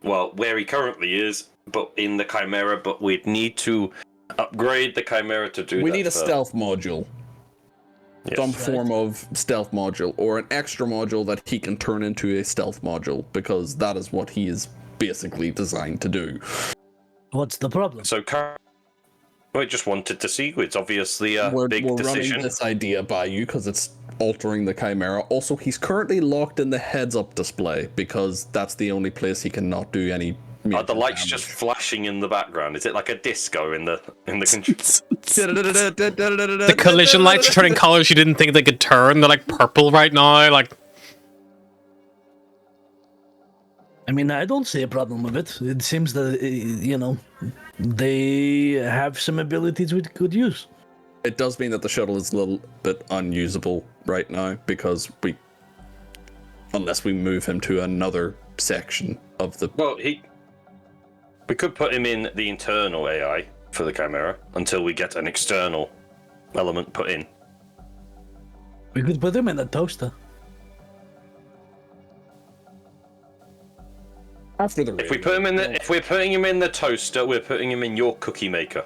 [SPEAKER 6] where he currently is, but in the Chimera, but we'd need to upgrade the Chimera to do that.
[SPEAKER 4] We need a stealth module.
[SPEAKER 6] Yes.
[SPEAKER 4] Some form of stealth module, or an extra module that he can turn into a stealth module, because that is what he is basically designed to do.
[SPEAKER 2] What's the problem?
[SPEAKER 6] So I just wanted to see. It's obviously a big
[SPEAKER 4] we're
[SPEAKER 6] decision.
[SPEAKER 4] running this idea by you because it's altering the Chimera. Also, he's currently locked in the heads-up display because that's the only place he cannot do any.
[SPEAKER 6] The lights just flashing in the background. Is it like a disco in the control?
[SPEAKER 1] The collision lights are turning colors you didn't think they could turn. They're like purple right now. Like,
[SPEAKER 2] I mean, I don't see a problem with it. It seems that, they have some abilities we could use.
[SPEAKER 4] It does mean that the shuttle is a little bit unusable right now because unless we move him to another section of the...
[SPEAKER 6] Well, we could put him in the internal AI for the Chimera until we get an external element put in.
[SPEAKER 2] We could put him in a toaster.
[SPEAKER 4] After the
[SPEAKER 6] If we're putting him in the toaster, we're putting him in your cookie maker,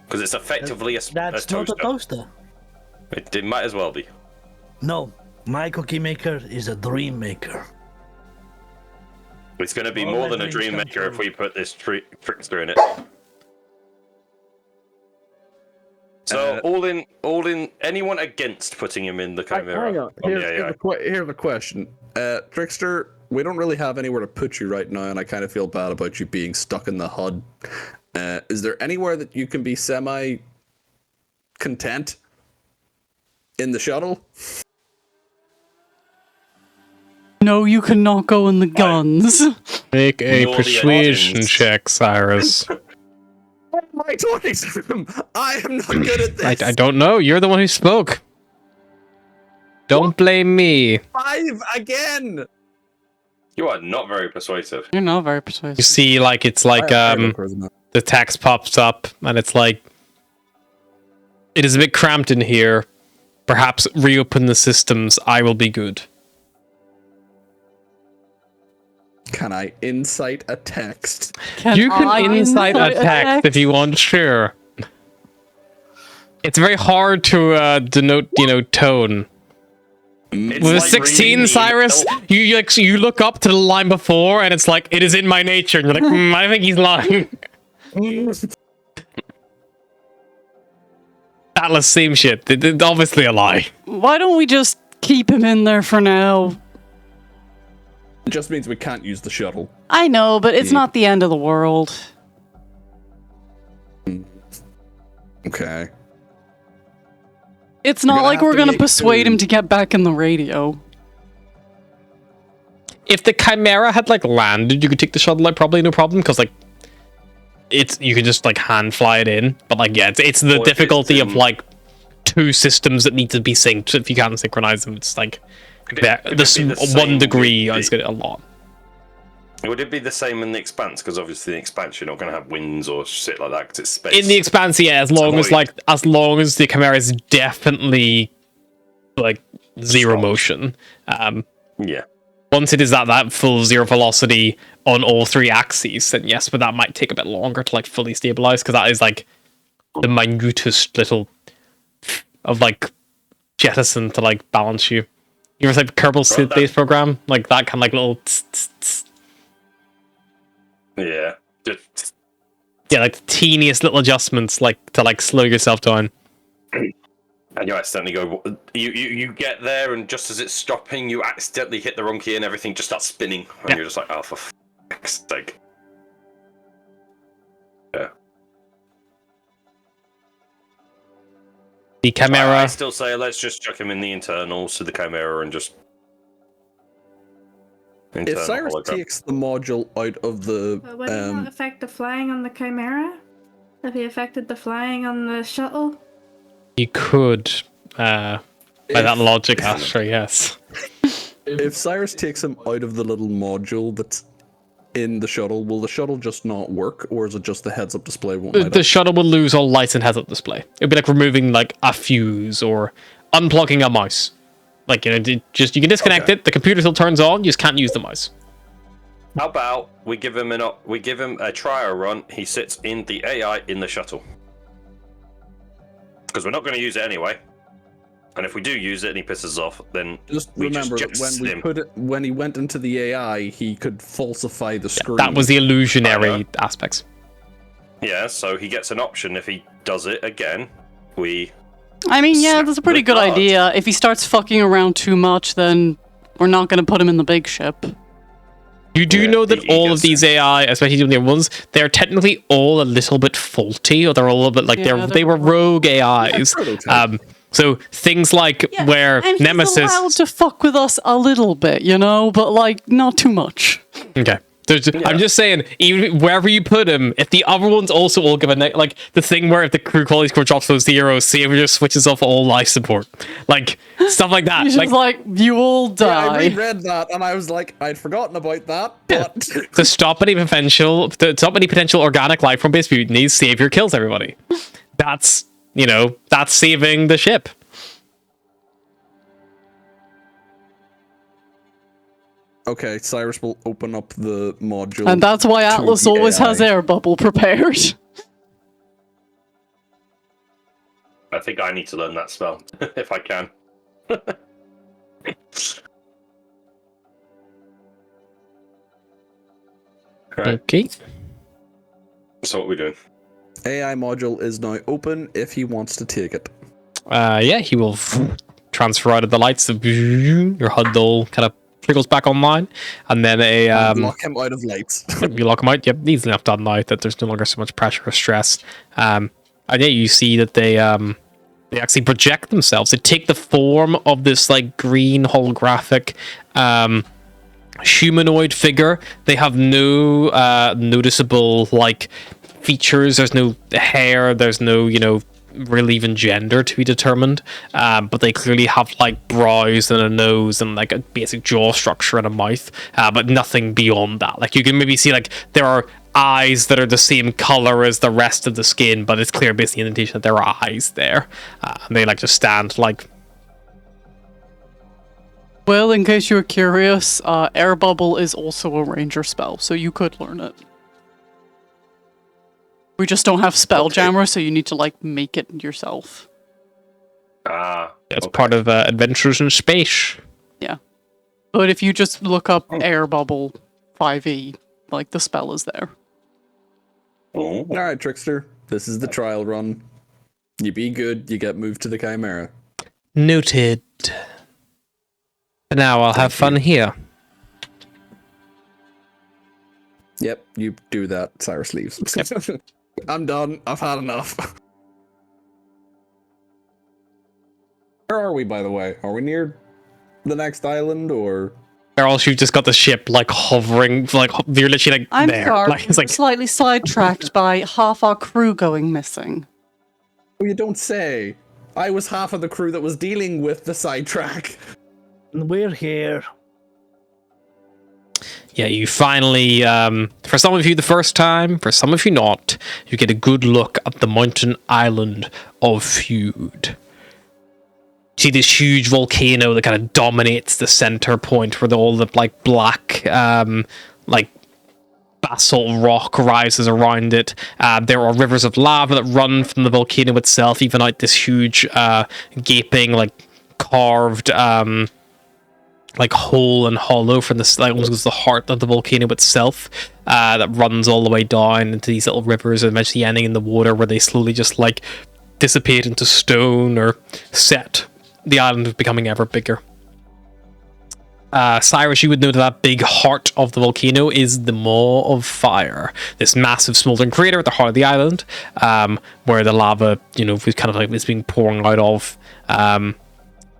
[SPEAKER 6] because it's effectively a
[SPEAKER 2] That's
[SPEAKER 6] toaster.
[SPEAKER 2] not a toaster.
[SPEAKER 6] It might as well be.
[SPEAKER 2] No, my cookie maker is a dream maker.
[SPEAKER 6] It's going to be
[SPEAKER 2] All
[SPEAKER 6] more
[SPEAKER 2] my
[SPEAKER 6] than a
[SPEAKER 2] dreams
[SPEAKER 6] dream
[SPEAKER 2] come
[SPEAKER 6] maker if
[SPEAKER 2] true.
[SPEAKER 6] we put this trickster in it. So all in. Anyone against putting him in the Chimera?
[SPEAKER 4] Hang on. Here's the question. Trickster, we don't really have anywhere to put you right now, and I kind of feel bad about you being stuck in the HUD. Is there anywhere that you can be semi-content in the shuttle?
[SPEAKER 5] No, you cannot go in the guns.
[SPEAKER 1] make a
[SPEAKER 6] Ignore the
[SPEAKER 1] persuasion
[SPEAKER 6] engines.
[SPEAKER 1] check, Cyrus.
[SPEAKER 4] Why am I talking to him? I am not good at this.
[SPEAKER 1] I don't know. You're the one who spoke. Don't blame me.
[SPEAKER 4] 5 again.
[SPEAKER 6] You are not very persuasive.
[SPEAKER 5] You're not very
[SPEAKER 1] You
[SPEAKER 5] persuasive.
[SPEAKER 1] see, like, it's like, the text pops up, and it's like, it is a bit cramped in here. Perhaps reopen the systems. I will be good.
[SPEAKER 4] Can I insight a text?
[SPEAKER 1] You can
[SPEAKER 5] I
[SPEAKER 1] insight a
[SPEAKER 5] insight a
[SPEAKER 1] text if you want, sure. It's very hard to denote, tone.
[SPEAKER 6] It's
[SPEAKER 1] With a
[SPEAKER 6] like
[SPEAKER 1] 16,
[SPEAKER 6] reading
[SPEAKER 1] Cyrus,
[SPEAKER 6] email.
[SPEAKER 1] you look up to the line before, and it's like, it is in my nature, and you're like, I think he's lying. Atlas, same shit. It's obviously a lie.
[SPEAKER 5] Why don't we just keep him in there for now?
[SPEAKER 4] It just means we can't use the shuttle.
[SPEAKER 5] I know, but it's not the end of the world.
[SPEAKER 4] Okay.
[SPEAKER 5] It's not
[SPEAKER 4] gonna
[SPEAKER 5] like
[SPEAKER 4] have
[SPEAKER 5] we're
[SPEAKER 4] to
[SPEAKER 5] gonna
[SPEAKER 4] make
[SPEAKER 5] persuade him
[SPEAKER 4] food.
[SPEAKER 5] to get back in the radio.
[SPEAKER 1] If the Chimera had, like, landed, you could take the shuttle out, probably no problem, because, like, you could just, like, hand fly it in. But, like, yeah, it's the
[SPEAKER 6] Or if
[SPEAKER 1] difficulty
[SPEAKER 6] it's,
[SPEAKER 1] of, like, 2 systems that need to be synced. If you can't synchronize them, it's like, this
[SPEAKER 6] be the
[SPEAKER 1] 1
[SPEAKER 6] same
[SPEAKER 1] degree
[SPEAKER 6] with
[SPEAKER 1] is
[SPEAKER 6] the-
[SPEAKER 1] good a lot.
[SPEAKER 6] Would it be the same in the Expanse? Because obviously the Expanse, you're not going to have winds or shit like that because it's space.
[SPEAKER 1] In the Expanse, yeah, as long as the Chimera is definitely, like, zero
[SPEAKER 6] Strong.
[SPEAKER 1] motion.
[SPEAKER 6] Yeah.
[SPEAKER 1] Once it is at that full zero velocity on all three axes, then yes, but that might take a bit longer to like fully stabilize because that is like the minutest little of like jettison to like balance you. You ever like Kerbal Space Program? Like that kind of like little
[SPEAKER 6] Yeah.
[SPEAKER 1] yeah, like the teeniest little adjustments like to like slow yourself down.
[SPEAKER 6] And you accidentally go. You get there, and just as it's stopping, you accidentally hit the wrong key, and everything just starts spinning, and you're just like, "Oh, for fuck's sake!" Yeah.
[SPEAKER 1] The Chimera.
[SPEAKER 6] I still say let's just chuck him in the internals to the Chimera and just.
[SPEAKER 4] If Cyrus takes the module out of the
[SPEAKER 3] But would it not affect the flying on the Chimera? If he affected the flying on the shuttle?
[SPEAKER 1] You could, by that logic, Astra, yes.
[SPEAKER 4] If Cyrus takes him out of the little module that's in the shuttle, will the shuttle just not work, or is it just the heads-up display won't light
[SPEAKER 1] The
[SPEAKER 4] up?
[SPEAKER 1] shuttle will lose all lights and heads-up display. It'd be like removing like a fuse or unplugging a mouse. Like, you know, just you can disconnect it. The computer still turns on. You just can't use the mouse.
[SPEAKER 6] How about we give him a trial run? He sits in the AI in the shuttle because we're not going to use it anyway. And if we do use it and he pisses off, then
[SPEAKER 4] Just
[SPEAKER 6] we
[SPEAKER 4] remember
[SPEAKER 6] just
[SPEAKER 4] that when
[SPEAKER 6] jetson him.
[SPEAKER 4] when he went into the AI, he could falsify the screen.
[SPEAKER 1] That was the illusionary aspects.
[SPEAKER 6] Yeah, so he gets an option if he does it again.
[SPEAKER 5] I mean, yeah,
[SPEAKER 6] Snap
[SPEAKER 5] that's a pretty
[SPEAKER 6] the
[SPEAKER 5] good
[SPEAKER 6] card.
[SPEAKER 5] idea. If he starts fucking around too much, then we're not going to put him in the big ship.
[SPEAKER 1] You do
[SPEAKER 6] Yeah,
[SPEAKER 1] know that
[SPEAKER 6] he
[SPEAKER 1] all of
[SPEAKER 6] gets
[SPEAKER 1] these
[SPEAKER 6] it.
[SPEAKER 1] AI, especially the new ones, they're technically all a little bit faulty, or they're a little bit like
[SPEAKER 5] Yeah,
[SPEAKER 1] they were rogue AIs.
[SPEAKER 4] Yeah, prototype.
[SPEAKER 1] So things like where
[SPEAKER 5] and
[SPEAKER 1] Nemesis.
[SPEAKER 5] he's allowed to fuck with us a little bit, you know, but like not too much.
[SPEAKER 1] Okay. I'm just saying, even wherever you put him, if the other ones also all give a like the thing where if the crew quality score drops those zeros, Savior just switches off all life support, like stuff like that.
[SPEAKER 5] He's just like, you will
[SPEAKER 4] Yeah, I
[SPEAKER 5] die.
[SPEAKER 4] reread that and I was like, I'd forgotten about that. But
[SPEAKER 1] to stop any potential organic life from base mutinies, Savior kills everybody. That's that's saving the ship.
[SPEAKER 4] okay, Cyrus will open up the module.
[SPEAKER 5] And that's why Atlas
[SPEAKER 4] the
[SPEAKER 5] always has
[SPEAKER 4] AI.
[SPEAKER 5] air bubble prepared.
[SPEAKER 6] I think I need to learn that spell if I can. Right.
[SPEAKER 1] Okay.
[SPEAKER 6] So what are we doing?
[SPEAKER 4] AI module is now open if he wants to take it.
[SPEAKER 1] Yeah, he will transfer out of the lights. Your HUD all kind of trickles back online, and then
[SPEAKER 4] Lock him out of lights.
[SPEAKER 1] you lock him out. Yep, easily enough done now that there's no longer so much pressure or stress. And yeah, you see that they actually project themselves. They take the form of this like green holographic humanoid figure. They have no noticeable like features. There's no hair. There's no really even gender to be determined, but they clearly have like brows and a nose and like a basic jaw structure and a mouth, but nothing beyond that. Like you can maybe see like there are eyes that are the same color as the rest of the skin, but it's clear based on the indentation that there are eyes there, and they like just stand like.
[SPEAKER 5] Well, in case you're curious, air bubble is also a ranger spell, so you could learn it. We just don't have Spelljammer, so you need to like make it yourself.
[SPEAKER 1] It's part of Adventures in Space.
[SPEAKER 5] Yeah. But if you just look up air bubble 5e, like the spell is there.
[SPEAKER 6] Oh.
[SPEAKER 4] Alright, Trickster. This is the trial run. You be good, you get moved to the Chimera.
[SPEAKER 1] Noted. For now, I'll have fun here.
[SPEAKER 4] Yep, you do that. Cyrus leaves. I'm done. I've had enough. Where are we, by the way? Are we near the next island, or?
[SPEAKER 1] Or else you've just got the ship like hovering, like you're literally like
[SPEAKER 5] I'm
[SPEAKER 1] there.
[SPEAKER 5] sorry,
[SPEAKER 1] Like, it's like
[SPEAKER 5] slightly sidetracked by half our crew going missing.
[SPEAKER 4] Oh, you don't say. I was half of the crew that was dealing with the sidetrack.
[SPEAKER 2] We're here.
[SPEAKER 1] yeah, you finally, for some of you the first time, for some of you not, you get a good look at the mountain island of Feud. see this huge volcano that kind of dominates the center point where all the like black like basalt rock rises around it. There are rivers of lava that run from the volcano itself, even out this huge gaping like carved like hole and hollow from this, like almost the heart of the volcano itself, that runs all the way down into these little rivers and eventually ending in the water, where they slowly just like dissipate into stone or set the island becoming ever bigger. Cyrus, you would know that big heart of the volcano is the Maw of Fire, this massive smoldering crater at the heart of the island, where the lava, kind of like is being pouring out of.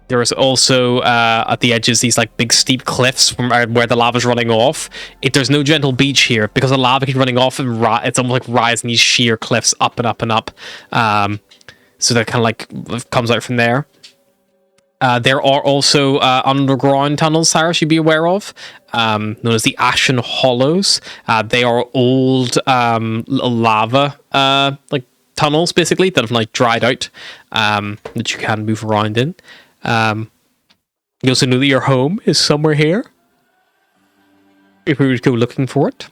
[SPEAKER 1] There is also at the edges these like big steep cliffs from where the lava's running off. There's no gentle beach here because the lava keeps running off, and it's almost like rising these sheer cliffs up and up and up. So that kind of like comes out from there. There are also underground tunnels, Cyrus, you'd be aware of, known as the Ashen Hollows. They are old little lava like tunnels, basically, that have like dried out, that you can move around in. You also know that your home is somewhere here, if we were to go looking for it.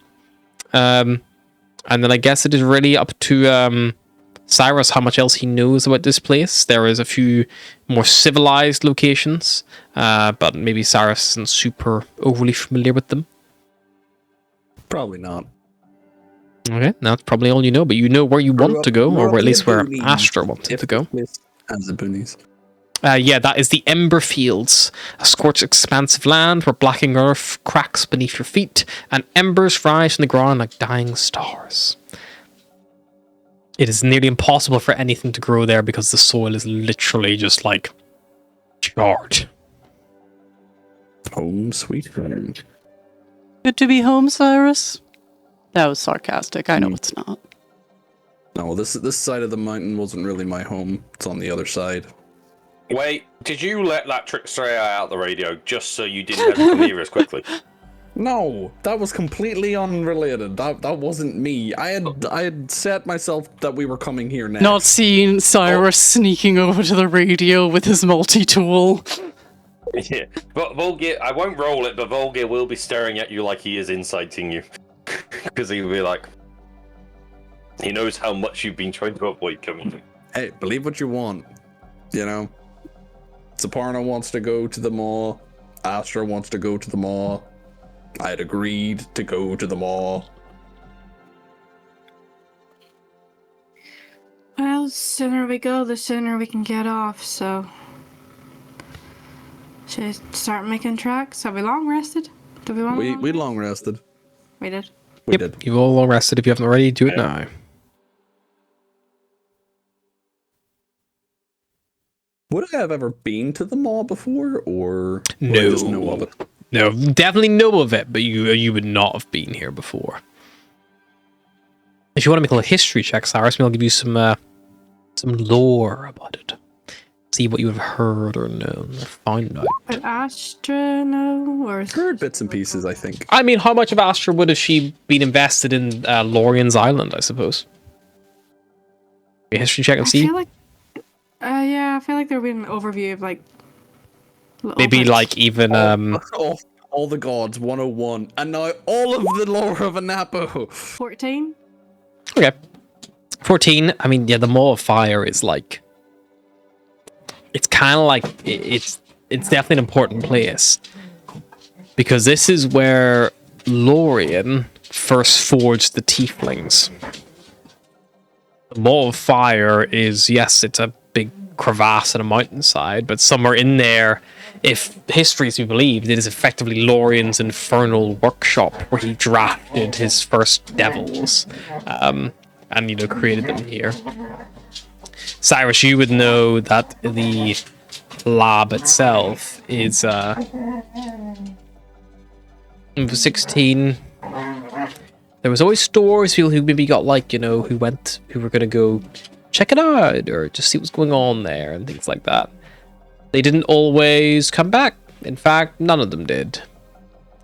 [SPEAKER 1] And then I guess it is really up to Cyrus how much else he knows about this place. There is a few more civilized locations, but maybe Cyrus isn't super overly familiar with them.
[SPEAKER 4] Probably not.
[SPEAKER 1] Okay, that's probably all you know, but you know where you want to go, or at least where
[SPEAKER 4] Boonies.
[SPEAKER 1] Astra wanted to go.
[SPEAKER 4] As the boonies.
[SPEAKER 1] Yeah, that is the Ember Fields, a scorched expanse of land where blackening earth cracks beneath your feet, and embers rise from the ground like dying stars. It is nearly impossible for anything to grow there because the soil is literally just like charred.
[SPEAKER 4] Home sweet home.
[SPEAKER 5] Good to be home, Cyrus. That was sarcastic. I know it's not.
[SPEAKER 4] No, this side of the mountain wasn't really my home. It's on the other side.
[SPEAKER 6] Wait, did you let that trickster AI out the radio just so you didn't have to come here as quickly?
[SPEAKER 4] No, that was completely unrelated. That wasn't me. I had set myself that we were coming here next.
[SPEAKER 5] Not seeing Cyrus sneaking over to the radio with his multi-tool.
[SPEAKER 6] Yeah, but Volgir, I won't roll it, but Volgir will be staring at you like he is inciting you. Because he'll be like, he knows how much you've been trying to avoid coming.
[SPEAKER 4] Hey, believe what you want. You know? Saparna wants to go to the Maw. Astra wants to go to the Maw. I had agreed to go to the Maw.
[SPEAKER 3] Well, the sooner we go, the sooner we can get off, so... Should I start making tracks? Have we long rested? Did we want
[SPEAKER 4] We long rested.
[SPEAKER 3] We did.
[SPEAKER 4] We did.
[SPEAKER 1] You've all long rested. If you haven't already, do it now.
[SPEAKER 4] Would I have ever been to the Maw before, or would
[SPEAKER 1] No.
[SPEAKER 4] I just know of it?
[SPEAKER 1] No, definitely know of it, but you would not have been here before. If you want to make a little history check, Cyrus, maybe I'll give you some lore about it. See what you have heard or known or found out.
[SPEAKER 3] Would Astra know? Or is
[SPEAKER 4] Heard bits and pieces, I think.
[SPEAKER 1] I mean, how much of Astra would have she been invested in Lorien's Island, I suppose? A history check and
[SPEAKER 3] I
[SPEAKER 1] see?
[SPEAKER 3] feel like... yeah, I feel like there would be an overview of, like... little
[SPEAKER 1] Maybe
[SPEAKER 3] bits.
[SPEAKER 1] like even...
[SPEAKER 4] All the gods, 101. And now all of the lore of Anapo.
[SPEAKER 3] 14?
[SPEAKER 1] Okay. 14, I mean, yeah, the Maw of Fire is like... It's kind of like... It's definitely an important place. Because this is where Lorien first forged the Tieflings. The Maw of Fire is, yes, it's a big crevasse in a mountainside, but somewhere in there, if history is to be believed, it is effectively Lorien's infernal workshop where he drafted his first devils and, created them here. Cyrus, you would know that the lab itself is 16. There was always stories, people who maybe got who were going to go check it out or just see what's going on there and things like that. They didn't always come back. In fact, none of them did.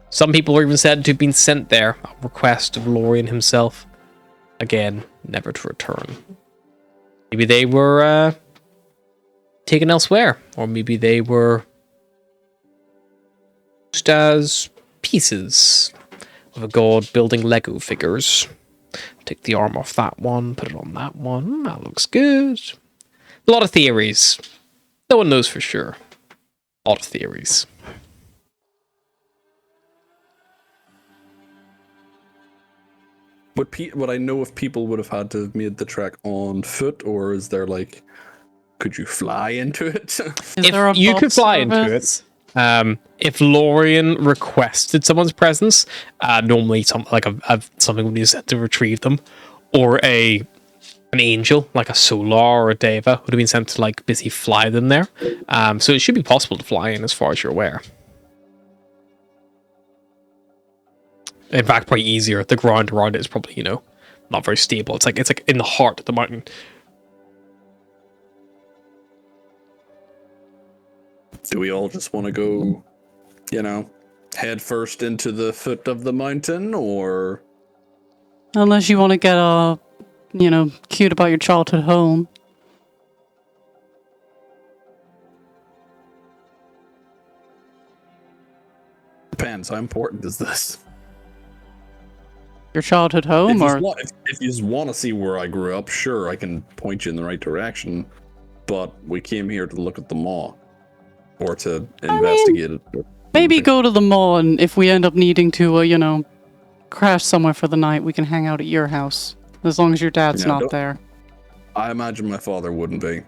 [SPEAKER 1] Some people were even said to have been sent there at request of Lorien himself. Again, never to return. Maybe they were taken elsewhere, or maybe they were just as pieces of a god building Lego figures. Take the arm off that one, put it on that one. That looks good. A lot of theories. No one knows for sure. A lot of theories.
[SPEAKER 4] Would I know if people would have had to have made the trek on foot, or is there like, could you fly into it?
[SPEAKER 5] Is there a
[SPEAKER 1] If you
[SPEAKER 5] bus
[SPEAKER 1] could fly into
[SPEAKER 5] service?
[SPEAKER 1] it, if Lorian requested someone's presence, normally something would be sent to retrieve them, or an angel like a Solar or a Deva would have been sent to like busy fly them there. So it should be possible to fly in as far as you're aware. In fact, probably easier. The ground around it is probably, not very stable. It's like in the heart of the mountain.
[SPEAKER 4] Do we all just want to go, head first into the foot of the mountain, or?
[SPEAKER 5] Unless you want to get cute about your childhood home.
[SPEAKER 4] Depends. How important is this?
[SPEAKER 5] Your childhood home, or
[SPEAKER 4] If you want to see where I grew up, sure, I can point you in the right direction. But we came here to look at the Maw, or to investigate it.
[SPEAKER 5] maybe go to the mall, and if we end up needing to, crash somewhere for the night, we can hang out at your house. As long as your dad's
[SPEAKER 4] Yeah,
[SPEAKER 5] not there.
[SPEAKER 4] I imagine my father wouldn't be.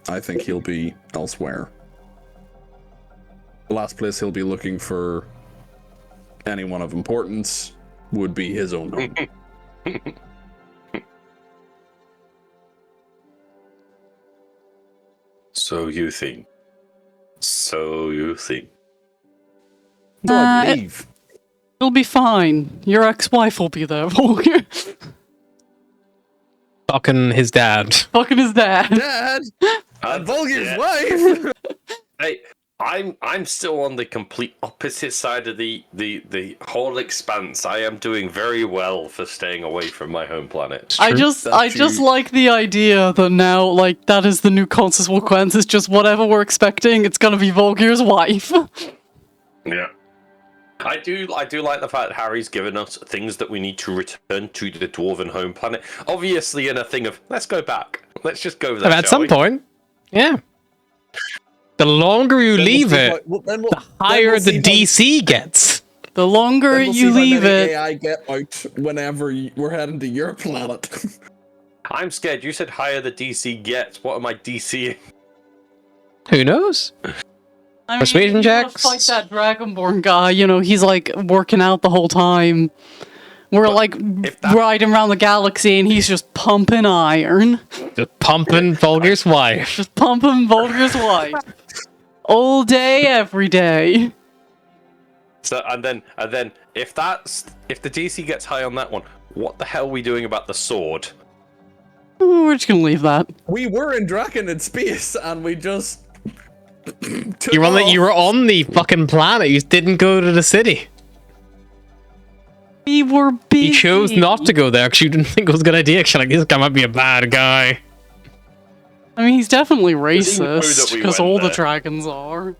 [SPEAKER 4] I think he'll be elsewhere. The last place he'll be looking for anyone of importance would be his own home.
[SPEAKER 6] So you think.
[SPEAKER 4] So I leave.
[SPEAKER 5] It'll be fine. Your ex-wife will be there.
[SPEAKER 1] Fucking his dad.
[SPEAKER 5] Fucking his dad.
[SPEAKER 4] Dad! And Volgir's wife!
[SPEAKER 6] Hey, I'm still on the complete opposite side of the whole expanse. I am doing very well for staying away from my home planet.
[SPEAKER 5] I just like the idea that now, like, that is the new consequence. It's just whatever we're expecting, it's gonna be Volgir's wife.
[SPEAKER 6] Yeah. I do like the fact that Harry's given us things that we need to return to the dwarven home planet. Obviously in a thing of, let's go back. Let's just go there,
[SPEAKER 1] At some point, yeah. The longer you leave it, the higher the DC gets.
[SPEAKER 5] The longer you leave it...
[SPEAKER 4] AI get out whenever we're heading to your planet.
[SPEAKER 6] I'm scared. You said higher the DC gets. What am I DCing?
[SPEAKER 1] Who knows?
[SPEAKER 5] I mean,
[SPEAKER 1] Persuasion
[SPEAKER 5] if you wanna
[SPEAKER 1] checks?
[SPEAKER 5] fight that Dragonborn guy, he's like working out the whole time. We're riding around the galaxy and he's just pumping iron.
[SPEAKER 1] Just pumping Volgir's wife.
[SPEAKER 5] Just pumping Volgir's wife. All day, every day.
[SPEAKER 6] So and then if the DC gets high on that one, what the hell are we doing about the sword?
[SPEAKER 5] We're just gonna leave that.
[SPEAKER 4] We were in Draken in space and we just
[SPEAKER 1] You were on the fucking planet. You didn't go to the city.
[SPEAKER 5] We were busy.
[SPEAKER 1] You chose not to go there because you didn't think it was a good idea. Because this guy might be a bad guy.
[SPEAKER 5] I mean, he's definitely
[SPEAKER 6] know that
[SPEAKER 5] racist,
[SPEAKER 6] we
[SPEAKER 5] because
[SPEAKER 6] went
[SPEAKER 5] all the
[SPEAKER 6] there.
[SPEAKER 5] dragons are.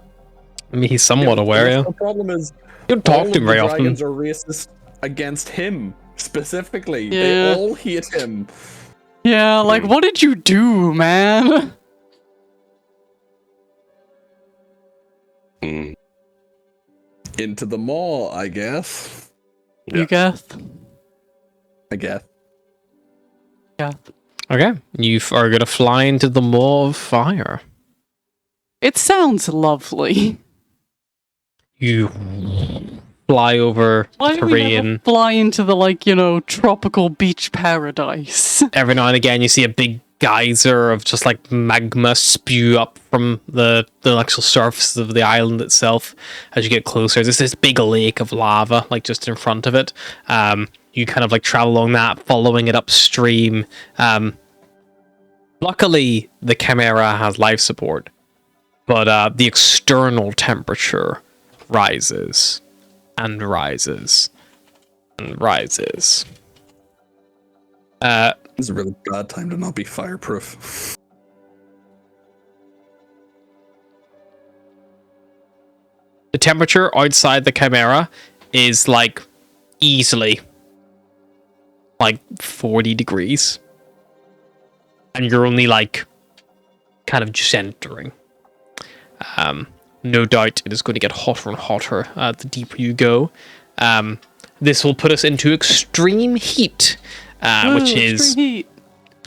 [SPEAKER 1] I mean, he's somewhat aware, yeah.
[SPEAKER 4] The problem is
[SPEAKER 1] You don't talk
[SPEAKER 4] all
[SPEAKER 1] to him
[SPEAKER 4] of the
[SPEAKER 1] very often.
[SPEAKER 4] dragons are racist against him specifically.
[SPEAKER 5] Yeah.
[SPEAKER 4] They all hate him.
[SPEAKER 5] Yeah, like, what did you do, man?
[SPEAKER 6] Mm.
[SPEAKER 4] Into the Maw, I guess.
[SPEAKER 5] You guess?
[SPEAKER 4] I guess.
[SPEAKER 5] Yeah.
[SPEAKER 1] Okay, you are gonna fly into the Maw of Fire.
[SPEAKER 5] It sounds lovely.
[SPEAKER 1] You fly over
[SPEAKER 5] Why do we never
[SPEAKER 1] terrain.
[SPEAKER 5] fly into the, tropical beach paradise?
[SPEAKER 1] Every now and again, you see a big geyser of just like magma spew up from the actual surface of the island itself. As you get closer, there's this big lake of lava, like just in front of it. You kind of like travel along that, following it upstream. Luckily, the Chimera has life support, but the external temperature rises and rises and rises.
[SPEAKER 4] This is a really bad time to not be fireproof.
[SPEAKER 1] The temperature outside the Chimera is like easily like 40 degrees. And you're only like kind of just entering. No doubt it is going to get hotter and hotter the deeper you go. This will put us into extreme heat, which is
[SPEAKER 5] extreme heat.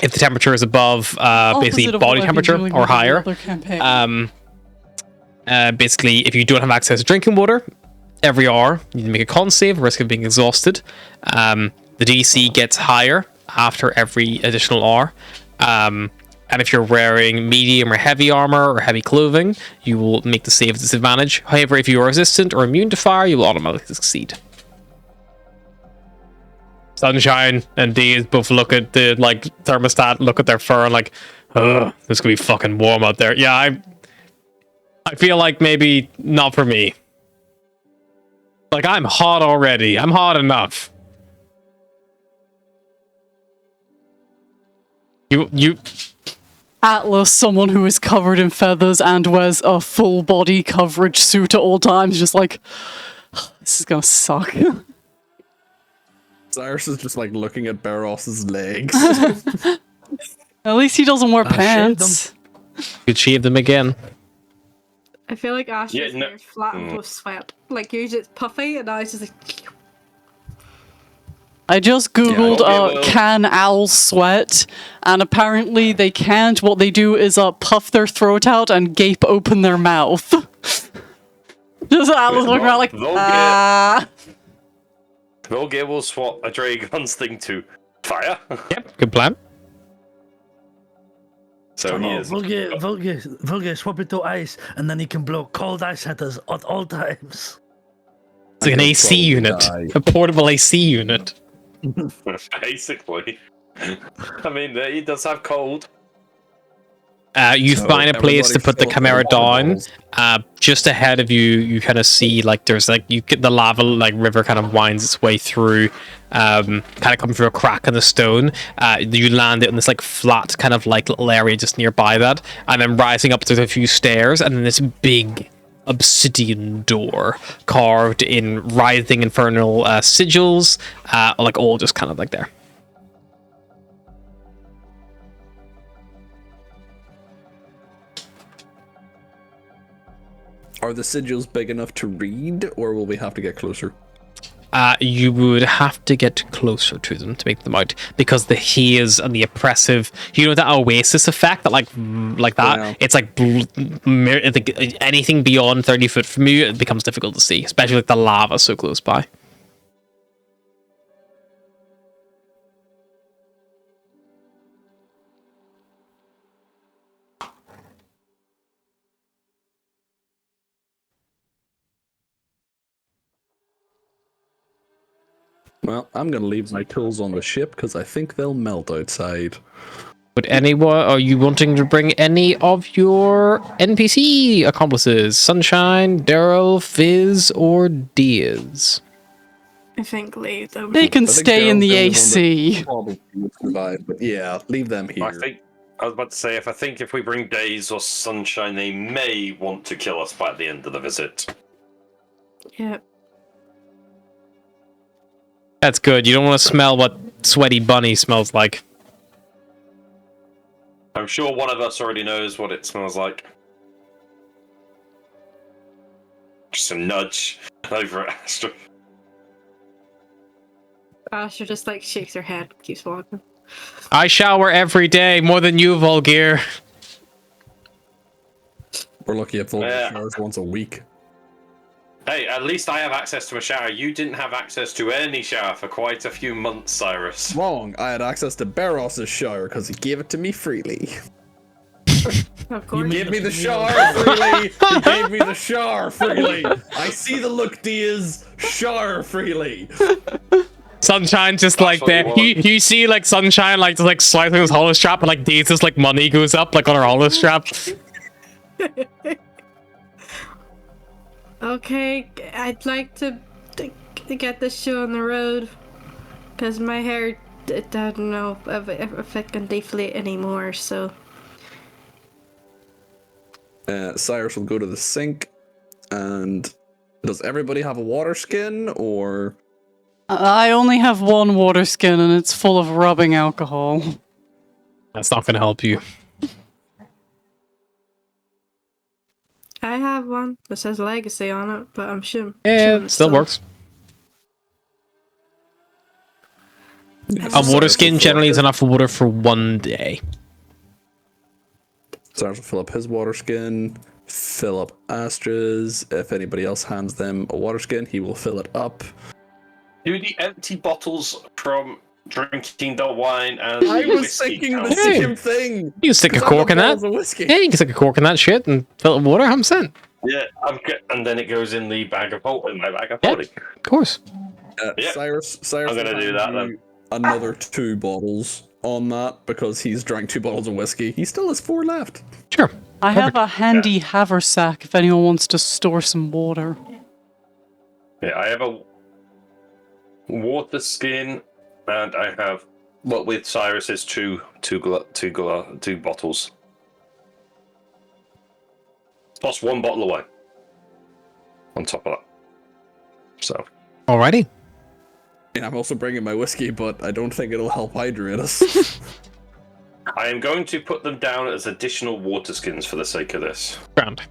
[SPEAKER 1] if the temperature is above basically
[SPEAKER 5] Opposite of
[SPEAKER 1] body
[SPEAKER 5] what I've been
[SPEAKER 1] temperature
[SPEAKER 5] doing
[SPEAKER 1] or
[SPEAKER 5] with the
[SPEAKER 1] higher.
[SPEAKER 5] other campaign.
[SPEAKER 1] Basically, if you don't have access to drinking water, every hour you need to make a con save, risk of being exhausted. The DC gets higher after every additional hour. And if you're wearing medium or heavy armor or heavy clothing, you will make the save disadvantage. However, if you are resistant or immune to fire, you will automatically succeed. Sunshine and Deez both look at the like thermostat, look at their fur, and like, ugh, this could be fucking warm out there. Yeah, I feel like maybe not for me. Like, I'm hot already. I'm hot enough. You
[SPEAKER 5] Atlas, someone who is covered in feathers and wears a full body coverage suit at all times, just like, this is gonna suck.
[SPEAKER 4] Cyrus is just like looking at Barros's legs.
[SPEAKER 5] At least he doesn't wear
[SPEAKER 2] shaved
[SPEAKER 5] pants.
[SPEAKER 1] could shave them again.
[SPEAKER 3] I feel like Ash's
[SPEAKER 6] no-
[SPEAKER 3] hair is flattened with sweat. Like usually it's puffy, and now it's just like.
[SPEAKER 5] I just googled
[SPEAKER 6] okay, well-
[SPEAKER 5] can owls sweat, and apparently they can't. What they do is puff their throat out and gape open their mouth. Just Atlas looking around like,
[SPEAKER 6] Volgir will swap a Dragon's thing to fire.
[SPEAKER 1] Yep, good plan.
[SPEAKER 6] So he is.
[SPEAKER 2] Volgir, swap it to ice, and then he can blow cold ice at us at all times.
[SPEAKER 1] It's like an AC unit, a portable AC unit.
[SPEAKER 6] Basically. I mean, he does have cold.
[SPEAKER 1] You
[SPEAKER 4] So
[SPEAKER 1] find a place to
[SPEAKER 4] everybody
[SPEAKER 1] put the
[SPEAKER 4] fill
[SPEAKER 1] Chimera
[SPEAKER 4] up the water
[SPEAKER 1] down.
[SPEAKER 4] bottles.
[SPEAKER 1] Just ahead of you, you kind of see like there's like you get the lava like river kind of winds its way through, kind of coming through a crack in the stone. You land it in this like flat kind of like little area just nearby that, and then rising up to a few stairs, and then this big obsidian door carved in writhing infernal sigils, like all just kind of like there.
[SPEAKER 4] Are the sigils big enough to read, or will we have to get closer?
[SPEAKER 1] You would have to get closer to them to make them out, because the haze and the oppressive, you know, that oasis effect that like that,
[SPEAKER 4] Yeah.
[SPEAKER 1] it's like anything beyond 30 foot from you, it becomes difficult to see, especially with the lava so close by.
[SPEAKER 4] Well, I'm gonna leave my tools on the ship because I think they'll melt outside.
[SPEAKER 1] Would anyone, are you wanting to bring any of your NPC accomplices? Sunshine, Daryl, Fizz, or Diaz?
[SPEAKER 3] I think leave them.
[SPEAKER 5] they can
[SPEAKER 4] I think
[SPEAKER 5] stay in
[SPEAKER 4] Daryl's
[SPEAKER 5] the
[SPEAKER 4] only one that
[SPEAKER 5] AC.
[SPEAKER 4] Probably would survive, but yeah, leave them here.
[SPEAKER 6] I was about to say, if we bring Days or Sunshine, they may want to kill us by the end of the visit.
[SPEAKER 3] Yep.
[SPEAKER 1] That's good. You don't want to smell what Sweaty Bunny smells like.
[SPEAKER 6] I'm sure one of us already knows what it smells like. Just a nudge over at Astra.
[SPEAKER 3] Asher just like shakes her head, keeps walking.
[SPEAKER 1] I shower every day, more than you, Volgir.
[SPEAKER 4] We're lucky if they'll
[SPEAKER 6] Yeah.
[SPEAKER 4] showers once a week.
[SPEAKER 6] Hey, at least I have access to a shower. You didn't have access to any shower for quite a few months, Cyrus.
[SPEAKER 4] Wrong. I had access to Barros's shower because he gave it to me freely.
[SPEAKER 3] Of course.
[SPEAKER 4] Give me the shower freely. He gave me the shower freely. I see the look, Diaz. Shower freely.
[SPEAKER 1] Sunshine just like
[SPEAKER 6] what
[SPEAKER 1] there.
[SPEAKER 6] you
[SPEAKER 1] You see like Sunshine like just like sliding his hollow strap, and like Deez's like money goes up like on her hollow strap.
[SPEAKER 3] Okay, I'd like to get this show on the road, because my hair, I don't know if it can deflate anymore, so.
[SPEAKER 4] Cyrus will go to the sink and Does everybody have a water skin, or
[SPEAKER 5] I only have one water skin, and it's full of rubbing alcohol.
[SPEAKER 1] That's not going to help you.
[SPEAKER 3] I have one that says legacy on it, but I'm sure.
[SPEAKER 1] Yeah, it still works. A water skin generally is enough water for 1 day.
[SPEAKER 4] Sarge will fill up his water skin, fill up Astra's. If anybody else hands them a water skin, he will fill it up.
[SPEAKER 6] Do the empty bottles from drinking the wine and
[SPEAKER 4] I
[SPEAKER 6] the
[SPEAKER 4] was
[SPEAKER 6] whiskey
[SPEAKER 4] thinking the
[SPEAKER 6] count?
[SPEAKER 4] same thing.
[SPEAKER 1] You can stick a
[SPEAKER 4] 'Cause I've
[SPEAKER 1] cork
[SPEAKER 4] got
[SPEAKER 1] in that.
[SPEAKER 4] bottles of whiskey.
[SPEAKER 1] Yeah, you can stick a cork in that shit and fill it with water, 100%.
[SPEAKER 6] Yeah, and then it goes in the bag of holding. My bag of
[SPEAKER 1] Yeah.
[SPEAKER 6] holding.
[SPEAKER 1] Of course.
[SPEAKER 6] Yeah.
[SPEAKER 4] Cyrus
[SPEAKER 6] I'm
[SPEAKER 4] will
[SPEAKER 6] gonna do
[SPEAKER 4] hand
[SPEAKER 6] that,
[SPEAKER 4] you another 2 bottles on that because he's drank 2 bottles of whiskey. He still has 4 left.
[SPEAKER 1] Sure.
[SPEAKER 5] I have a handy haversack if anyone wants to store some water.
[SPEAKER 6] Yeah, I have a water skin, and I have with Cyrus is two bottles, plus 1 bottle of wine on top of that. So.
[SPEAKER 1] Alrighty.
[SPEAKER 4] And I'm also bringing my whiskey, but I don't think it'll help hydrate us.
[SPEAKER 6] I am going to put them down as additional water skins for the sake of this.
[SPEAKER 1] Grand.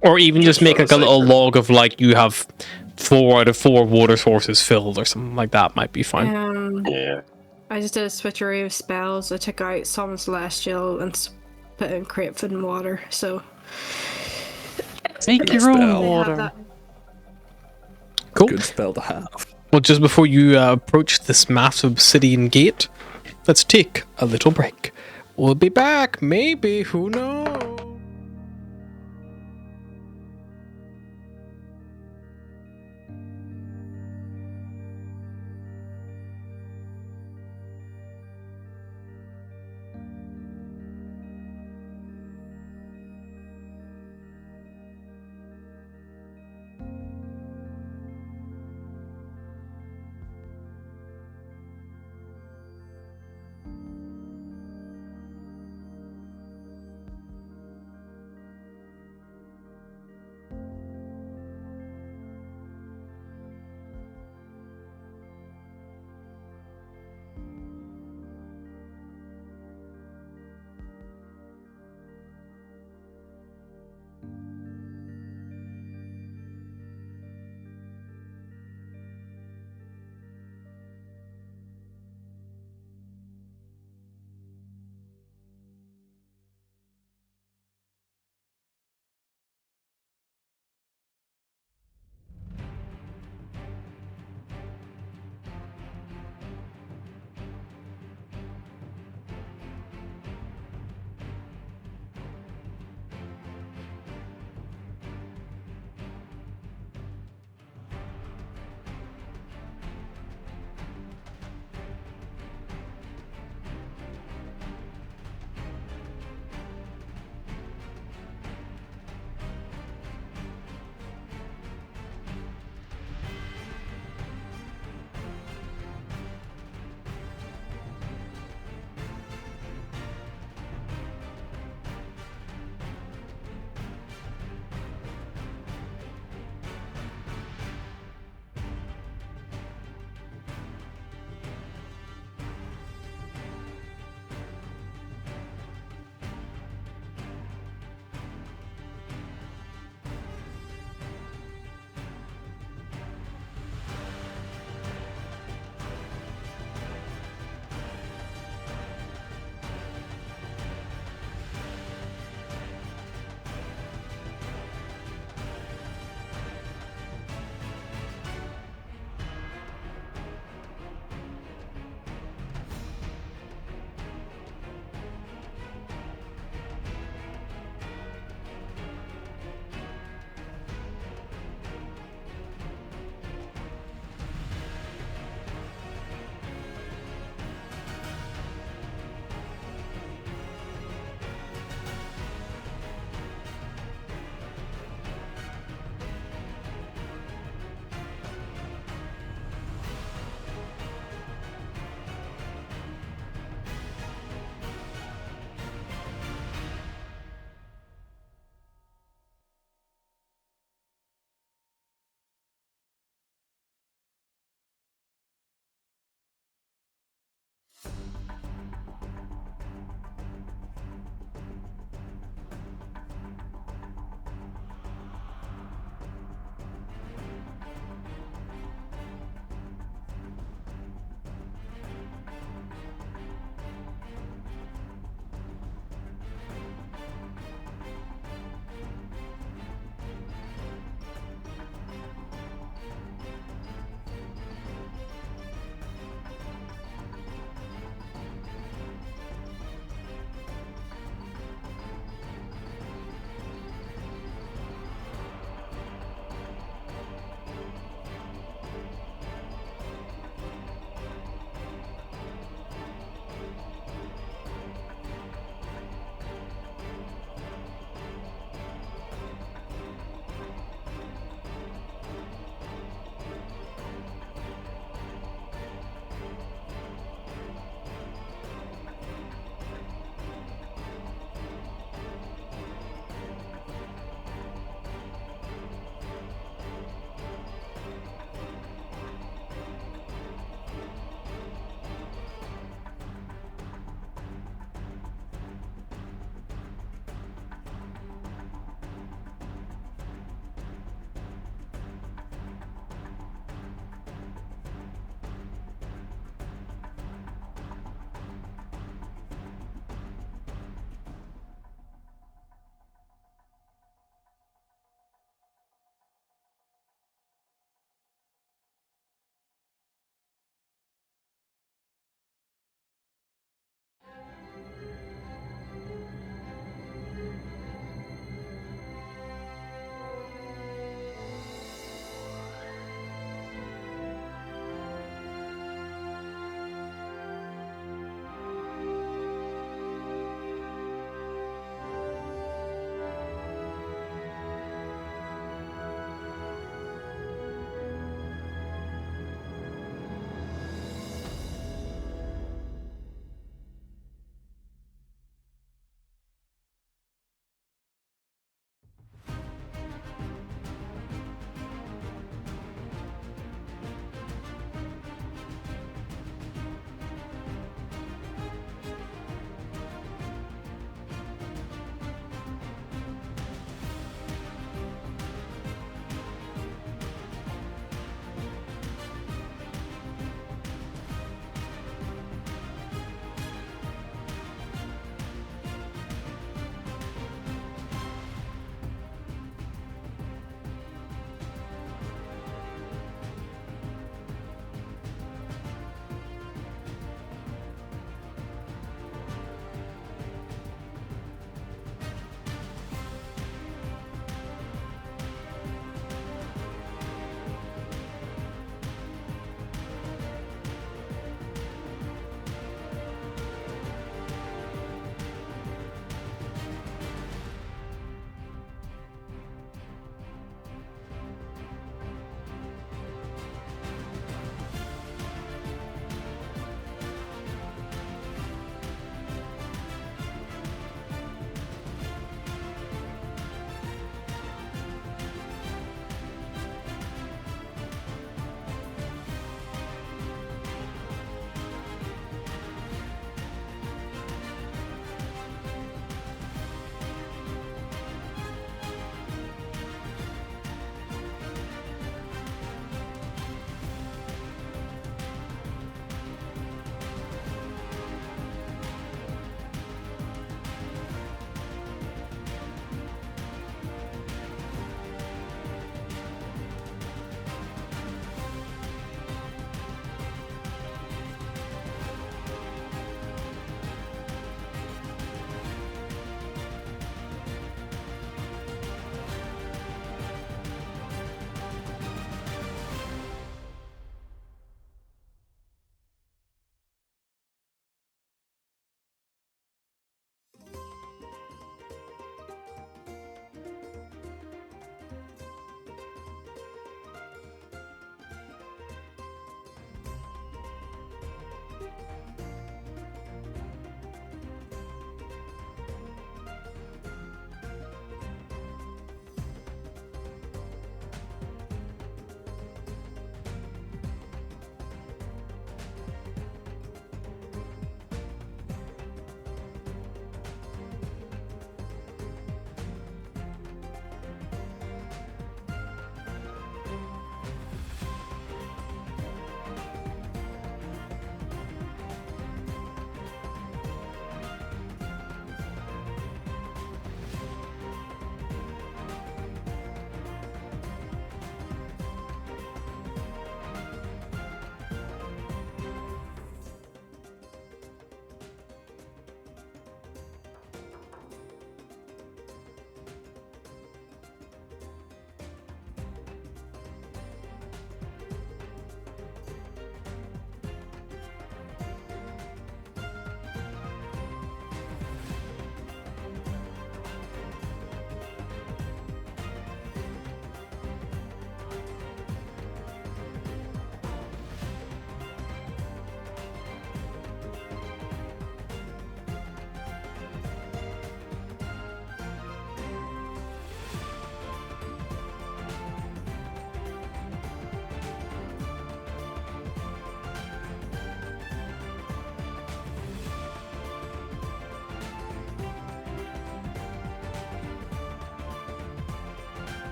[SPEAKER 1] Or even just make
[SPEAKER 6] for
[SPEAKER 1] like
[SPEAKER 6] the
[SPEAKER 1] a little
[SPEAKER 6] sake of-
[SPEAKER 1] log of like you have 4 out of 4 water sources filled or something like that might be fine.
[SPEAKER 6] Yeah.
[SPEAKER 3] I just did a switcheroo of spells. I took out Summon Celestial and put in Create Food and Water. So
[SPEAKER 5] Make
[SPEAKER 4] Good
[SPEAKER 5] your
[SPEAKER 4] spell.
[SPEAKER 5] own
[SPEAKER 3] they have
[SPEAKER 5] water.
[SPEAKER 3] that.
[SPEAKER 1] Cool.
[SPEAKER 4] Good spell to have.
[SPEAKER 1] Well, just before you approach this massive obsidian gate, let's take a little break. We'll be back, maybe, who knows?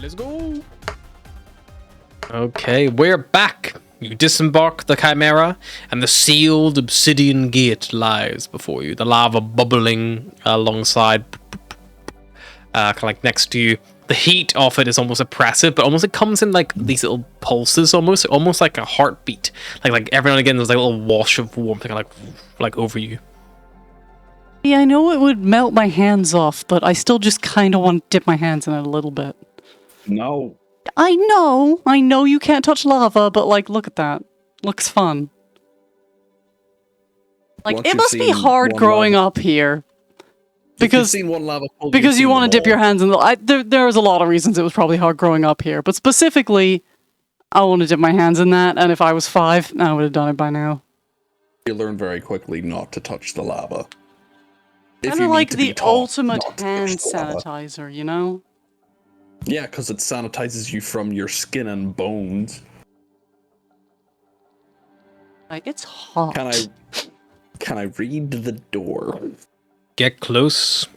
[SPEAKER 1] let's go. Okay, we're back. You disembark the Chimera, and the sealed obsidian gate lies before you. The lava bubbling alongside, kind of like next to you. The heat of it is almost oppressive, but almost it comes in like these little pulses, almost like a heartbeat. Like every now and again, there's like a little wash of warmth, kind of like over you.
[SPEAKER 5] Yeah, I know it would melt my hands off, but I still just kind of want to dip my hands in it a little bit.
[SPEAKER 4] No.
[SPEAKER 5] I know you can't touch lava, but like, look at that. Looks fun. Like,
[SPEAKER 4] Once
[SPEAKER 5] it
[SPEAKER 4] you've
[SPEAKER 5] must be
[SPEAKER 4] seen
[SPEAKER 5] hard
[SPEAKER 4] one
[SPEAKER 5] growing
[SPEAKER 4] lava-
[SPEAKER 5] up here.
[SPEAKER 4] If you've
[SPEAKER 5] Because
[SPEAKER 4] seen one lava pool,
[SPEAKER 5] because you want to dip your hands in the... There was a lot of reasons it was probably hard growing up here, but specifically, I want to dip my hands in that, and if I was 5, I would have done it by now.
[SPEAKER 4] You learn very quickly not to touch the lava. If
[SPEAKER 5] Kind
[SPEAKER 4] you
[SPEAKER 5] of
[SPEAKER 4] need
[SPEAKER 5] like
[SPEAKER 4] to be
[SPEAKER 5] the
[SPEAKER 4] taught
[SPEAKER 5] ultimate
[SPEAKER 4] not to
[SPEAKER 5] hand
[SPEAKER 4] touch the lava.
[SPEAKER 5] sanitizer, you know?
[SPEAKER 4] Yeah, because it sanitizes you from your skin and bones.
[SPEAKER 5] Like, it's hot.
[SPEAKER 4] Can I read the door?
[SPEAKER 1] Get close.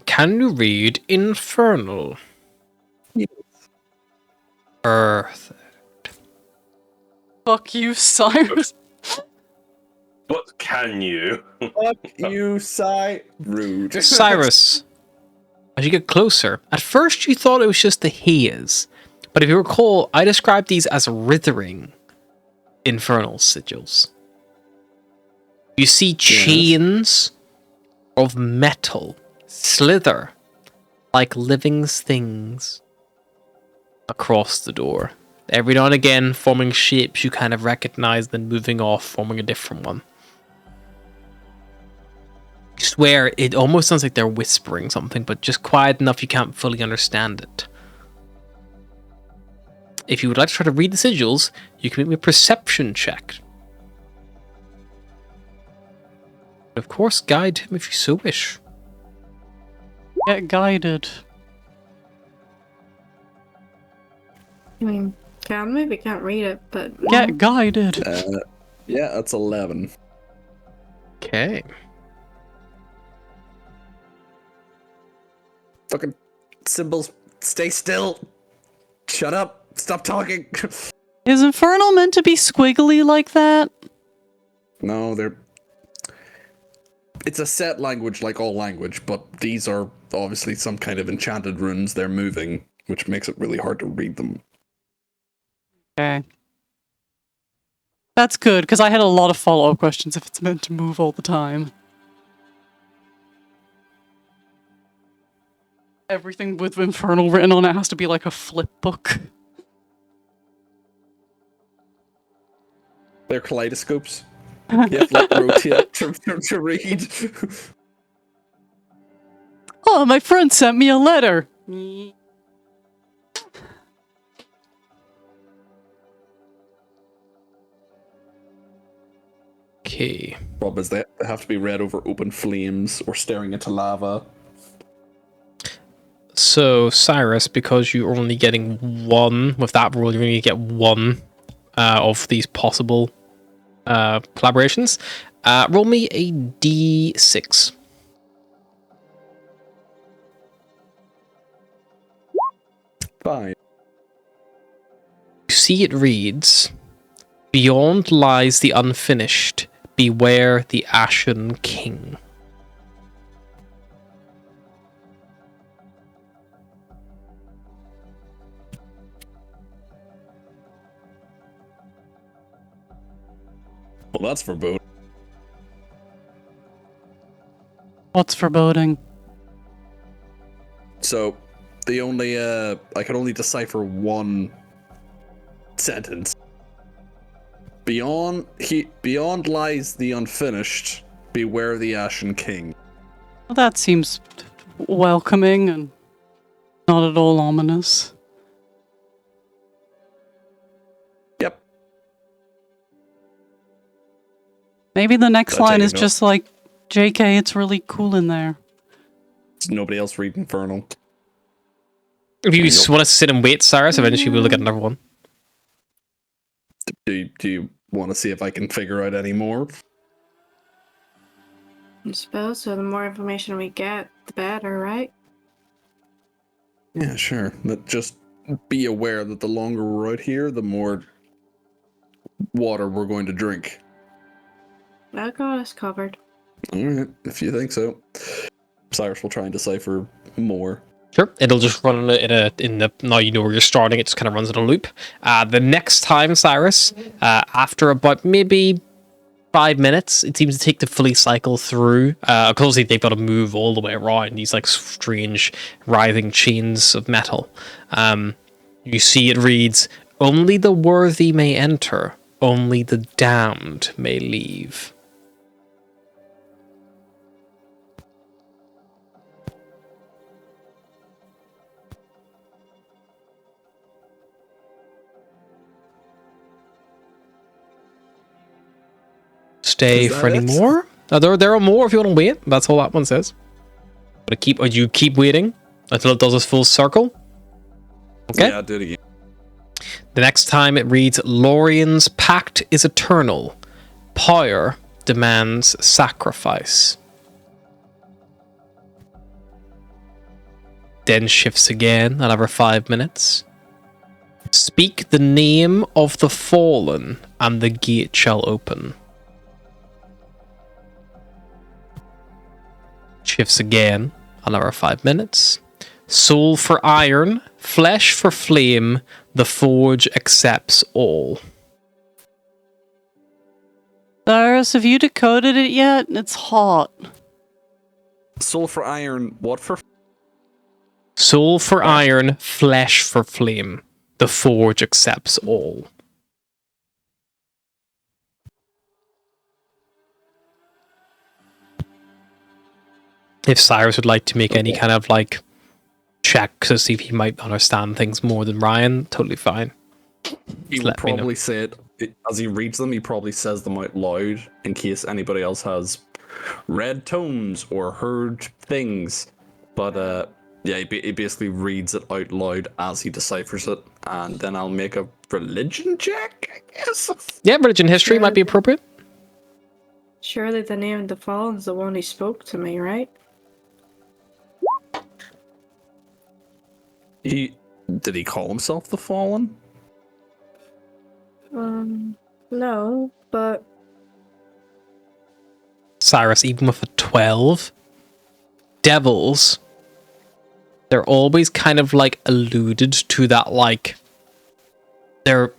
[SPEAKER 1] Can you read Infernal?
[SPEAKER 4] Yes.
[SPEAKER 1] Earth.
[SPEAKER 5] Fuck you, Cyrus.
[SPEAKER 6] But can you?
[SPEAKER 4] Fuck you, Sai. Rude.
[SPEAKER 1] Cyrus. As you get closer, at first you thought it was just the haze. But if you recall, I described these as writhing infernal sigils. You see chains of metal slither like living things across the door. Every now and again, forming shapes you kind of recognize, then moving off, forming a different one. You swear it almost sounds like they're whispering something, but just quiet enough you can't fully understand it. If you would like to try to read the sigils, you can make me a perception check. Of course, guide him if you so wish.
[SPEAKER 5] Get guided.
[SPEAKER 3] I mean, can we? We can't read it, but...
[SPEAKER 5] Get guided.
[SPEAKER 4] Yeah, that's 11.
[SPEAKER 1] Okay.
[SPEAKER 4] Fucking symbols, stay still. Shut up. Stop talking.
[SPEAKER 5] Is Infernal meant to be squiggly like that?
[SPEAKER 4] No, it's a set language like all language, but these are obviously some kind of enchanted runes they're moving, which makes it really hard to read them.
[SPEAKER 5] Okay. That's good, because I had a lot of follow-up questions if it's meant to move all the time. Everything with Infernal written on it has to be like a flip book.
[SPEAKER 4] They're kaleidoscopes. You have to like rotate to read.
[SPEAKER 5] Oh, my friend sent me a letter.
[SPEAKER 1] Okay.
[SPEAKER 4] Problem is they have to be read over open flames or staring into lava.
[SPEAKER 1] So, Cyrus, because you're only getting one, with that rule, you're only going to get one of these possible collaborations. Roll me a d6.
[SPEAKER 4] Fine.
[SPEAKER 1] You see it reads, "Beyond lies the unfinished, beware the Ashen King."
[SPEAKER 4] Well, that's foreboding.
[SPEAKER 5] What's foreboding?
[SPEAKER 4] So, the only I can only decipher one sentence. Beyond lies the unfinished. Beware the Ashen King.
[SPEAKER 5] Well, that seems welcoming and not at all ominous.
[SPEAKER 4] Yep.
[SPEAKER 5] Maybe the next
[SPEAKER 4] I'll
[SPEAKER 5] line
[SPEAKER 4] take
[SPEAKER 5] is
[SPEAKER 4] a note.
[SPEAKER 5] just like, JK, it's really cool in there.
[SPEAKER 4] Does nobody else read Infernal?
[SPEAKER 1] If you just want to sit and wait, Cyrus, eventually we'll get another one.
[SPEAKER 4] Do you want to see if I can figure out any more?
[SPEAKER 3] I suppose so. The more information we get, the better, right?
[SPEAKER 4] Yeah, sure. But just be aware that the longer we're out here, the more water we're going to drink.
[SPEAKER 3] I got us covered.
[SPEAKER 4] All right, if you think so. Cyrus will try and decipher more.
[SPEAKER 1] Sure, it'll just run in the now you know where you're starting. It just kind of runs in a loop. The next time, Cyrus, after about maybe 5 minutes, it seems to take to fully cycle through. Because obviously they've got to move all the way around these like strange writhing chains of metal. You see, it reads, "Only the worthy may enter. Only the damned may leave." Stay
[SPEAKER 4] Is that
[SPEAKER 1] for any
[SPEAKER 4] it?
[SPEAKER 1] more? There are more if you want to wait. That's all that one says. But you keep waiting until it does its full circle. Okay.
[SPEAKER 4] Yeah, do it again.
[SPEAKER 1] The next time it reads, "Lorien's pact is eternal. Power demands sacrifice." Then shifts again another 5 minutes. "Speak the name of the fallen, and the gate shall open." Shifts again, another 5 minutes. "Soul for iron, flesh for flame, the forge accepts all."
[SPEAKER 5] Cyrus, have you decoded it yet? It's hot.
[SPEAKER 4] Soul for iron, what for?
[SPEAKER 1] Soul for iron, flesh for flame, the forge accepts all. If Cyrus would like to make any kind of like check to see if he might understand things more than Ryan, totally fine.
[SPEAKER 4] He
[SPEAKER 1] Just
[SPEAKER 4] will
[SPEAKER 1] let me know.
[SPEAKER 4] probably say it as he reads them. He probably says them out loud in case anybody else has read tomes or heard things. But yeah, he basically reads it out loud as he deciphers it, and then I'll make a religion check, I guess.
[SPEAKER 1] Yeah, religion history might be appropriate.
[SPEAKER 3] Surely the name of the fallen's the one who spoke to me, right?
[SPEAKER 4] Did he call himself the Fallen?
[SPEAKER 3] No, but
[SPEAKER 1] Cyrus, even with a 12, devils, they're always kind of like alluded to that, like, they're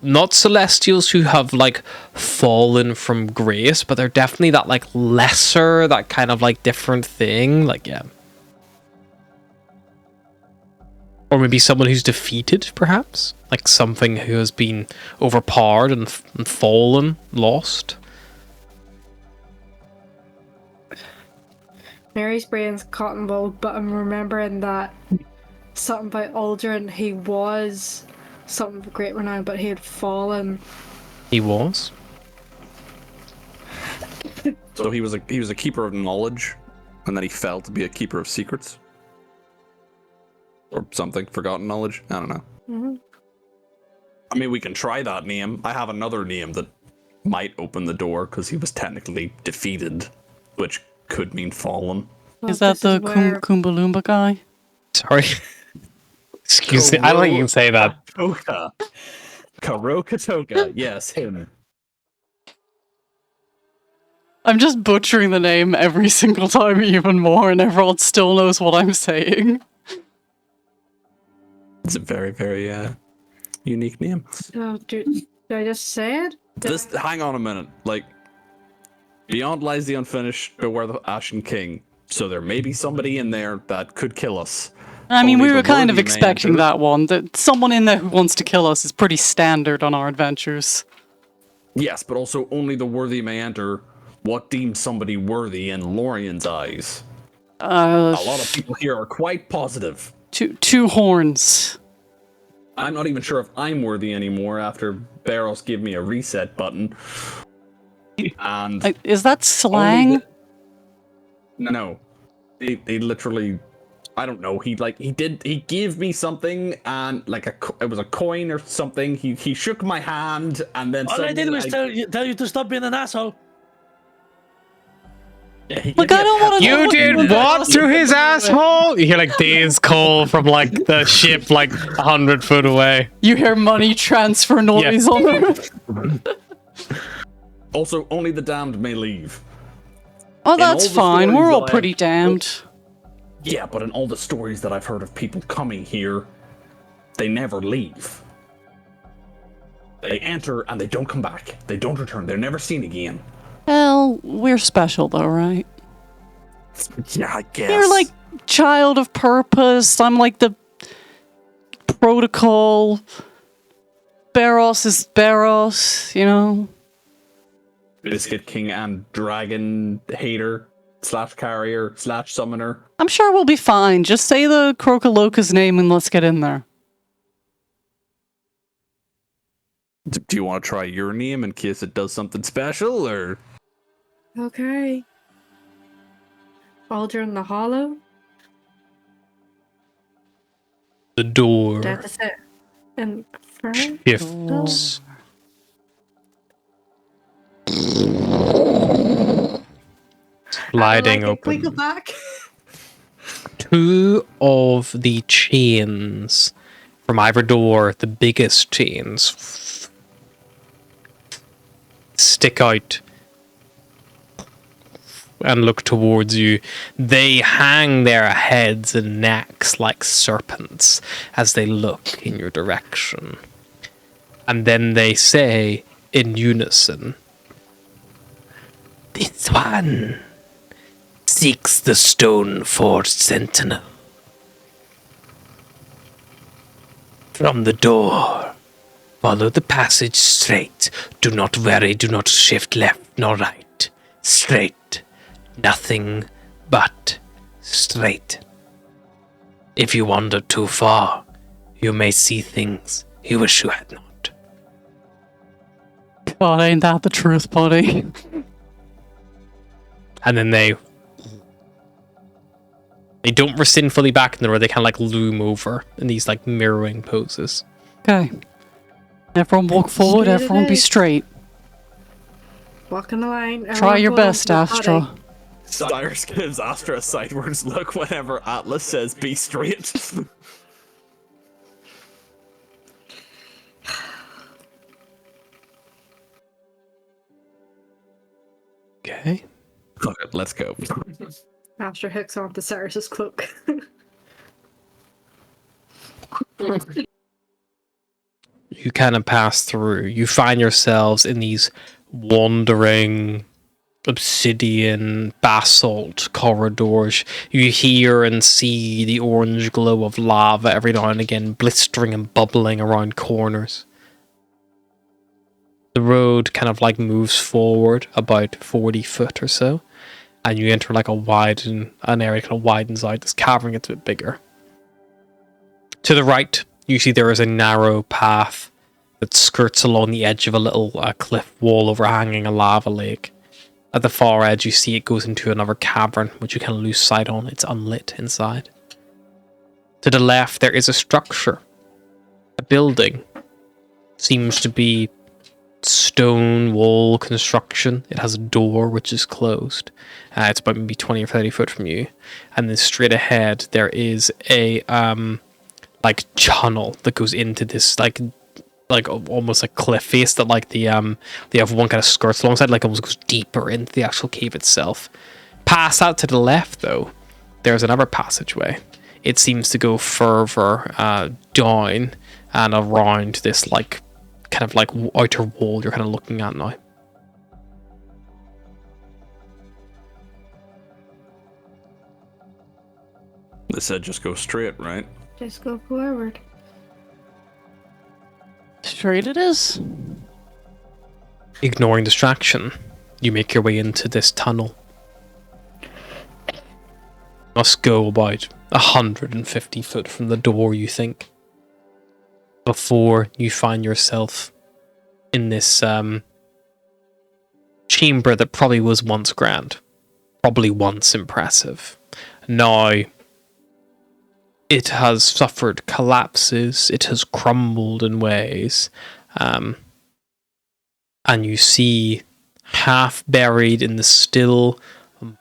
[SPEAKER 1] not celestials who have like fallen from grace, but they're definitely that like lesser, that kind of like different thing. Like, yeah. Or maybe someone who's defeated, perhaps? Like something who has been overpowered and fallen, lost.
[SPEAKER 3] Mary's brain's cotton balled, but I'm remembering that something about Aldrin, he was something of great renown, but he had fallen.
[SPEAKER 1] He was.
[SPEAKER 4] So he was a keeper of knowledge, and then he fell to be a keeper of secrets. Or something, forgotten knowledge. I don't know.
[SPEAKER 3] Mm-hmm.
[SPEAKER 4] I mean, we can try that name. I have another name that might open the door because he was technically defeated, which could mean fallen.
[SPEAKER 5] Is that the Koomba Loomba guy?
[SPEAKER 1] Sorry. Excuse me. I don't think you can say that.
[SPEAKER 4] Karokatoka. Yes, him.
[SPEAKER 5] I'm just butchering the name every single time even more, and everyone still knows what I'm saying.
[SPEAKER 4] It's a very, very unique name.
[SPEAKER 3] Oh, did I just say it?
[SPEAKER 4] Hang on a minute. Like, beyond lies the unfinished, beware the Ashen King. So there may be somebody in there that could kill us.
[SPEAKER 5] I mean,
[SPEAKER 4] Only
[SPEAKER 5] we were
[SPEAKER 4] the
[SPEAKER 5] kind of
[SPEAKER 4] worthy may
[SPEAKER 5] expecting
[SPEAKER 4] enter.
[SPEAKER 5] that one. That someone in there who wants to kill us is pretty standard on our adventures.
[SPEAKER 4] Yes, but also only the worthy may enter. What deems somebody worthy in Lorien's eyes? A lot of people here are quite positive.
[SPEAKER 5] Two horns.
[SPEAKER 4] I'm not even sure if I'm worthy anymore after Barros gave me a reset button. And
[SPEAKER 5] Is that slang?
[SPEAKER 4] no, he literally, I don't know. He gave me something, and like it was a coin or something. He shook my hand and then
[SPEAKER 2] All I did was tell you to stop being an asshole.
[SPEAKER 5] Look, I don't want to.
[SPEAKER 1] You did what to his asshole? You hear like Dave's call from like the ship like 100 foot away.
[SPEAKER 5] You hear money transfer noise on the.
[SPEAKER 4] Also, only the damned may leave.
[SPEAKER 5] Oh,
[SPEAKER 4] all
[SPEAKER 5] that's
[SPEAKER 4] the
[SPEAKER 5] fine.
[SPEAKER 4] stories
[SPEAKER 5] We're all
[SPEAKER 4] that I-
[SPEAKER 5] pretty damned.
[SPEAKER 4] Yeah, but in all the stories that I've heard of people coming here, they never leave. They enter and they don't come back. They don't return. They're never seen again.
[SPEAKER 5] Well, we're special though, right?
[SPEAKER 4] Yeah, I guess.
[SPEAKER 5] You're like child of purpose. I'm like the protocol. Barros is Barros, you know?
[SPEAKER 4] Biscuit King and Dragon Hater / Carrier / Summoner.
[SPEAKER 5] I'm sure we'll be fine. Just say the Crocoloca's name and let's get in there.
[SPEAKER 4] Do you want to try your name in case it does something special, or?
[SPEAKER 3] Okay. Aldrin the Hollow.
[SPEAKER 1] The door
[SPEAKER 3] That's it. And front.
[SPEAKER 1] shifts. Sliding open.
[SPEAKER 3] Wiggle back.
[SPEAKER 1] Two of the chains from either door, the biggest chains, stick out and look towards you. They hang their heads and necks like serpents as they look in your direction. And then they say in unison, "This one seeks the stone forged sentinel. From the door, follow the passage straight. Do not vary, do not shift left nor right. Straight. Nothing but straight. If you wander too far, you may see things you wish you had not."
[SPEAKER 5] God, ain't that the truth, buddy?
[SPEAKER 1] And then they don't rescind fully back in the road. They kind of like loom over in these like mirroring poses.
[SPEAKER 5] Okay. Everyone walk forward,
[SPEAKER 3] Straight
[SPEAKER 5] everyone be
[SPEAKER 3] ahead.
[SPEAKER 5] straight.
[SPEAKER 3] Walk in the line.
[SPEAKER 5] Try your
[SPEAKER 3] everyone
[SPEAKER 5] best,
[SPEAKER 3] follows the
[SPEAKER 5] Astra.
[SPEAKER 3] body.
[SPEAKER 4] Cyrus gives Astra a sideways look whenever Atlas says be straight.
[SPEAKER 1] Okay.
[SPEAKER 4] Fuck it, let's go.
[SPEAKER 3] Astra hooks onto Cyrus's cloak.
[SPEAKER 1] You kind of pass through. You find yourselves in these wandering obsidian basalt corridors. You hear and see the orange glow of lava every now and again, blistering and bubbling around corners. The road kind of like moves forward about 40 foot or so, and you enter like an area kind of widens out. This cavern gets a bit bigger. To the right, you see there is a narrow path that skirts along the edge of a little cliff wall overhanging a lava lake. At the far edge, you see it goes into another cavern, which you can lose sight on. It's unlit inside. To the left, there is a structure. A building. Seems to be stone wall construction. It has a door which is closed. It's about maybe 20 or 30 foot from you. And then straight ahead, there is a like tunnel that goes into this like almost like cliff face that like the other one kind of skirts alongside, like almost goes deeper into the actual cave itself. Past out to the left though, there's another passageway. It seems to go further down and around this like kind of like outer wall you're kind of looking at now.
[SPEAKER 4] They said just go straight, right?
[SPEAKER 3] Just go forward.
[SPEAKER 5] Straight it is.
[SPEAKER 1] Ignoring distraction, you make your way into this tunnel. Must go about 150 foot from the door, you think, before you find yourself in this chamber that probably was once grand, probably once impressive. Now, it has suffered collapses, it has crumbled in ways, and you see half buried in the still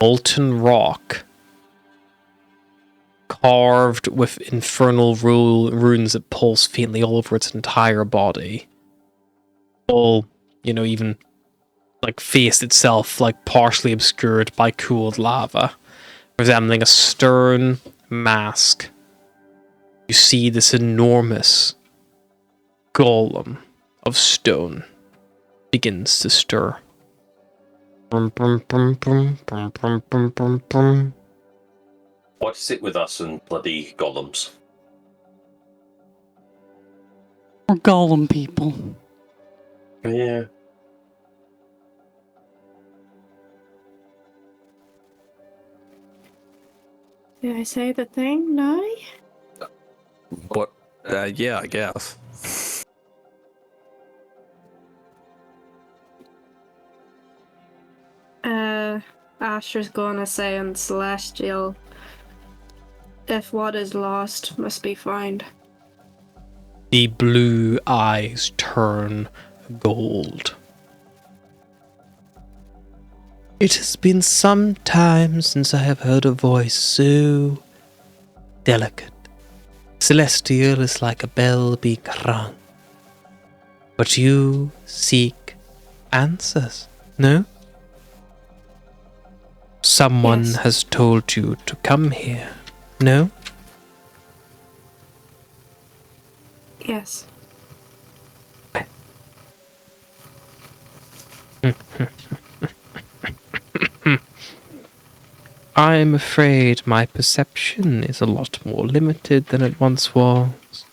[SPEAKER 1] molten rock carved with infernal runes that pulse faintly all over its entire body. All, even like face itself like partially obscured by cooled lava, resembling a stern mask. You see this enormous golem of stone begins to stir. Brum, brum, brum, brum, brum, brum, brum, brum, brum.
[SPEAKER 6] What is it with us and bloody golems?
[SPEAKER 5] We're golem people.
[SPEAKER 6] Yeah.
[SPEAKER 3] Did I say the thing? No?
[SPEAKER 4] What? Yeah, I guess.
[SPEAKER 3] Asher's gonna say on Celestial, if what is lost must be found.
[SPEAKER 1] The blue eyes turn gold. It has been some time since I have heard a voice so delicate. Celestial is like a bell being rung. But you seek answers, no? Someone
[SPEAKER 3] Yes.
[SPEAKER 1] has told you to come here, no?
[SPEAKER 3] Yes.
[SPEAKER 1] I'm afraid my perception is a lot more limited than it once was.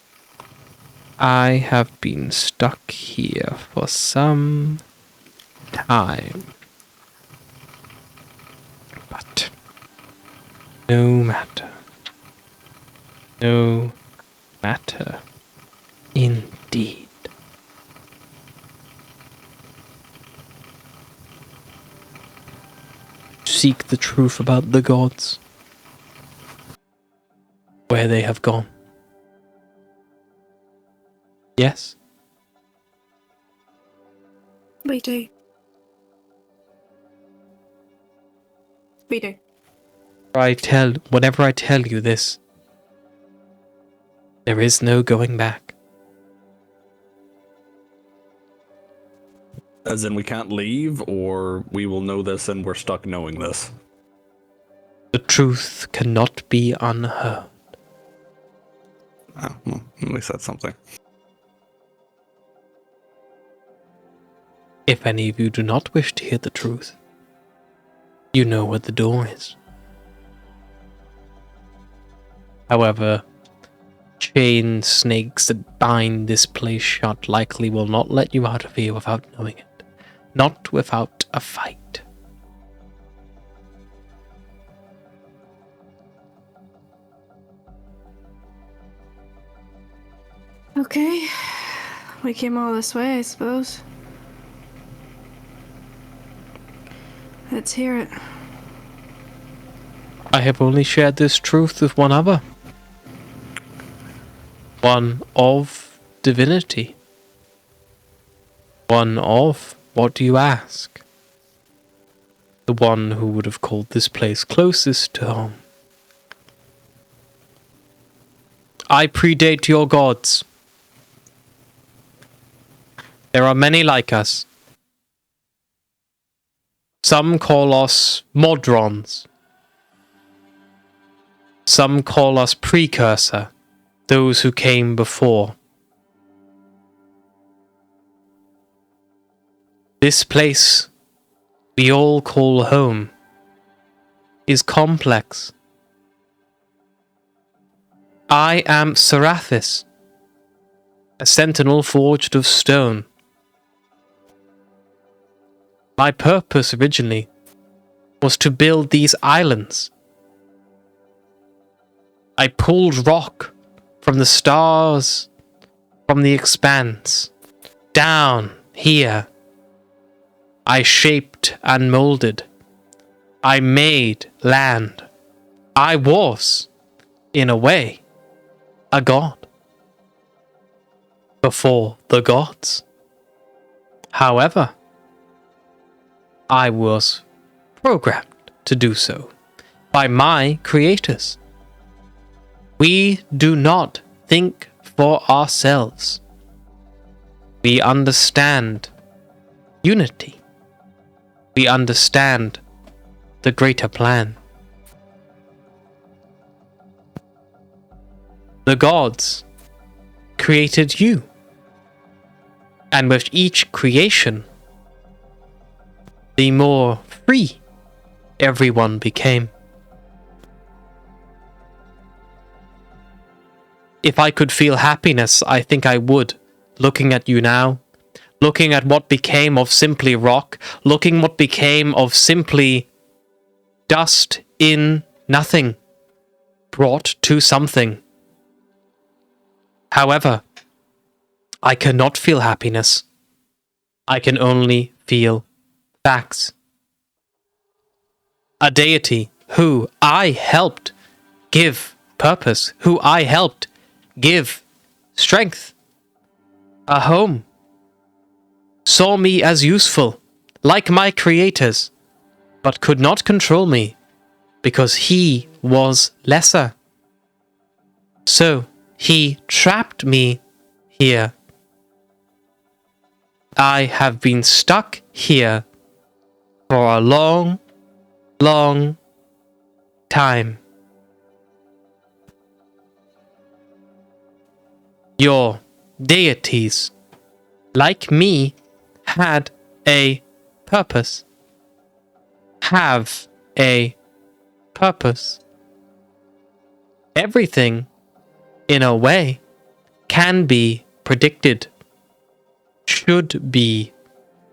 [SPEAKER 1] I have been stuck here for some time. But no matter. No matter. Indeed. Seek the truth about the gods. Where they have gone. Yes?
[SPEAKER 3] We do. We do.
[SPEAKER 1] Whenever I tell you this, there is no going back.
[SPEAKER 4] As in, we can't leave, or we will know this and we're stuck knowing this.
[SPEAKER 1] The truth cannot be unheard.
[SPEAKER 4] Oh, well, at least that's something.
[SPEAKER 1] If any of you do not wish to hear the truth, you know where the door is. However, chain snakes that bind this place shut likely will not let you out of here without knowing it. Not without a fight.
[SPEAKER 3] Okay. We came all this way, I suppose. Let's hear it.
[SPEAKER 1] I have only shared this truth with one other. One of divinity. One of, what do you ask? The one who would have called this place closest to home. I predate your gods. There are many like us. Some call us Modrons. Some call us Precursor, those who came before. This place we all call home is complex. I am Seraphis, a sentinel forged of stone. My purpose originally was to build these islands. I pulled rock from the stars, from the expanse, down here. I shaped and molded. I made land. I was, in a way, a god. Before the gods. However, I was programmed to do so by my creators. We do not think for ourselves. We understand unity. We understand the greater plan. The gods created you, and with each creation, the more free everyone became. If I could feel happiness, I think I would, looking at you now, looking at what became of simply rock, looking what became of simply dust in nothing, brought to something. However, I cannot feel happiness. I can only feel facts. A deity who I helped give purpose, who I helped give strength, a home, saw me as useful, like my creators, but could not control me because he was lesser. So he trapped me here. I have been stuck here for a long, long time. Your deities, like me, had a purpose. Have a purpose. Everything, in a way, can be predicted. Should be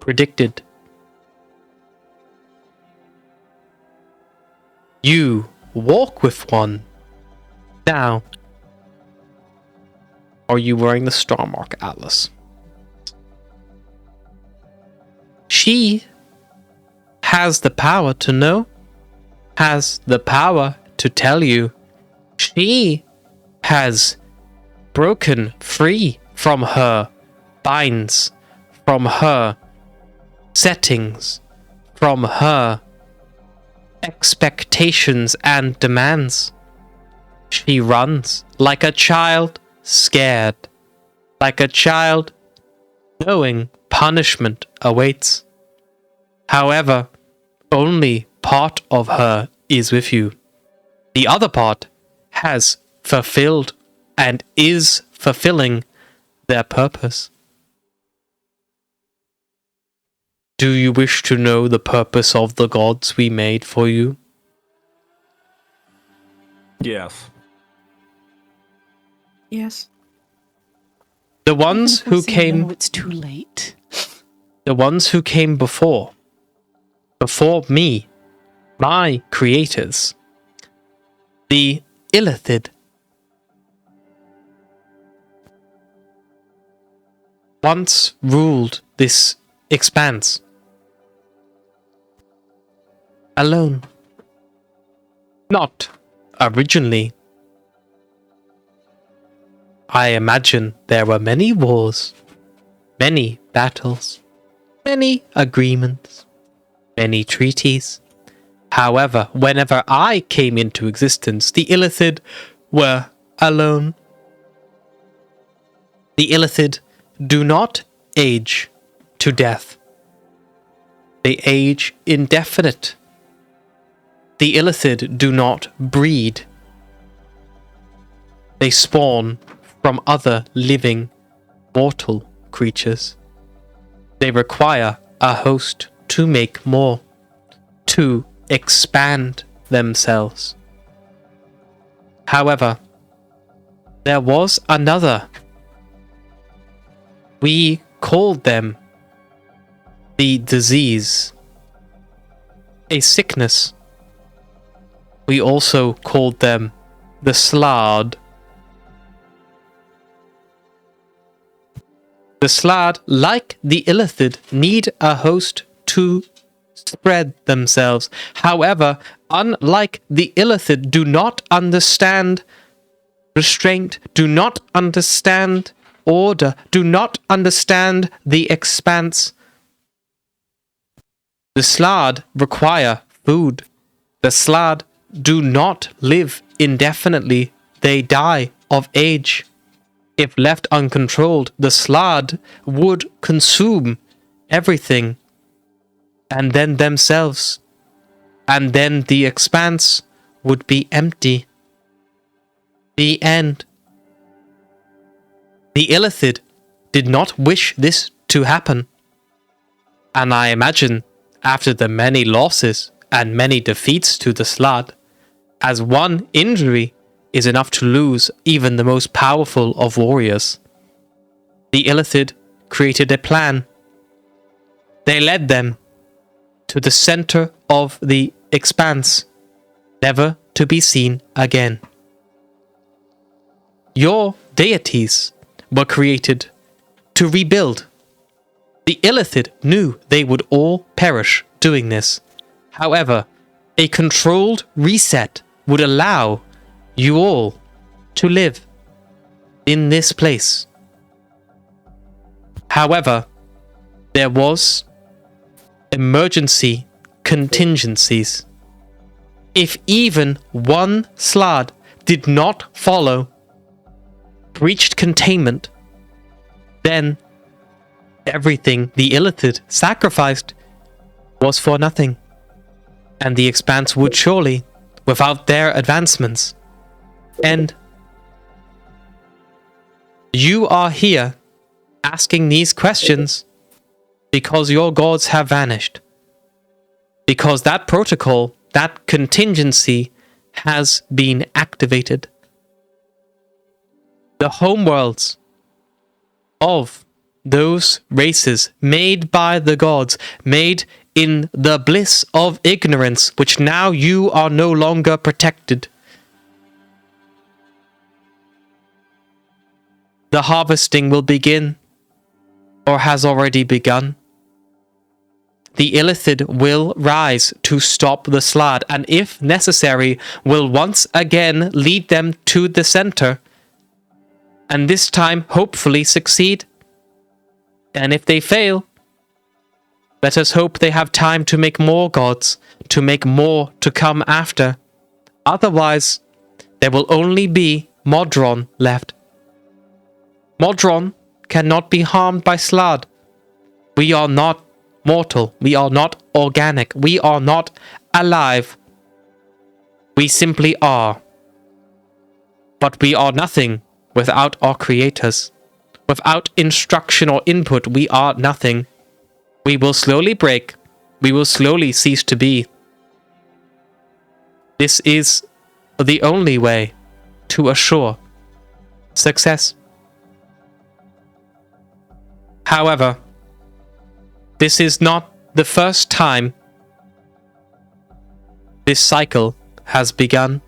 [SPEAKER 1] predicted. You walk with one. Now, are you wearing the star mark, Atlas? She has the power to know, has the power to tell you. She has broken free from her binds, from her settings, from her expectations and demands. She runs like a child, scared, like a child knowing punishment awaits. However, only part of her is with you. The other part has fulfilled and is fulfilling their purpose. Do you wish to know the purpose of the gods we made for you?
[SPEAKER 2] Yes.
[SPEAKER 3] Yes.
[SPEAKER 1] The ones who came...
[SPEAKER 5] No, it's too late.
[SPEAKER 1] The ones who came before me, my creators, the Illithid, once ruled this expanse alone. Not originally. I imagine there were many wars, many battles, many agreements, many treaties. However, whenever I came into existence, the Illithid were alone. The Illithid do not age to death. They age indefinite. The Illithid do not breed. They spawn from other living mortal creatures. They require a host to make more, to expand themselves. However, there was another. We called them the disease, a sickness. We also called them the Slard. The Slard, like the Illithid, need a host to spread themselves. However, unlike the Illithid, do not understand restraint, do not understand order, do not understand the expanse. The Slard require food. The Slad do not live indefinitely. They die of age. If left uncontrolled, the Slad would consume everything, and then themselves, and then the Expanse would be empty. The end. The Illithid did not wish this to happen, and I imagine after the many losses and many defeats to the Slad, as one injury is enough to lose even the most powerful of warriors, the Illithid created a plan. They led them to the center of the Expanse, never to be seen again. Your deities were created to rebuild. The Illithid knew they would all perish doing this. However, a controlled reset would allow you all to live in this place. However, there was emergency contingencies. If even one Slad did not follow, breached containment, then everything the Illithid sacrificed was for nothing, and the Expanse would surely, without their advancements, end. You are here asking these questions because your gods have vanished. Because that protocol, that contingency, has been activated. The homeworlds of those races made by the gods, made in the bliss of ignorance, which now you are no longer protected. The harvesting will begin, or has already begun. The Illithid will rise to stop the Slad, and if necessary, will once again lead them to the center, and this time hopefully succeed. And if they fail, let us hope they have time to make more gods, to make more to come after. Otherwise, there will only be Modron left. Modron cannot be harmed by Slad. We are not mortal. We are not organic. We are not alive. We simply are. But we are nothing without our creators. Without instruction or input, we are nothing. We will slowly break. We will slowly cease to be. This is the only way to assure success. However, this is not the first time this cycle has begun.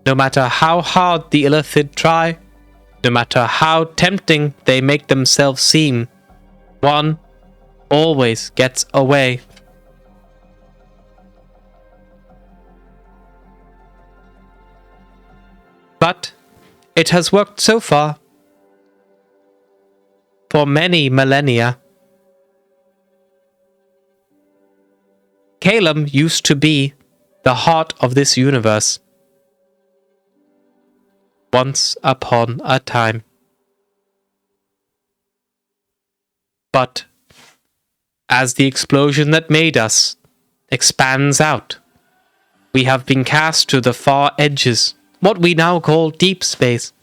[SPEAKER 1] No matter how hard the Illithid try, no matter how tempting they make themselves seem, one always gets away. But it has worked so far. For many millennia. Calum used to be the heart of this universe. Once upon a time. But as the explosion that made us expands out, we have been cast to the far edges, what we now call deep space.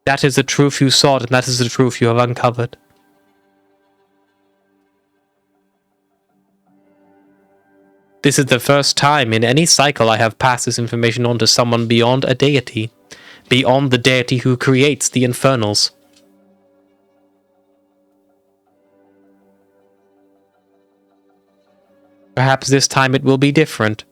[SPEAKER 1] That is the truth you sought, and that is the truth you have uncovered. This is the first time in any cycle I have passed this information on to someone beyond a deity, beyond the deity who creates the infernals. Perhaps this time it will be different.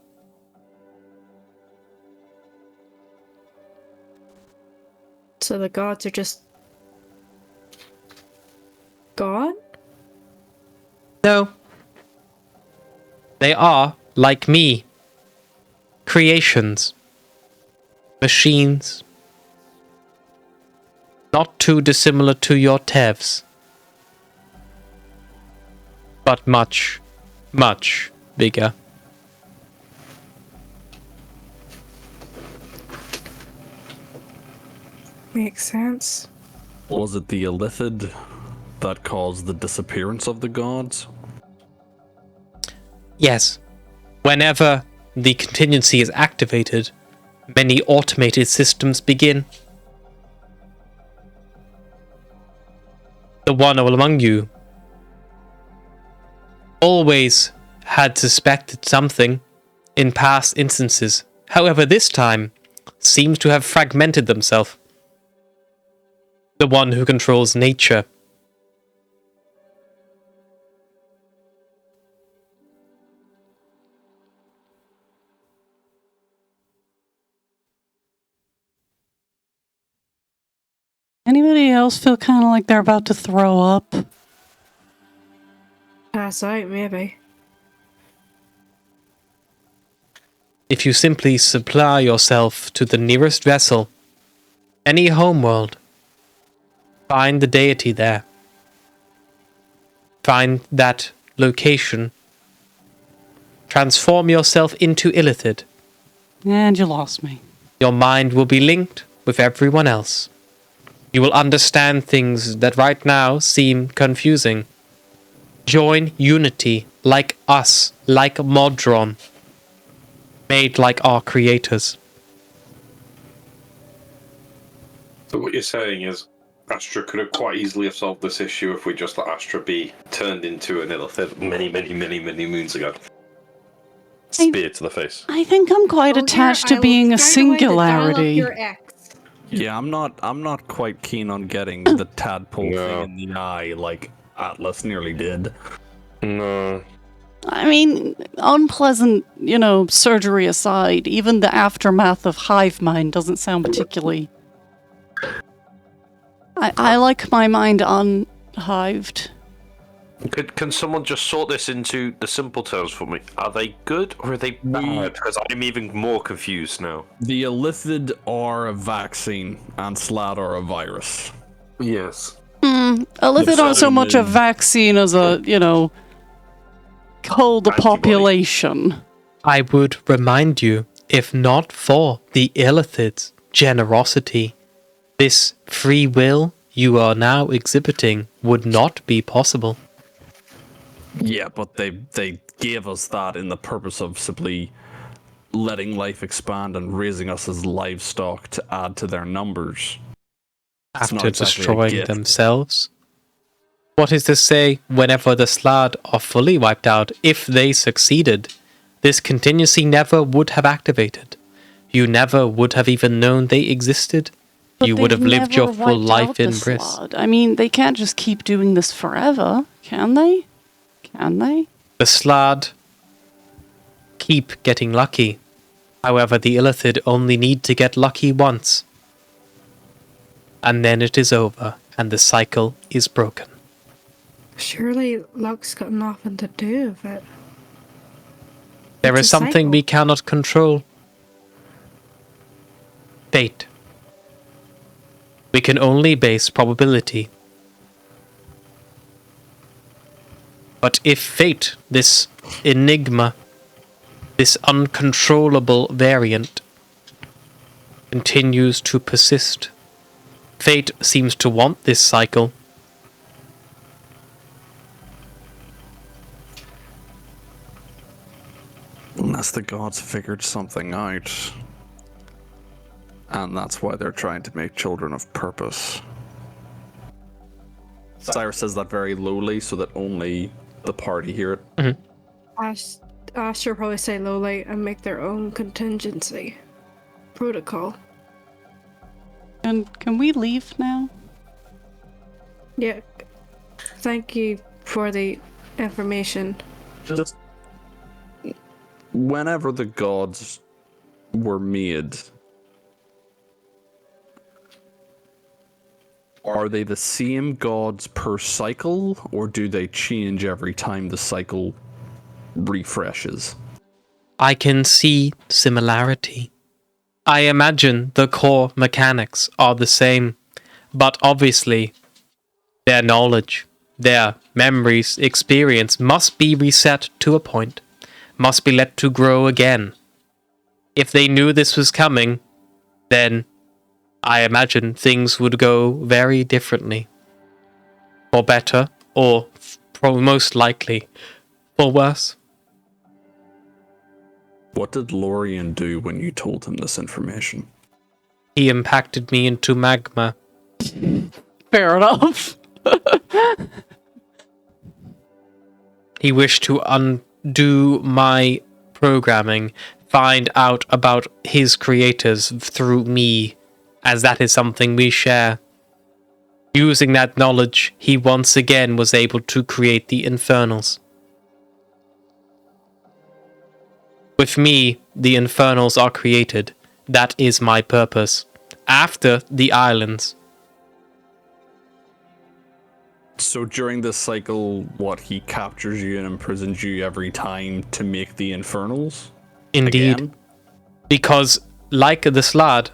[SPEAKER 3] So the gods are just gone?
[SPEAKER 1] No. They are, like me, creations. Machines. Not too dissimilar to your Tevs. But much, much bigger.
[SPEAKER 3] Makes sense.
[SPEAKER 4] Was it the Illithid that caused the disappearance of the gods?
[SPEAKER 1] Yes. Whenever the contingency is activated, many automated systems begin. The one among you always had suspected something in past instances. However, this time seems to have fragmented themselves. The one who controls nature.
[SPEAKER 5] Anybody else feel kind of like they're about to throw up?
[SPEAKER 3] Pass out, maybe.
[SPEAKER 1] If you simply supply yourself to the nearest vessel, any homeworld, find the deity there. Find that location. Transform yourself into Illithid.
[SPEAKER 5] And you lost me.
[SPEAKER 1] Your mind will be linked with everyone else. You will understand things that right now seem confusing. Join unity like us, like Modron. Made like our creators.
[SPEAKER 6] So what you're saying is Astra could have quite easily have solved this issue if we just let Astra be turned into an Illithid many moons ago. Spear to the face.
[SPEAKER 5] I think I'm quite attached to being a singularity.
[SPEAKER 3] Your ex.
[SPEAKER 4] Yeah, I'm not quite keen on getting the tadpole thing in the eye like Atlas nearly did.
[SPEAKER 6] No.
[SPEAKER 5] I mean, unpleasant, surgery aside, even the aftermath of hive mind doesn't sound particularly... I like my mind unhived.
[SPEAKER 6] Can someone just sort this into the simple terms for me? Are they good or are they bad? Because I'm even more confused now.
[SPEAKER 4] The Illithid are a vaccine, and Slad are a virus.
[SPEAKER 6] Yes.
[SPEAKER 5] Illithid aren't so much a vaccine as a, cull the population.
[SPEAKER 1] I would remind you, if not for the Illithid's generosity, this free will you are now exhibiting would not be possible.
[SPEAKER 4] Yeah, but they gave us that in the purpose of simply letting life expand and raising us as livestock to add to their numbers.
[SPEAKER 1] After destroying themselves? What is to say, whenever the Slad are fully wiped out, if they succeeded, this contingency never would have activated. You never would have even known they existed.
[SPEAKER 5] But
[SPEAKER 1] you would have lived your full life in bliss.
[SPEAKER 5] Slad. I mean, they can't just keep doing this forever, can they? Can they?
[SPEAKER 1] The Slad keep getting lucky. However, the Illithid only need to get lucky once. And then it is over, and the cycle is broken.
[SPEAKER 3] Surely luck's got nothing to do with it.
[SPEAKER 1] There
[SPEAKER 3] It's
[SPEAKER 1] is
[SPEAKER 3] a
[SPEAKER 1] something
[SPEAKER 3] cycle.
[SPEAKER 1] we cannot control. Fate. We can only base probability. But if fate, this enigma, this uncontrollable variant, continues to persist, fate seems to want this cycle.
[SPEAKER 4] Unless the gods figured something out. And that's why they're trying to make children of purpose. Cyrus says that very lowly so that only the party hear it.
[SPEAKER 3] Astra probably say low light and make their own contingency protocol.
[SPEAKER 5] And can we leave now?
[SPEAKER 3] Yeah. Thank you for the information.
[SPEAKER 4] Just whenever the gods were made, are they the same gods per cycle, or do they change every time the cycle refreshes?
[SPEAKER 1] I can see similarity. I imagine the core mechanics are the same. But obviously, their knowledge, their memories, experience must be reset to a point, must be let to grow again. If they knew this was coming, then I imagine things would go very differently. For better, or probably most likely, for worse.
[SPEAKER 4] What did Lorien do when you told him this information?
[SPEAKER 1] He impacted me into magma.
[SPEAKER 5] Fair enough.
[SPEAKER 1] He wished to undo my programming, find out about his creators through me, as that is something we share. Using that knowledge, he once again was able to create the Infernals. With me, the Infernals are created. That is my purpose. After the islands.
[SPEAKER 4] So during this cycle, what, he captures you and imprisons you every time to make the Infernals?
[SPEAKER 1] Indeed.
[SPEAKER 4] Again?
[SPEAKER 1] Because, like the Slad,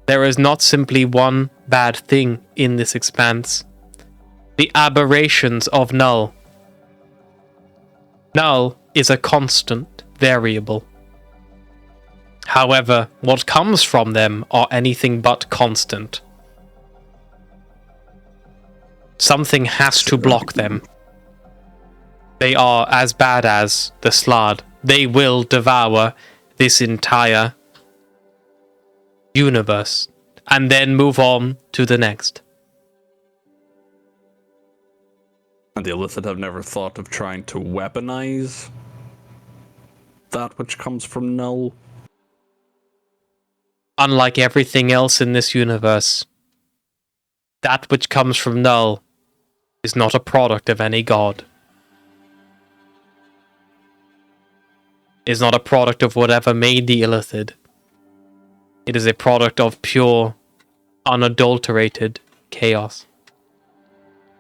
[SPEAKER 1] there is not simply one bad thing in this expanse. The aberrations of Null. Null is a constant variable. However, what comes from them are anything but constant. Something has to block them. They are as bad as the Slad. They will devour this entire universe and then move on to the next.
[SPEAKER 4] And the Illithid have never thought of trying to weaponize that which comes from Null?
[SPEAKER 1] Unlike everything else in this universe, that which comes from Null is not a product of any god. Is not a product of whatever made the Illithid. It is a product of pure, unadulterated chaos.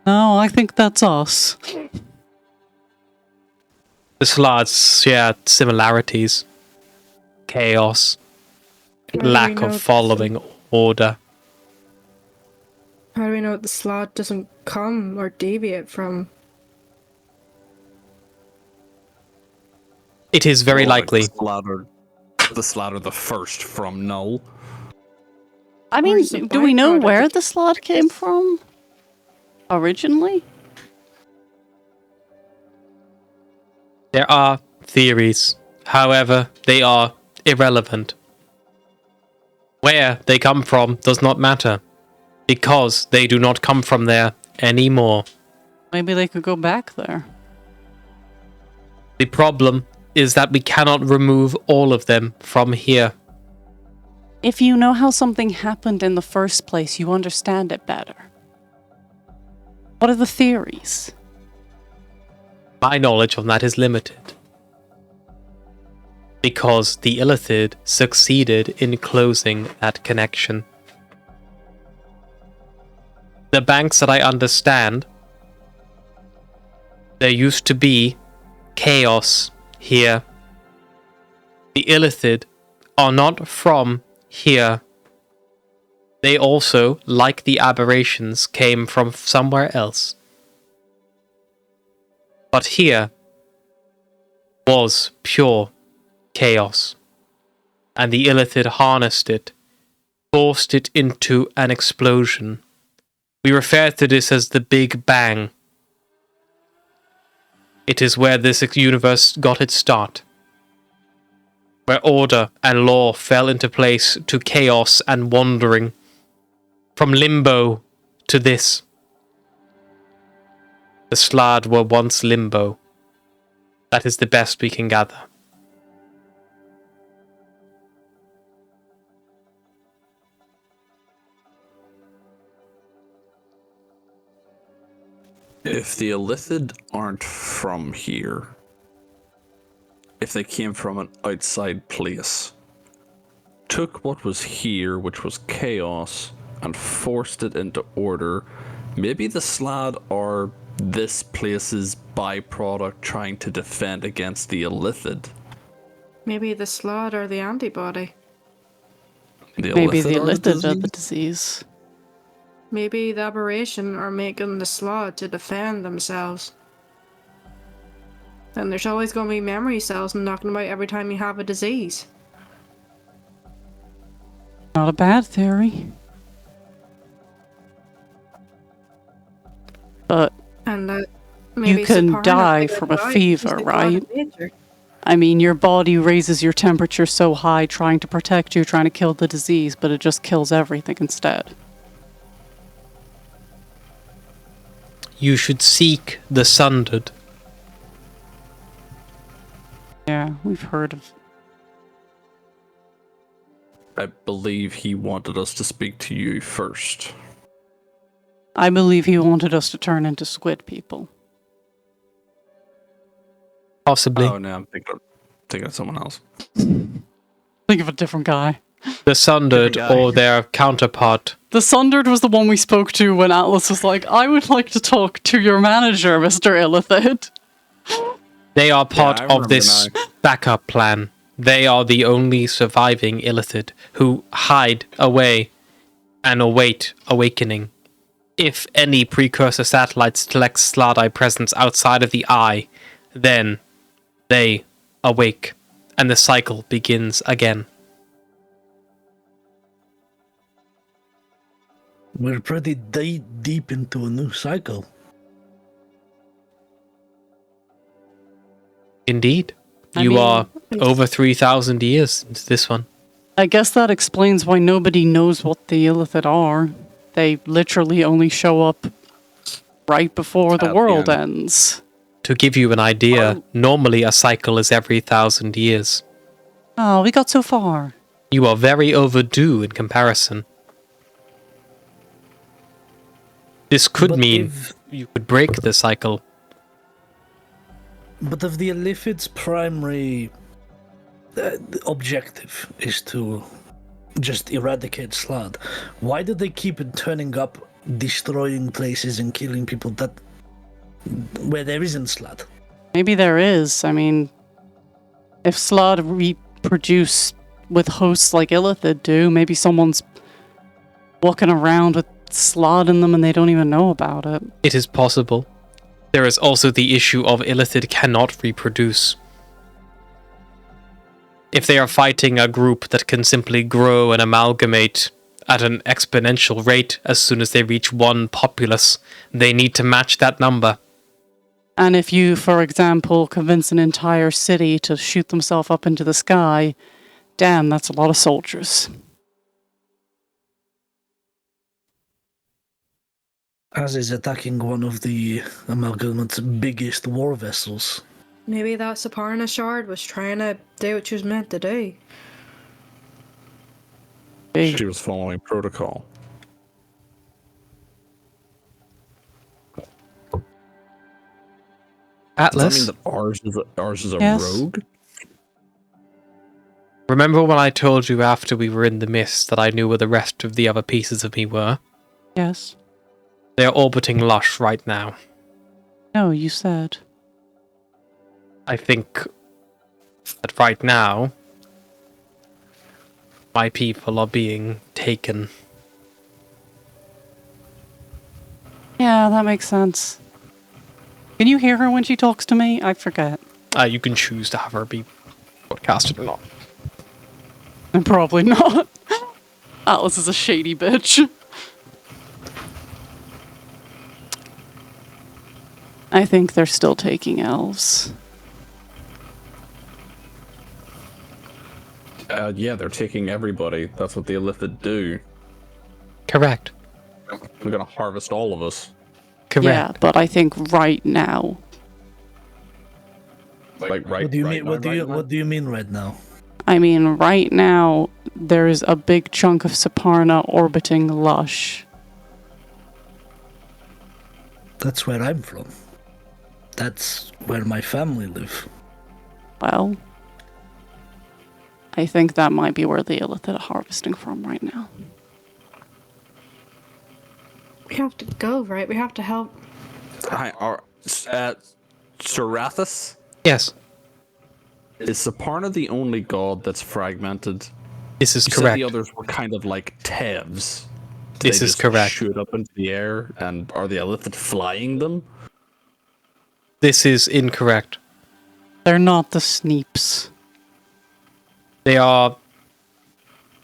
[SPEAKER 5] No, I think that's us.
[SPEAKER 1] The Slads share similarities. Chaos.
[SPEAKER 3] How do
[SPEAKER 1] Lack
[SPEAKER 3] we know
[SPEAKER 1] of following order.
[SPEAKER 3] How do we know the slot doesn't come or deviate from?
[SPEAKER 1] It is very
[SPEAKER 4] Or like
[SPEAKER 1] likely.
[SPEAKER 4] the Slad are the first from Null.
[SPEAKER 5] I
[SPEAKER 3] Or
[SPEAKER 5] mean,
[SPEAKER 3] is it
[SPEAKER 5] do we know
[SPEAKER 3] byproduct?
[SPEAKER 5] where the slot came from? Originally?
[SPEAKER 1] There are theories. However, they are irrelevant. Where they come from does not matter, because they do not come from there anymore.
[SPEAKER 5] Maybe they could go back there.
[SPEAKER 1] The problem is that we cannot remove all of them from here.
[SPEAKER 5] If you know how something happened in the first place, you understand it better. What are the theories?
[SPEAKER 1] My knowledge on that is limited. Because the Illithid succeeded in closing that connection. The banks that I understand, there used to be chaos here. The Illithid are not from here. They also, like the aberrations, came from somewhere else. But here was pure chaos, and the Illithid harnessed it, forced it into an explosion. We refer to this as the Big Bang. It is where this universe got its start, where order and law fell into place to chaos and wandering, from limbo to this. The Slad were once limbo. That is the best we can gather.
[SPEAKER 4] If the Illithid aren't from here, if they came from an outside place, took what was here, which was chaos, and forced it into order, maybe the Slad are this place's byproduct trying to defend against the Illithid.
[SPEAKER 3] Maybe the slot or the antibody.
[SPEAKER 4] The
[SPEAKER 5] Maybe the
[SPEAKER 4] Illithid are
[SPEAKER 5] Illithid are the
[SPEAKER 4] disease?
[SPEAKER 5] disease.
[SPEAKER 3] Maybe the aberration are making the slot to defend themselves. And there's always going to be memory cells knocking about every time you have a disease.
[SPEAKER 5] Not a bad theory.
[SPEAKER 3] And that maybe
[SPEAKER 5] You can
[SPEAKER 3] Saparna
[SPEAKER 5] die
[SPEAKER 3] might
[SPEAKER 5] from
[SPEAKER 3] have
[SPEAKER 5] a
[SPEAKER 3] died
[SPEAKER 5] fever,
[SPEAKER 3] because they
[SPEAKER 5] right?
[SPEAKER 3] got nature.
[SPEAKER 5] I mean, your body raises your temperature so high trying to protect you, trying to kill the disease, but it just kills everything instead.
[SPEAKER 1] You should seek the Sundered.
[SPEAKER 5] Yeah, we've heard of.
[SPEAKER 4] I believe he wanted us to speak to you first.
[SPEAKER 5] I believe he wanted us to turn into squid people.
[SPEAKER 1] Possibly.
[SPEAKER 4] Oh no, I'm thinking of someone else.
[SPEAKER 5] Think of a different guy.
[SPEAKER 1] The Sundered
[SPEAKER 4] Different guy.
[SPEAKER 1] or their counterpart.
[SPEAKER 5] The Sundered was the one we spoke to when Atlas was like, I would like to talk to your manager, Mr. Illithid.
[SPEAKER 1] They are part
[SPEAKER 4] I
[SPEAKER 1] of
[SPEAKER 4] remember
[SPEAKER 1] this
[SPEAKER 4] now.
[SPEAKER 1] backup plan. They are the only surviving Illithid who hide away and await awakening. If any precursor satellites detect Slardai presence outside of the eye, then they awake, and the cycle begins again.
[SPEAKER 2] We're pretty deep into a new cycle.
[SPEAKER 1] Indeed.
[SPEAKER 5] I
[SPEAKER 1] You
[SPEAKER 5] mean,
[SPEAKER 1] are over 3,000 years into this one.
[SPEAKER 5] I guess that explains why nobody knows what the Illithid are. They literally only show up right before the
[SPEAKER 4] At the
[SPEAKER 5] world
[SPEAKER 4] end.
[SPEAKER 5] ends.
[SPEAKER 1] To give you an idea, normally a cycle is every 1,000 years.
[SPEAKER 5] Oh, we got so far.
[SPEAKER 1] You are very overdue in comparison. This could
[SPEAKER 2] But
[SPEAKER 1] mean
[SPEAKER 2] if-
[SPEAKER 1] you could break the cycle.
[SPEAKER 2] But if the Illithid's primary objective is to just eradicate Slad, why do they keep turning up, destroying places and killing people where there isn't Slad?
[SPEAKER 5] Maybe there is. I mean, if Slod reproduce with hosts like Illithid do, maybe someone's walking around with Slod in them and they don't even know about it.
[SPEAKER 1] It is possible. There is also the issue of Illithid cannot reproduce. If they are fighting a group that can simply grow and amalgamate at an exponential rate as soon as they reach one populace, they need to match that number.
[SPEAKER 5] And if you, for example, convince an entire city to shoot themselves up into the sky, damn, that's a lot of soldiers.
[SPEAKER 2] As is attacking one of the Amalgamate's biggest war vessels.
[SPEAKER 3] Maybe that Saparna shard was trying to do what she was meant to do.
[SPEAKER 5] Hey,
[SPEAKER 4] She was following protocol. Does that
[SPEAKER 1] Atlas,
[SPEAKER 4] mean that ours is a
[SPEAKER 5] Yes.
[SPEAKER 4] rogue?
[SPEAKER 1] remember when I told you after we were in the mist that I knew where the rest of the other pieces of me were?
[SPEAKER 5] yes.
[SPEAKER 1] They are orbiting Lush right now.
[SPEAKER 5] No, you said.
[SPEAKER 1] I think that right now, my people are being taken.
[SPEAKER 5] Yeah, that makes sense. Can you hear her when she talks to me? I forget.
[SPEAKER 1] You can choose to have her be broadcasted or not.
[SPEAKER 5] Probably not. Atlas is a shady bitch. I think they're still taking elves.
[SPEAKER 4] Yeah, they're taking everybody. That's what the Illithid do.
[SPEAKER 1] Correct.
[SPEAKER 4] They're gonna harvest all of us.
[SPEAKER 1] Correct.
[SPEAKER 5] Yeah, but I think right now.
[SPEAKER 4] Like right.
[SPEAKER 2] What do you
[SPEAKER 4] right
[SPEAKER 2] mean?
[SPEAKER 4] now,
[SPEAKER 2] What do you
[SPEAKER 4] right now?
[SPEAKER 2] What do you mean right now?
[SPEAKER 5] I mean, right now, there's a big chunk of Saparna orbiting Lush.
[SPEAKER 2] That's where I'm from. That's where my family live.
[SPEAKER 5] Well, I think that might be where the Illithid are harvesting from right now.
[SPEAKER 3] We have to go, right? We have to help.
[SPEAKER 4] Hi, Sarathus?
[SPEAKER 1] Yes,
[SPEAKER 4] Is Saparna the only god that's fragmented?
[SPEAKER 1] this is
[SPEAKER 4] You said
[SPEAKER 1] correct.
[SPEAKER 4] the others were kind of like Tevs. Do
[SPEAKER 1] This
[SPEAKER 4] they
[SPEAKER 1] is
[SPEAKER 4] just
[SPEAKER 1] correct.
[SPEAKER 4] shoot up into the air, and are the Illithid flying them?
[SPEAKER 1] This is incorrect.
[SPEAKER 5] They're not the Sneeps.
[SPEAKER 1] They are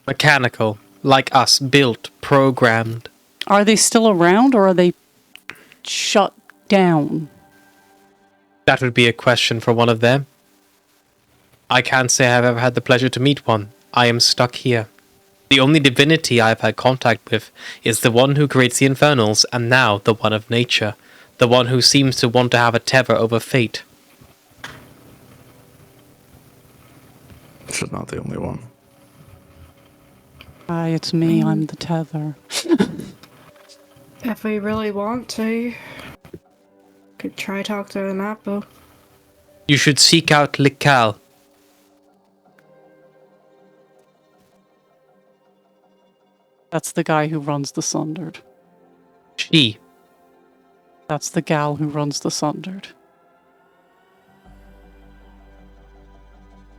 [SPEAKER 1] mechanical, like us, built, programmed.
[SPEAKER 5] Are they still around or are they shut down?
[SPEAKER 1] That would be a question for one of them. I can't say I've ever had the pleasure to meet one. I am stuck here. The only divinity I've had contact with is the one who creates the infernals, and now the one of nature. The one who seems to want to have a tether over fate.
[SPEAKER 4] She's not the only one.
[SPEAKER 5] Hi, it's me. I'm the tether.
[SPEAKER 3] If we really want to, could try talk to an apple.
[SPEAKER 1] You should seek out Likal.
[SPEAKER 5] That's the guy who runs the Sundered.
[SPEAKER 1] She.
[SPEAKER 5] That's the gal who runs the Sundered.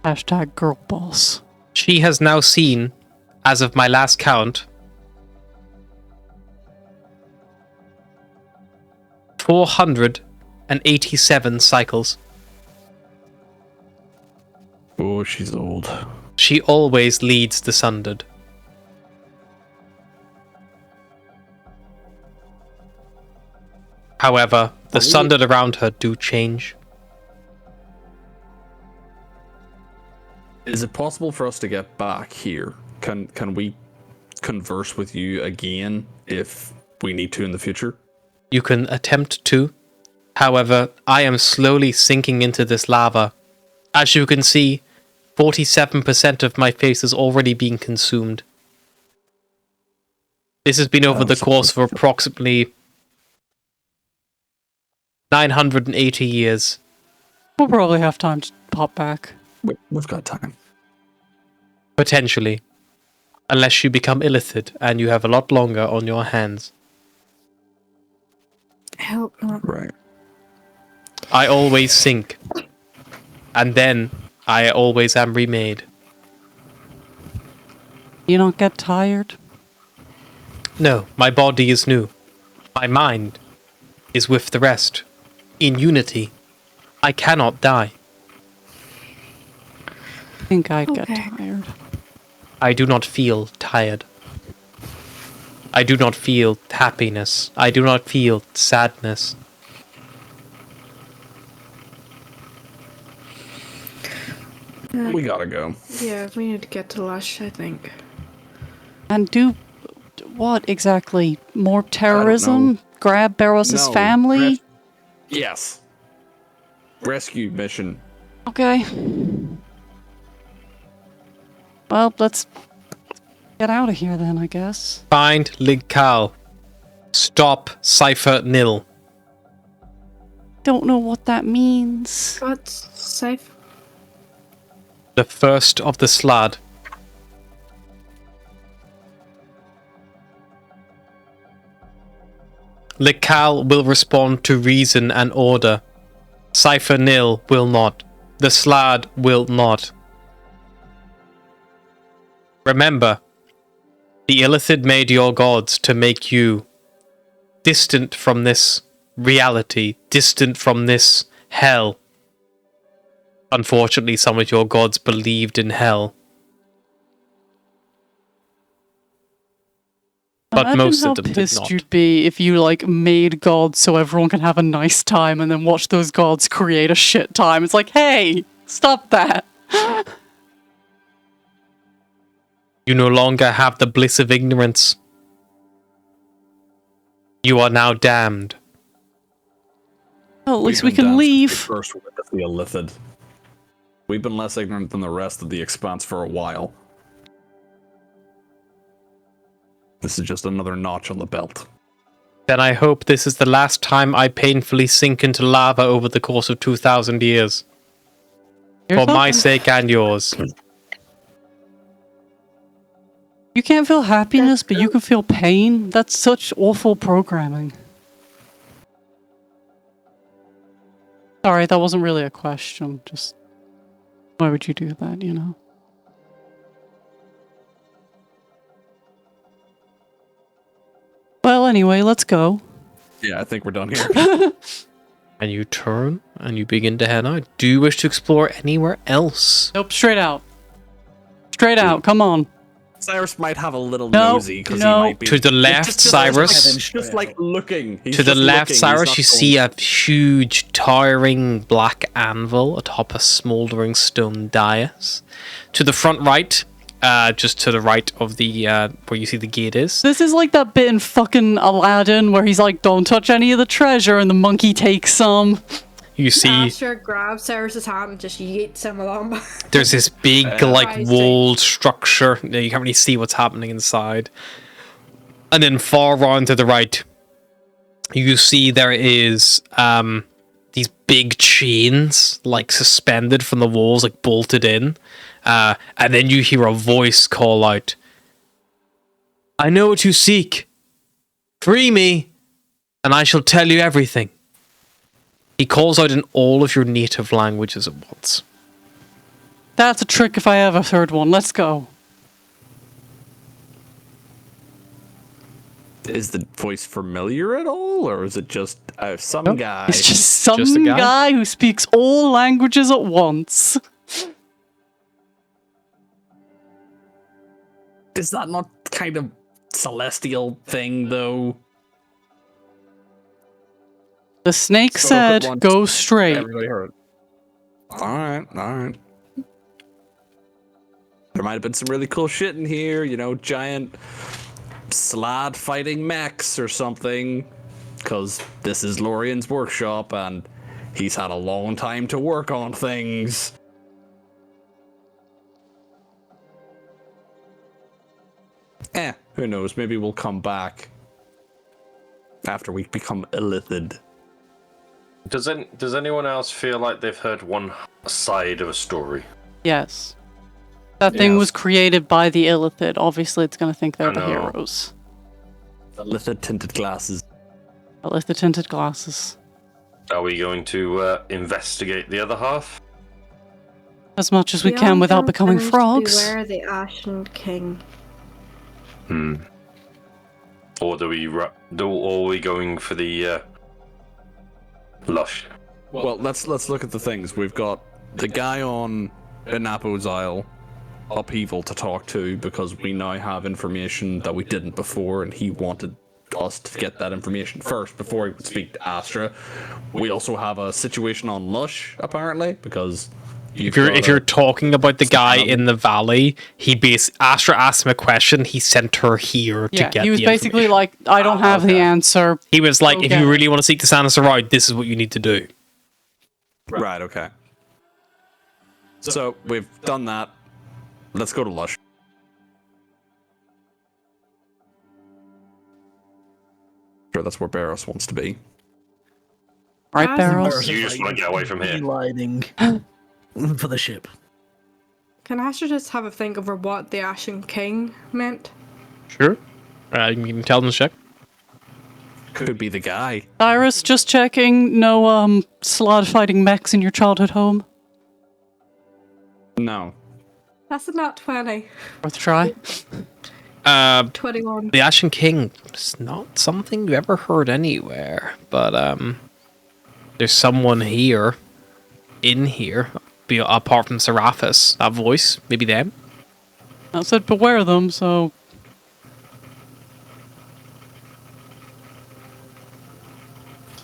[SPEAKER 5] Hashtag girl boss.
[SPEAKER 1] She has now seen, as of my last count, 487 cycles.
[SPEAKER 4] Oh, she's old.
[SPEAKER 1] She always leads the Sundered. However, the Sundered around her do change.
[SPEAKER 4] Is it possible for us to get back here? Can we converse with you again if we need to in the future?
[SPEAKER 1] You can attempt to. However, I am slowly sinking into this lava. As you can see, 47% of my face is already being consumed. This has been over the course of approximately 980 years.
[SPEAKER 5] We'll probably have time to pop back.
[SPEAKER 4] We've got time.
[SPEAKER 1] Potentially. Unless you become illithid and you have a lot longer on your hands.
[SPEAKER 3] I hope not.
[SPEAKER 4] Right.
[SPEAKER 1] I always sink. And then I always am remade.
[SPEAKER 5] You don't get tired?
[SPEAKER 1] No, my body is new. My mind is with the rest. In unity. I cannot die.
[SPEAKER 5] I think I'd get
[SPEAKER 3] Okay.
[SPEAKER 5] tired.
[SPEAKER 1] I do not feel tired. I do not feel happiness. I do not feel sadness.
[SPEAKER 4] We gotta go.
[SPEAKER 3] Yeah, we need to get to Lush, I think.
[SPEAKER 5] And do what exactly? More terrorism? Grab Barros's
[SPEAKER 4] No,
[SPEAKER 5] family?
[SPEAKER 4] Yes. Rescue mission.
[SPEAKER 5] Okay. Well, let's get out of here then, I guess.
[SPEAKER 1] Find Ligkal. Stop Cypher Nil.
[SPEAKER 5] Don't know what that means.
[SPEAKER 3] What's safe?
[SPEAKER 1] The first of the Slad. Likal will respond to reason and order. Cypher Nil will not. The Slad will not. Remember, the Illithid made your gods to make you distant from this reality, distant from this hell. Unfortunately, some of your gods believed in hell. But
[SPEAKER 5] Imagine
[SPEAKER 1] most
[SPEAKER 5] how
[SPEAKER 1] of them did
[SPEAKER 5] pissed
[SPEAKER 1] not.
[SPEAKER 5] you'd be if you like made gods so everyone can have a nice time and then watch those gods create a shit time. It's like, hey, stop that.
[SPEAKER 1] You no longer have the bliss of ignorance. You are now damned.
[SPEAKER 5] Well, at least
[SPEAKER 4] We've
[SPEAKER 5] we
[SPEAKER 4] been
[SPEAKER 5] can
[SPEAKER 4] down since
[SPEAKER 5] leave.
[SPEAKER 4] the First with the Illithid. We've been less ignorant than the rest of the Expanse for a while. This is just another notch on the belt.
[SPEAKER 1] Then I hope this is the last time I painfully sink into lava over the course of 2,000 years.
[SPEAKER 5] You're
[SPEAKER 1] For my
[SPEAKER 5] talking-
[SPEAKER 1] sake and yours.
[SPEAKER 5] You can't feel happiness, but you can feel pain. That's such awful programming. Sorry, that wasn't really a question. Just, why would you do that, you know? Well, anyway, let's go.
[SPEAKER 4] Yeah, I think we're done here.
[SPEAKER 1] And you turn and you begin to head out. Do you wish to explore anywhere else?
[SPEAKER 5] Nope, straight out. Straight out, come on.
[SPEAKER 4] Cyrus might have a little
[SPEAKER 5] No,
[SPEAKER 4] nosy because
[SPEAKER 5] no.
[SPEAKER 4] he might be
[SPEAKER 1] To the left, Cyrus.
[SPEAKER 4] just like looking. He's
[SPEAKER 1] To the
[SPEAKER 4] just
[SPEAKER 1] left,
[SPEAKER 4] looking, he's
[SPEAKER 1] Cyrus,
[SPEAKER 4] not
[SPEAKER 1] you
[SPEAKER 4] going-
[SPEAKER 1] see a huge, towering black anvil atop a smouldering stone dais. To the front right, just to the right of the where you see the gate is.
[SPEAKER 5] This is like that bit in fucking Aladdin where he's like, don't touch any of the treasure, and the monkey takes some.
[SPEAKER 1] You see
[SPEAKER 3] Asher grabs Cyrus's hand and just yeets him along.
[SPEAKER 1] there's this big, like,
[SPEAKER 3] Rising.
[SPEAKER 1] walled structure. You can't really see what's happening inside. And then far round to the right, you see there is these big chains, like, suspended from the walls, like, bolted in. And then you hear a voice call out, "I know what you seek. Free me, and I shall tell you everything." He calls out in all of your native languages at once.
[SPEAKER 5] That's a trick if I ever heard one. Let's go.
[SPEAKER 4] Is the voice familiar at all, or is it just some
[SPEAKER 5] Nope.
[SPEAKER 4] guy?
[SPEAKER 5] It's just some
[SPEAKER 1] Just a guy?
[SPEAKER 5] guy who speaks all languages at once.
[SPEAKER 4] Is that not kind of celestial thing though?
[SPEAKER 5] The snake
[SPEAKER 4] Spoke
[SPEAKER 5] said,
[SPEAKER 4] at once.
[SPEAKER 5] go straight.
[SPEAKER 4] Everybody heard. All right. There might have been some really cool shit in here, you know, giant slad fighting mechs or something. Because this is Lorian's workshop and he's had a long time to work on things. Who knows? Maybe we'll come back after we become illithid.
[SPEAKER 6] Does anyone else feel like they've heard one side of a story?
[SPEAKER 5] Yes. That thing
[SPEAKER 4] Yes.
[SPEAKER 5] was created by the Illithid. Obviously, it's going to think they're
[SPEAKER 6] I
[SPEAKER 5] the
[SPEAKER 6] know.
[SPEAKER 5] heroes.
[SPEAKER 4] Illithid tinted glasses.
[SPEAKER 5] Illithid tinted glasses.
[SPEAKER 6] Are we going to investigate the other half?
[SPEAKER 5] As much as we can without becoming frogs.
[SPEAKER 3] Beware the Ashen King.
[SPEAKER 6] Or are we going for the lush?
[SPEAKER 4] Well, let's look at the things. We've got the guy on Inapo's Isle, Upheaval, to talk to because we now have information that we didn't before, and he wanted us to get that information first before he would speak to Astra. We also have a situation on Lush, apparently, because
[SPEAKER 1] If you're talking about the guy
[SPEAKER 4] Stab.
[SPEAKER 1] in the valley, Astra asked him a question. He sent her here to
[SPEAKER 5] Yeah,
[SPEAKER 1] get
[SPEAKER 5] he was
[SPEAKER 1] the
[SPEAKER 5] basically
[SPEAKER 1] information.
[SPEAKER 5] like, I don't have the answer.
[SPEAKER 1] He was like, if
[SPEAKER 5] Okay.
[SPEAKER 1] you really want to seek the Sanacer out, this is what you need to do.
[SPEAKER 4] Right, okay. So we've done that. Let's go to Lush. Sure, that's where Barros wants to be.
[SPEAKER 5] Right,
[SPEAKER 3] As
[SPEAKER 5] Barrels?
[SPEAKER 6] You just wanna get away from here.
[SPEAKER 2] Lining for the ship.
[SPEAKER 3] Can Asher just have a think over what the Ashen King meant?
[SPEAKER 1] Sure. You can tell them to check.
[SPEAKER 4] Could be the guy.
[SPEAKER 5] Cyrus, just checking. No, slot fighting mechs in your childhood home?
[SPEAKER 4] No.
[SPEAKER 3] That's a nat 20.
[SPEAKER 5] Worth a try.
[SPEAKER 3] 21.
[SPEAKER 1] The Ashen King is not something you ever heard anywhere, but there's someone here, in here, apart from Seraphis. That voice, maybe them.
[SPEAKER 5] I said beware them, so...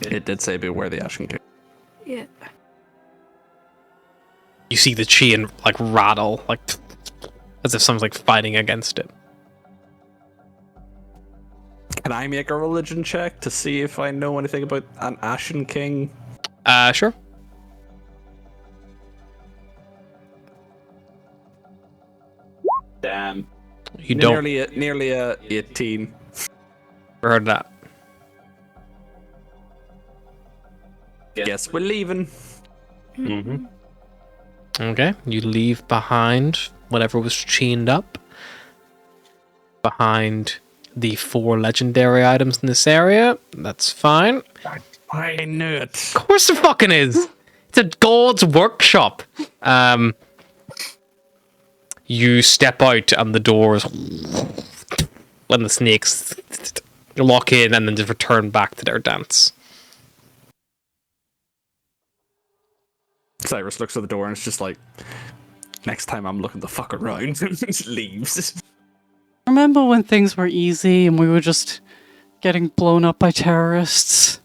[SPEAKER 4] It did say beware the Ashen King.
[SPEAKER 3] Yeah.
[SPEAKER 1] You see the chain like rattle, like as if someone's like fighting against it.
[SPEAKER 4] Can I make a religion check to see if I know anything about an Ashen King?
[SPEAKER 1] Sure.
[SPEAKER 4] Damn.
[SPEAKER 1] You don't
[SPEAKER 4] Nearly a 18.
[SPEAKER 1] ever heard that.
[SPEAKER 4] Guess we're leaving.
[SPEAKER 6] Mm-hmm.
[SPEAKER 1] Okay, you leave behind whatever was chained up. Behind the 4 legendary items in this area. That's fine.
[SPEAKER 4] I knew it.
[SPEAKER 1] Of course it fucking is. It's a god's workshop. You step out and the doors when the snakes lock in and then just return back to their dance.
[SPEAKER 4] Cyrus looks at the door and it's just like, next time I'm looking the fuck around. Just leaves.
[SPEAKER 5] Remember when things were easy and we were just getting blown up by terrorists?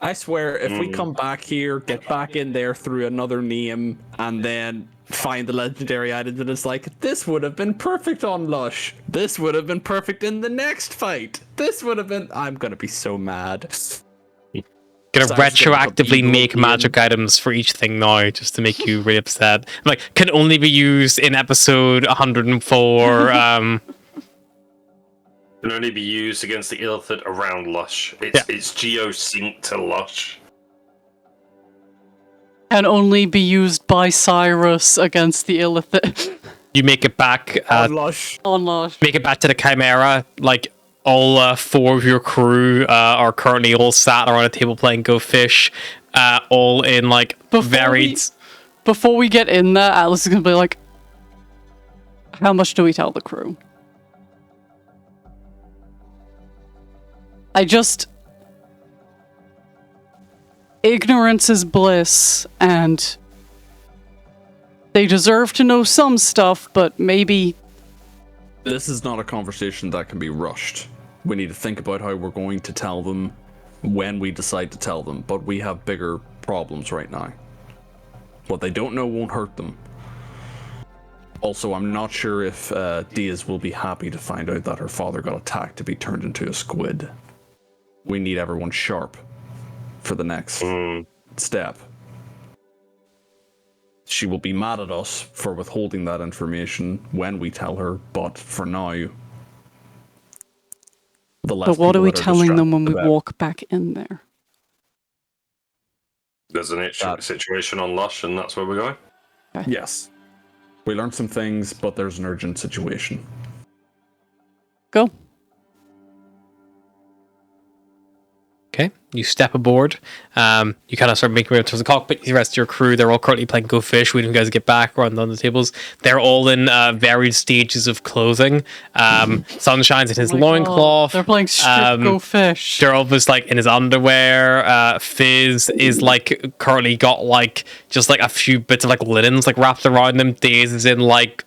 [SPEAKER 4] I swear, if we come back here, get back in there through another name, and then find the legendary items, and it's like, this would have been perfect on Lush. This would have been perfect in the next fight. This would have been... I'm gonna be so mad.
[SPEAKER 1] Gonna
[SPEAKER 4] Cyrus is gonna put
[SPEAKER 1] retroactively
[SPEAKER 4] Eagle
[SPEAKER 1] make
[SPEAKER 4] in.
[SPEAKER 1] magic items for each thing now, just to make you really upset. Like, can only be used in episode 104.
[SPEAKER 6] Can only be used against the Illithid around Lush. It's geo-synced to Lush.
[SPEAKER 5] Can only be used by Cyrus against the Illithid.
[SPEAKER 1] You make it back.
[SPEAKER 4] On Lush.
[SPEAKER 5] On Lush.
[SPEAKER 1] Make it back to the Chimera. Like, all 4 of your crew are currently all sat around a table playing Go Fish. All in, like, varied...
[SPEAKER 5] Before we get in there, Atlas is gonna be like, how much do we tell the crew? Ignorance is bliss, and they deserve to know some stuff, but maybe...
[SPEAKER 4] This is not a conversation that can be rushed. We need to think about how we're going to tell them when we decide to tell them, but we have bigger problems right now. What they don't know won't hurt them. Also, I'm not sure if Diaz will be happy to find out that her father got attacked to be turned into a squid. We need everyone sharp for the next step. She will be mad at us for withholding that information when we tell her, but for now, the less
[SPEAKER 5] But what are we
[SPEAKER 4] people that
[SPEAKER 5] telling them when we
[SPEAKER 4] distracted, the
[SPEAKER 5] walk back in there?
[SPEAKER 6] There's an situation on Lush, and that's where we're going.
[SPEAKER 4] better. Yes. We learned some things, but there's an urgent situation.
[SPEAKER 5] Go.
[SPEAKER 1] Okay, you step aboard. You kind of start making your way up towards the cockpit. The rest of your crew, they're all currently playing Go Fish, waiting for you guys to get back around on the tables. They're all in varied stages of clothing. Sunshine's in his loincloth.
[SPEAKER 5] They're playing strip Go Fish.
[SPEAKER 1] Gerald's like in his underwear. Fizz is like currently got like just like a few bits of like linens like wrapped around them. Daze is in like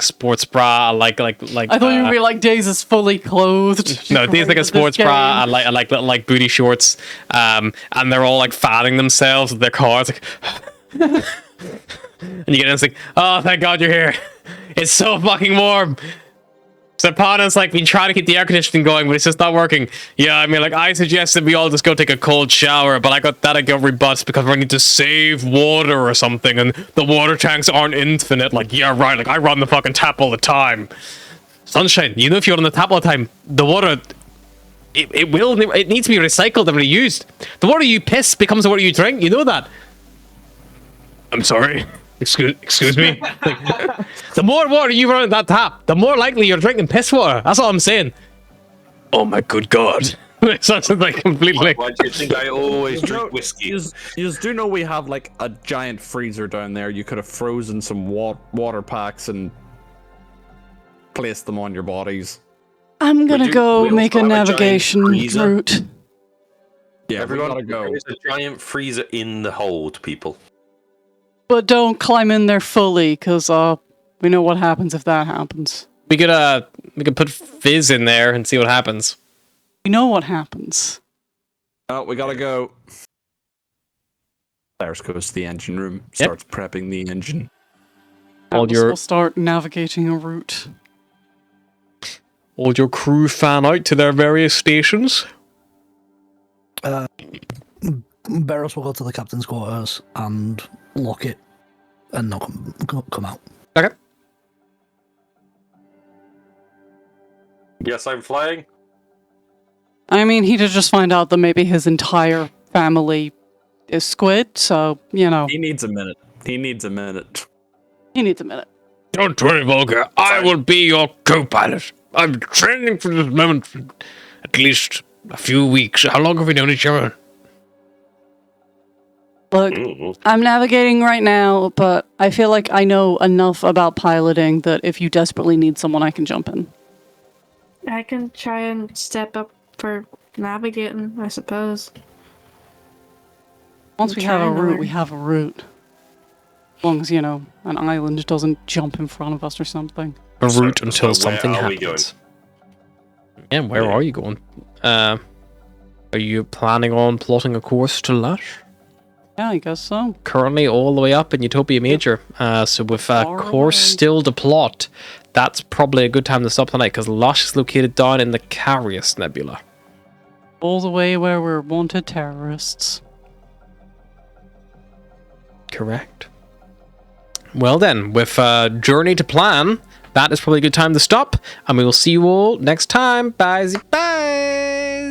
[SPEAKER 1] sports bra, like.
[SPEAKER 5] I thought you would be like Daze is fully clothed.
[SPEAKER 1] No, Daze like a sports bra and like little like booty shorts. And they're all like fanning themselves with their cars, like, and you get in, it's like, oh, thank God you're here. It's so fucking warm. Sapana's like been trying to keep the air conditioning going, but it's just not working. Yeah, I mean, like, I suggested we all just go take a cold shower, but I got rebuffed because we need to save water or something, and the water tanks aren't infinite. Like, yeah, right. Like, I run the fucking tap all the time. Sunshine, you know, if you run the tap all the time, the water. It needs to be recycled and reused. The water you piss becomes the water you drink. You know that. I'm sorry. Excuse me. Like, the more water you run in that tap, the more likely you're drinking piss water. That's all I'm saying. Oh my good God. Such like completely.
[SPEAKER 6] Why do you think I always drink whiskey?
[SPEAKER 4] You do know we have like a giant freezer down there. You could have frozen some water packs and placed them on your bodies.
[SPEAKER 5] I'm gonna go make a navigation route.
[SPEAKER 4] Yeah,
[SPEAKER 6] everyone,
[SPEAKER 4] we gotta go.
[SPEAKER 6] There's a giant freezer in the hold, people.
[SPEAKER 5] But don't climb in there fully, because we know what happens if that happens.
[SPEAKER 1] We could put Fizz in there and see what happens.
[SPEAKER 5] We know what happens.
[SPEAKER 4] Oh, we gotta go. Cyrus goes to the engine room, starts prepping the engine.
[SPEAKER 5] We'll start navigating a route.
[SPEAKER 1] All your crew fan out to their various stations.
[SPEAKER 2] Barros will go to the captain's quarters and lock it and not come out.
[SPEAKER 1] Okay.
[SPEAKER 6] Yes, I'm flying.
[SPEAKER 5] I mean, he did just find out that maybe his entire family is squid, so, you know.
[SPEAKER 4] He needs a minute. He needs a minute.
[SPEAKER 1] Don't worry, Volker. I will be your co-pilot. I've been training for this moment for at least a few weeks. How long have we known each other?
[SPEAKER 5] Look, I'm navigating right now, but I feel like I know enough about piloting that if you desperately need someone, I can jump in.
[SPEAKER 3] I can try and step up for navigating, I suppose.
[SPEAKER 5] Once
[SPEAKER 3] I'm
[SPEAKER 5] we have a
[SPEAKER 3] trying to
[SPEAKER 5] route,
[SPEAKER 3] learn.
[SPEAKER 5] we have a route. As long as, you know, an island doesn't jump in front of us or something.
[SPEAKER 1] A
[SPEAKER 6] So-
[SPEAKER 1] route until
[SPEAKER 6] so where
[SPEAKER 1] something
[SPEAKER 6] are we going?
[SPEAKER 1] happens. Yeah, where
[SPEAKER 6] Yeah.
[SPEAKER 1] are you going? Are you planning on plotting a course to Lush?
[SPEAKER 5] Yeah, I guess so.
[SPEAKER 1] Currently all the way up in Utopia Major. So with a
[SPEAKER 5] Far
[SPEAKER 1] course
[SPEAKER 5] away.
[SPEAKER 1] still to plot, that's probably a good time to stop tonight because Lush is located down in the Carius Nebula.
[SPEAKER 5] All the way where we're wanted terrorists.
[SPEAKER 1] Correct. Well then, with Journey to Plan, that is probably a good time to stop, and we will see you all next time. Bye, bye.